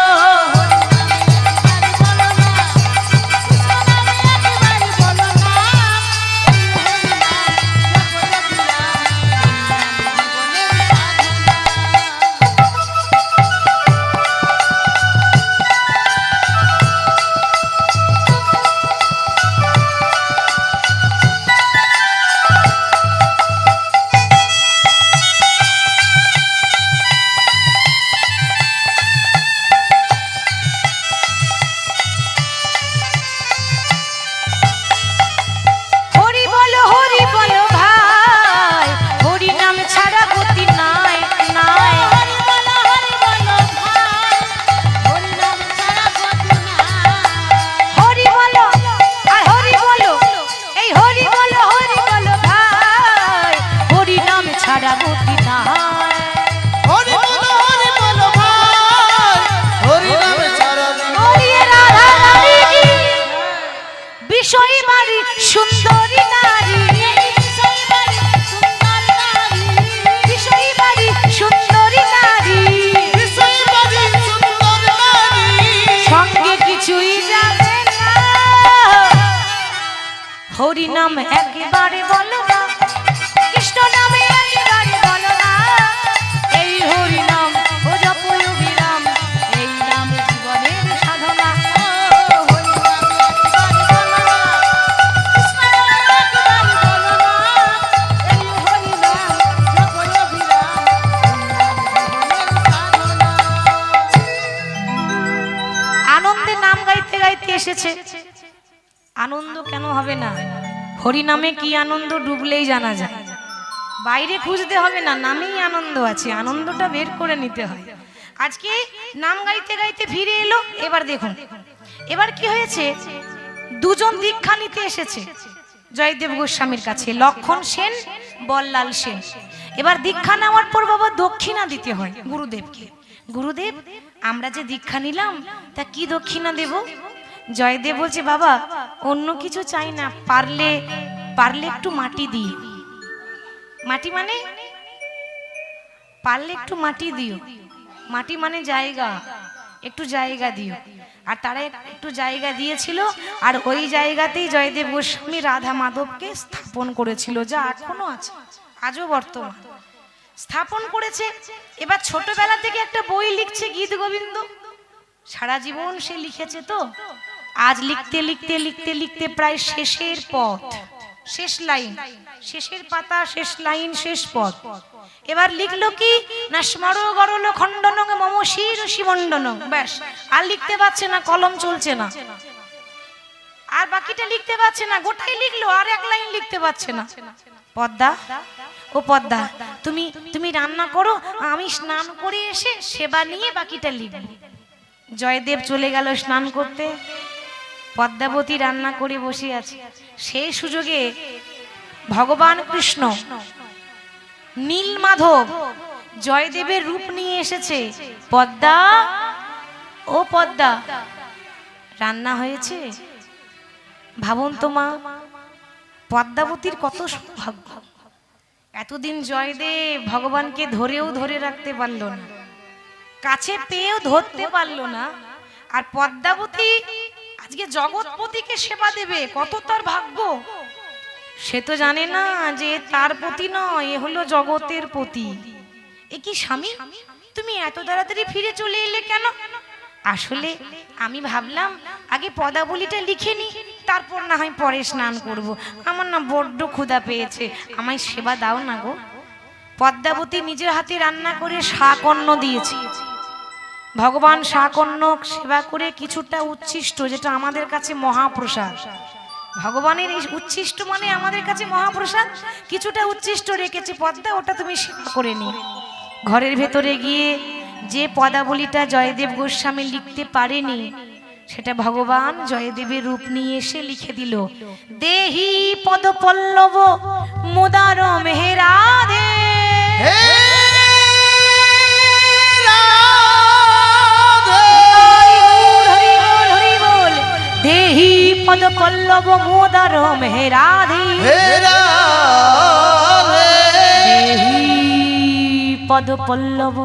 হরি বলো ভাই, হরি নাম ছাড়া গতি নাই নাই। হরি বলো আর হরি বলো, এই হরি বলো ভাই, হরি নাম ছাড়া গতি নাই। হরি বলো ভাই, হরি নামে ছাড়া হরিয়ে রাধা রানী কি, বিষয় বাড়ি সুন্দরী নারী, বিষয় বাড়ি সুন্দরী নারী, বিষয়বাদী সুন্দর নারী, সঙ্গে কিছুই যাবে না। হরি নাম একবারে বলো না, কৃষ্ণ নামে একবারে বলো না, এই হরি নাম ও জপয় বিরাম এই নাম জীবনের সাধনা। ও হরি নাম একবারে বলো না, কৃষ্ণ নামে একবারে বলো না, এই হরি নাম জপয় বিরাম এই নাম জীবনের সাধনা। আনন্দে নাম গাইতে গাইতে এসেছে, আনন্দ কেন হবে না? হরি নামে কি আনন্দ ডুবলেই জানা যায়, বাইরে খুঁজতে হবে না, নামেই আনন্দ আছে, আনন্দটা বের করে নিতে হয়। আজকে নাম গাইতে গাইতে ফিরে এলো। এবার দেখুন এবার কি হয়েছে, দুজন দীক্ষা নিতে এসেছে জয়দেব গোস্বামীর কাছে, লক্ষণ সেন, বল্লাল সেন। এবার দীক্ষা নেওয়ার পর বাবা দক্ষিণা দিতে হয় গুরুদেবকে। গুরুদেব আমরা যে দীক্ষা নিলাম তা কি দক্ষিণা দেব? জয়দেব বলছে বাবা অন্য কিছু চাই না, পারলে পারলে একটু মাটি দিও। মাটি মানে পারলে একটু মাটি দিও, মাটি মানে জায়গা, একটু জায়গা দিও। আর তারা একটু জায়গা দিয়েছিল, আর ওই জায়গাতেই জয়দেব গোস্বামী রাধা মাধবকে স্থাপন করেছিল, যা এখনো আছে, আজও বর্তমান স্থাপন করেছে। এবার ছোটবেলা থেকে একটা বই লিখছে গীত গোবিন্দ, সারা জীবন সে লিখেছে, তো আজ লিখতে লিখতে লিখতে লিখতে প্রায় শেষের পথ, শেষ লাইন, শেষের পাতা, শেষ লাইন, শেষ পদ। এবার লিখলো কি না স্মর গরল খণ্ডন মম শির শিমণ্ডন, ব্যাস। আর লিখতে পারছে না, কলম চলছে না, আর বাকিটা লিখতে পারছে না, গোটাই লিখলো আর এক লাইন লিখতে পারছে না। পদ্মা, ও পদ্মা, তুমি তুমি রান্না করো, আমি স্নান করে এসে সেবা নিয়ে বাকিটা লিখব। জয়দেব চলে গেল স্নান করতে, পদ্মাবতী রান্না করে বসে আছে। সেই সুযোগে ভগবান কৃষ্ণ নীল মাধব জয়দেবের রূপ নিয়ে এসেছে। পদ্মা, ও পদ্মা, রান্না হয়েছে? ভাবুন তো মা, পদ্মাবতীর কত সৌভাগ্য। এতদিন জয়দেব ভগবানকে ধরেও ধরে রাখতে পারলো না, কাছে পেয়েও ধরতে পারলো না, আর পদ্মাবতী আজকে জগৎপতিকে সেবা দেবে, কত তার ভাগ্য। সে তো জানে না যে তার পতি নয়, এ হলো জগতের পতি। এ কি স্বামী, তুমি এত তাড়াতাড়ি ফিরে চলে এলে কেন? আসলে আমি ভাবলাম আগে পদাবলীটা লিখে নি, তারপর না হয় পরে স্নান করব। আমার না বড্ড ক্ষুধা পেয়েছে, আমায় সেবা দাও না গো। পদ্মাবতী নিজের হাতে রান্না করে শাকন্ন দিয়েছে। ভগবান শাকন্ন সেবা করে কিছুটা উচ্ছিষ্ট, যেটা আমাদের কাছে মহাপ্রসাদ। ভগবানের এই উচ্ছিষ্ট মানে আমাদের কাছে মহাপ্রসাদ, কিছুটা উচ্ছিষ্ট রেখেছে পদ্মা, ওটা তুমি সেবা করে নি। ঘরের ভেতরে গিয়ে যে পদাবলীটা জয়দেব গোস্বামী লিখতে পারেনি, সেটা ভগবান জয়দেবের রূপ নিয়ে এসে লিখে দিল। দেহি পদ পল্লব মুদার মেহেরাধে, দেহি পদ পল্লব মুদার মেহেরাধে, দেহি পদ পল্লব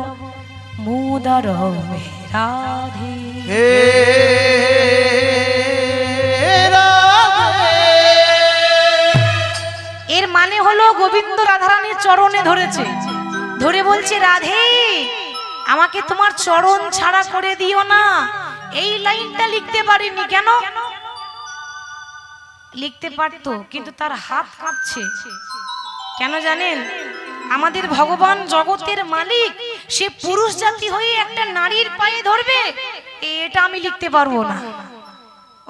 মুদার মেহেরাধে। এর মানে হলো গোবিন্দ রাধারানীর চরণে ধরেছে, ধরে বলছে রাধে আমাকে তোমার চরণ ছাড়া করে দিও না। এই লাইনটা লিখতে পারিনি কেন? লিখতে পারতো, কিন্তু তার হাত কাঁপছে। কেন জানেন? আমাদের ভগবান জগতের মালিক, সে পুরুষ জাতি হয়ে একটা নারীর পায়ে ধরবে, এটা আমি লিখতে পারবো না।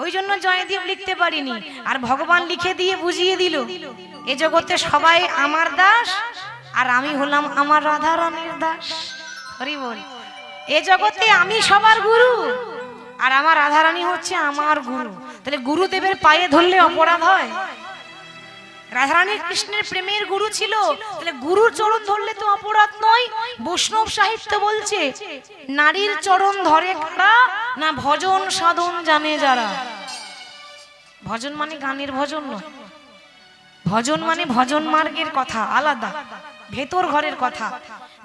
ওই জন্য জয়দেব লিখতে পারিনি। আর ভগবান লিখে দিয়ে বুঝিয়ে দিল, এ জগতে সবাই আমার দাস, আর আমি হলাম আমার রাধা রানীর দাস। হরি বল। এ জগতে আমি সবার গুরু, আর আমার রাধা রানী হচ্ছে আমার গুরু। তাহলে গুরুদেবের পায়ে ধরলে অপরাধ হয়? রাধারানী কৃষ্ণের প্রেমের গুরু ছিল, তাহলে গুরুর চরণ ধরলে তো অপরাধ নয়। বৈষ্ণব সাহিত্য বলছে নারীর চরণ ধরে কারা না ভজন সাধন জানে যারা। ভজন মানে গানের ভজন নয়, ভজন মানে ভজন মার্গের কথা আলাদা, ভেতর ঘরের কথা।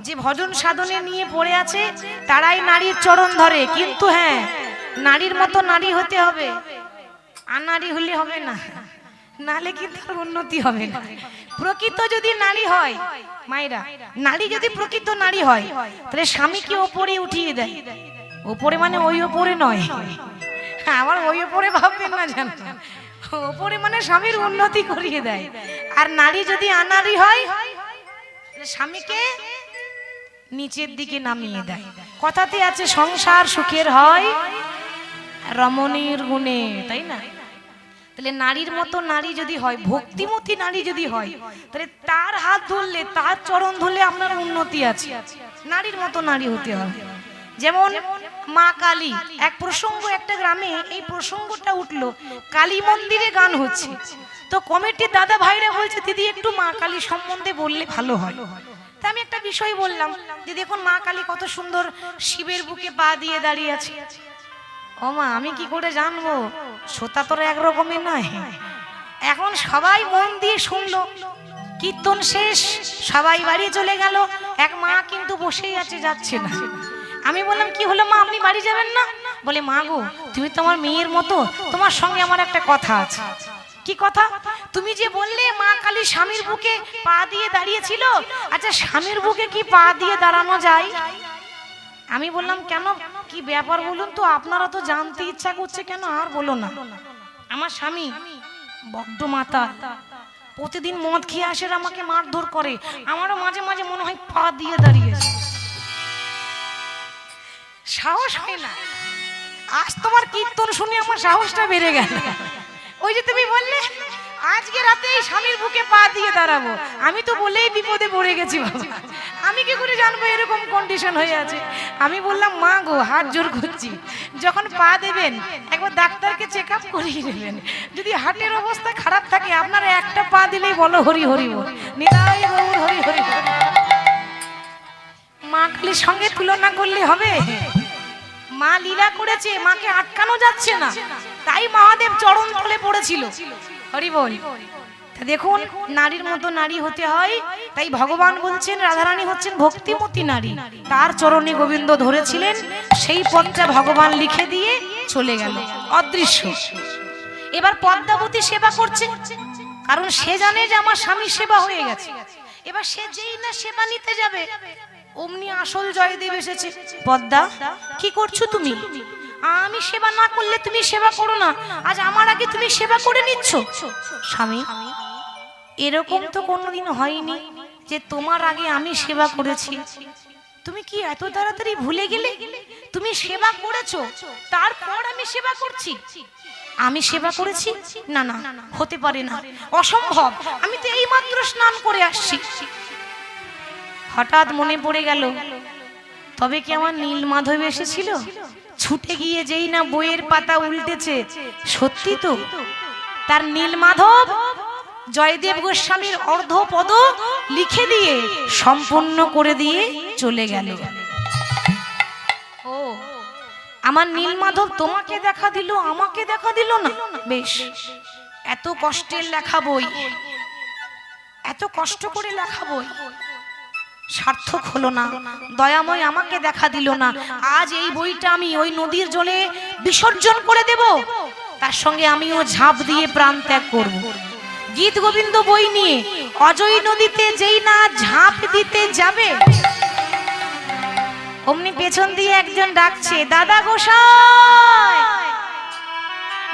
যে ভজন সাধনে নিয়ে পড়ে আছে তারাই নারীর চরণ ধরে। কিন্তু হ্যাঁ, নারীর মতো নারী হতে হবে, আনারী হলে হবে না, নালে কিন্তু আর উন্নতি হবে না। প্রকৃত যদি নারী হয়, মায়েরা, নারী যদি প্রকৃত নারী হয়, তাহলে স্বামীকে ওপরে উঠিয়ে দেয়। ওপরে মানে ওই ওপরে নয়, আবার ওই ওপরে ভাববেন না, জানো, ওপরে মানে স্বামীর উন্নতি করিয়ে দেয়। আর নারী যদি আনারী হয়, স্বামীকে নিচের দিকে নামিয়ে দেয়। কথাতে আছে সংসার সুখের হয় রমণীর গুণে, তাই না? তাহলে নারীর মতো নারী যদি হয়, ভক্তিমতী নারী যদি হয়, তাহলে তার হাত ধরলে, তার চরণ ধরলে আপনার উন্নতি আছে। নারীর মতো নারী হতে হবে। যেমন মা কালী, এক প্রসঙ্গ একটা গ্রামে এই প্রসঙ্গটা উঠলো, কালী মন্দিরে গান হচ্ছে, তো কমিটির দাদা ভাইরা বলছে দিদি একটু মা কালী সম্বন্ধে বললে ভালো হয়। তা আমি একটা বিষয় বললাম যে দেখুন মা কালী কত সুন্দর শিবের বুকে পা দিয়ে দাঁড়িয়ে আছে। ও মা, আমি কি করে জানবো? শ্রোতা তোর একরকমের নয়। এখন সবাই মন দিয়ে শুনলো, কীর্তন শেষ, সবাই বাড়ি চলে গেল, এক মা কিন্তু বসেই আছে, যাচ্ছে না। আমি বললাম কি হলো মা, আপনি বাড়ি যাবেন না? বলে মা গো, তুমি তো আমার মেয়ের মতো, তোমার সঙ্গে আমার একটা কথা আছে। কি কথা? তুমি যে বললে মা কালী স্বামীর বুকে পা দিয়ে দাঁড়িয়েছিল, আচ্ছা স্বামীর বুকে কি পা দিয়ে দাঁড়ানো যায়? আমি বললাম কেন, কি ব্যাপার বলুন তো, আপনারা তো জানতে ইচ্ছা করছে কেন? আর বলো না, আমার স্বামী বড্ড মাতা, প্রতিদিন মদ খেয়ে আসে আর আমাকে মারধর করে। আমারও মাঝে মাঝে মনে হয় পা দিয়ে দাঁড়িয়েছে, সাহস হয় না। আজ তোমার কীর্তন শুনে আমার সাহসটা বেড়ে গেল। ওই যে তুমি বললে আজকে রাতে এই স্বামীর বুকে পা দিয়ে দাঁড়াবো, আমি তো বলেই বিপদে পড়ে গেছি বাবা। আমি কি করে জানবো এরকম কন্ডিশন হয়ে আছে? আমি বললাম মা গো, হাত জোর করছি, যখন পা দেবেন একবার ডাক্তারকে চেক আপ করিয়ে নেবেন। যদি হার্টের অবস্থা খারাপ থাকে আপনারা একটা পা দিলেই বলো হরি হরি বল, নিতাই গৌর হরি হরি বল। মা কালীর সঙ্গে তুলনা করলে হবে? মা লীলা করেছে, মাকে আটকানো যাচ্ছে না, তাই মহাদেব চরণ তলে পড়েছিল। হরি বল। তা দেখুন, নারীর মতো নারী হতে হয়, তাই ভগবান বলছেন রাধারানী হচ্ছেন ভক্তিমতী নারী। তার চরণে গোবিন্দ ধরেছিলেন, সেই পথটা ভগবান লিখে দিয়ে চলে গেল অদৃশ্য। এবার পদ্মাবতী সেবা করছে, কারণ সে জানে যে আমার স্বামীর সেবা হয়ে গেছে। এবার সে যেই না সেবা নিতে যাবে, অমনি আসল জয়দেব এসেছে। পদ্মা, কি করছো তুমি? আমি সেবা না করলে তুমি সেবা করো না, আজ আমার আগে তুমি সেবা করে নিচ্ছ। স্বামী, এরকম তো কোনোদিন হয়নি যে তোমার আগে আমি সেবা করেছি। তুমি কি এত তাড়াতাড়ি ভুলে গেলে? তুমি সেবা করেছো, তারপর আমি সেবা করছি। আমি সেবা করেছি? না না, হতে পারে না, অসম্ভব, আমি তো এইমাত্র স্নান করে আসছি। হঠাৎ মনে পড়ে গেল, তবে কি আমার নীলমাধব এসেছিল? ছুটে গিয়ে যেই না বইয়ের পাতা উল্টেছে, সত্যি তো তার নীলমাধব জয়দেব গোস্বামীর অর্ধপদ লিখে দিয়ে সম্পূর্ণ করে দিয়ে চলে গেল। ও, আমার নীলমাধব তোমাকে দেখা দিল, আমাকে দেখা দিল না? বেশ, এত কষ্টের লেখা বই, এত কষ্ট করে লেখা বই সার্থক হলো না। দয়াময় আমাকে দেখা দিল না, আজ এই বইটা আমি ওই নদীর জলে বিসর্জন করে দেব, তার সঙ্গে আমিও ঝাঁপ দিয়ে প্রাণ ত্যাগ করব। গীত গোবিন্দ বই নিয়ে অজয় নদীতে যেই না ঝাঁপ দিতে যাবে, অমনি পেছন দিয়ে একজন ডাকছে, দাদা গোসাই,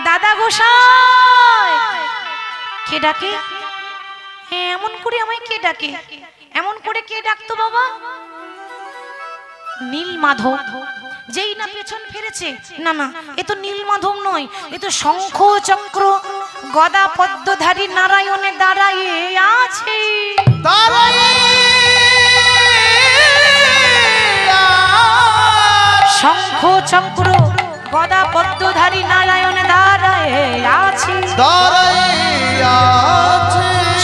দাদা গোসাই। কে ডাকে? হ্যাঁ, এমন করে আমায় কে ডাকে? এমন করে কে ডাকতো বাবা? নীলমাধব। যেই না পেছন ফিরেছে, না না, এ তো নীলমাধব নয়, এ তো শঙ্খ চক্র গদা পদ্মধারী নারায়ণে দাঁড়ায়ে আছে। শঙ্খ চক্র গদা পদ্মধারী নারায়ণে দাঁড়ায়ে আছে।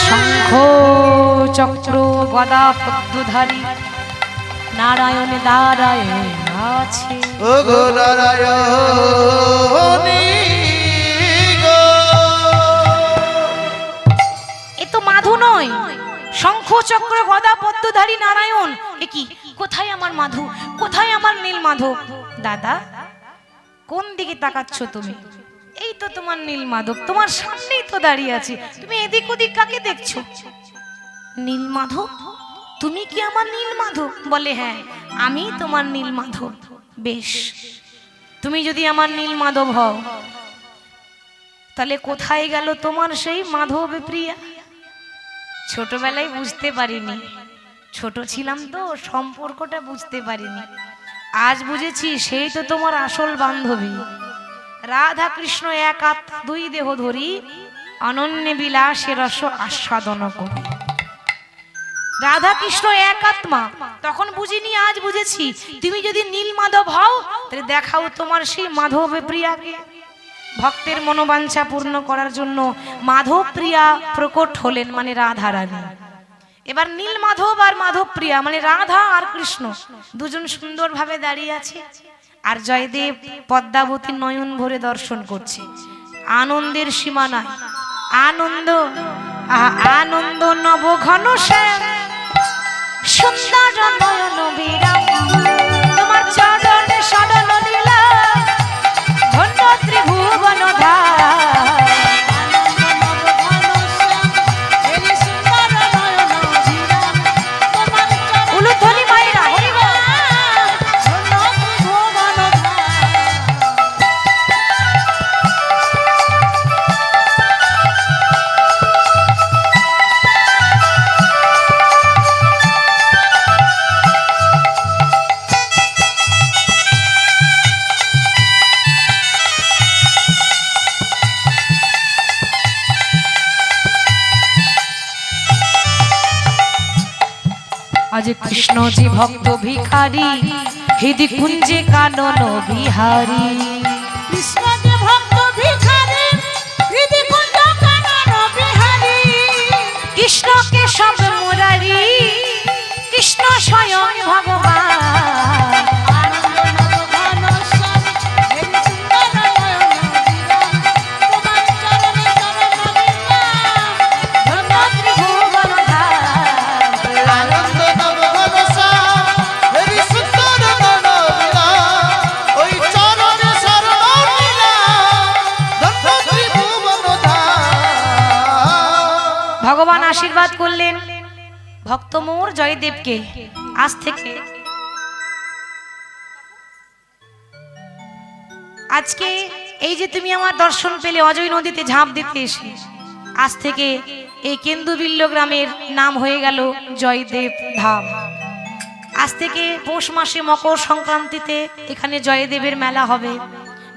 শঙ্খ চক্র গদা পদ্মধারী নারায়ণে দাঁড়ায়ে আছে। ও গো নারায়ণী গো, এ তো মাধু নয়, শঙ্খ চক্র গদা পদ্মধারী নারায়ণ। এ কি? কোথায় আমার মাধু, কোথায় আমার নীলমাধব? দাদা, কোন দিকে তাকাচ্ছ তুমি? এই তো তোমার নীলমাধব, তোমার সামনেই তো দাঁড়িয়ে আছে, তুমি এদিক ওদিক কাকে দেখছো? নীলমাধব? তুমি কি আমার নীলমাধব? বলে হ্যাঁ, আমি তোমার নীলমাধব। বেশ, তুমি যদি আমার নীলমাধব হও, তাহলে কোথায় গেল তোমার সেই মাধব প্রিয়া? ছোটবেলায় বুঝতে পারিনি, ছোট ছিলাম তো সম্পর্কটা বুঝতে পারিনি, আজ বুঝেছি সেই তো তোমার আসল বান্ধবী। রাধা কৃষ্ণ এক আত্মা দুই দেহ ধরি, অনন্য বিলাসে রস আস্বাদন করি। রাধা কৃষ্ণ এক আত্মা, তখন বুঝিনি, আজ বুঝেছি। তুমি যদি নীলমাধব হও, তাহলে দেখাও তোমার সেই মাধব প্রিয়াকে। ভক্তের মনোবাঞ্ছা পূর্ণ করার জন্য মাধব প্রিয়া প্রকট হলেন, মানে রাধা রানী। এবার নীলমাধব আর মাধব প্রিয়া মানে রাধা আর কৃষ্ণ দুজন সুন্দরভাবে দাঁড়িয়ে আছে, আর জয়দেব পদ্মাবতী নয়ন ভরে দর্শন করছে। আনন্দের সীমা নাই, আনন্দ আনন্দ নব ঘন শ্যাম, সুন্দর নয়ন বিরাম, তোমার চরণে শরণ নিলাম, ধন্য ত্রিভুবন ধাম। উলুধ্বনি মায়েরা, হরি বল। আজ কৃষ্ণ জি ভক্ত ভিখারি হৃদি কুঞ্জে কানন বিহারী কৃষ্ণ যে ভক্ত ভিখারি হৃদি কুঞ্জ কানন বিহারী কৃষ্ণকে সব মুরারি কৃষ্ণ স্বয়ং ভগবান আনন্দ নব ঘনশ্যাম হরি সুন্দর মনোবিরাম ওই চরণে সর্বলীলা ধন্য ত্রিভুবন ধাম। ভগবান আশীর্বাদ করলেন ভক্ত মোর জয়দেবকে আজ থেকে আজকে এই যে তুমি আমার দর্শন পেলে অজয় নদীতে ঝাঁপ দিতে এসে আজ থেকে এই কেন্দুবিল্ল গ্রামের নাম হয়ে গেল জয়দেব ধাম। আজ থেকে পৌষ মাসে মকর সংক্রান্তিতে এখানে জয়দেবের মেলা হবে,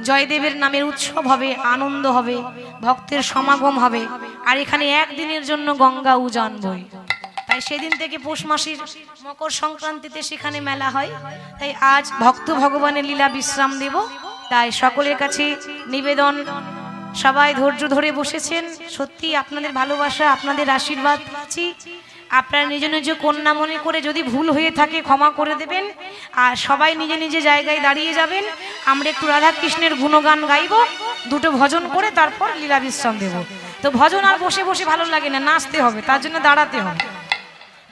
জয়দেবের নামের উৎসব হবে, আনন্দ হবে, ভক্তের সমাগম হবে। আর এখানে একদিনের জন্য গঙ্গা উজান বই। তাই সেদিন থেকে পৌষ মাসের মকর সংক্রান্তিতে সেখানে মেলা হয়। তাই আজ ভক্ত ভগবানের লীলা বিশ্রাম দেব। তাই সকলের কাছে নিবেদন, সবাই ধৈর্য ধরে বসেছেন। সত্যি আপনাদের ভালোবাসা, আপনাদের আশীর্বাদ পাচ্ছি। আপনারা নিজ নিজ কন্যা মনে করে যদি ভুল হয়ে থাকে ক্ষমা করে দেবেন। আর সবাই নিজে নিজে জায়গায় দাঁড়িয়ে যাবেন। আমরা একটু রাধা কৃষ্ণের গুণগান গাইব, দুটো ভজন করে তারপর লীলা বিশ্রাম দেব। তো ভজন আর বসে বসে ভালো লাগে না, নাচতে হবে, তার জন্য দাঁড়াতে হবে।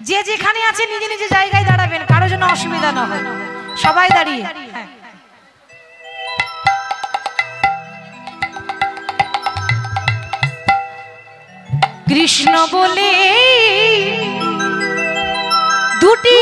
যে যেখানে আছে নিজে নিজে জায়গায় দাঁড়াবেন, কারো জন্য অসুবিধা না হয়। সবাই দাঁড়িয়ে, হ্যাঁ। কৃষ্ণ বলে দুটি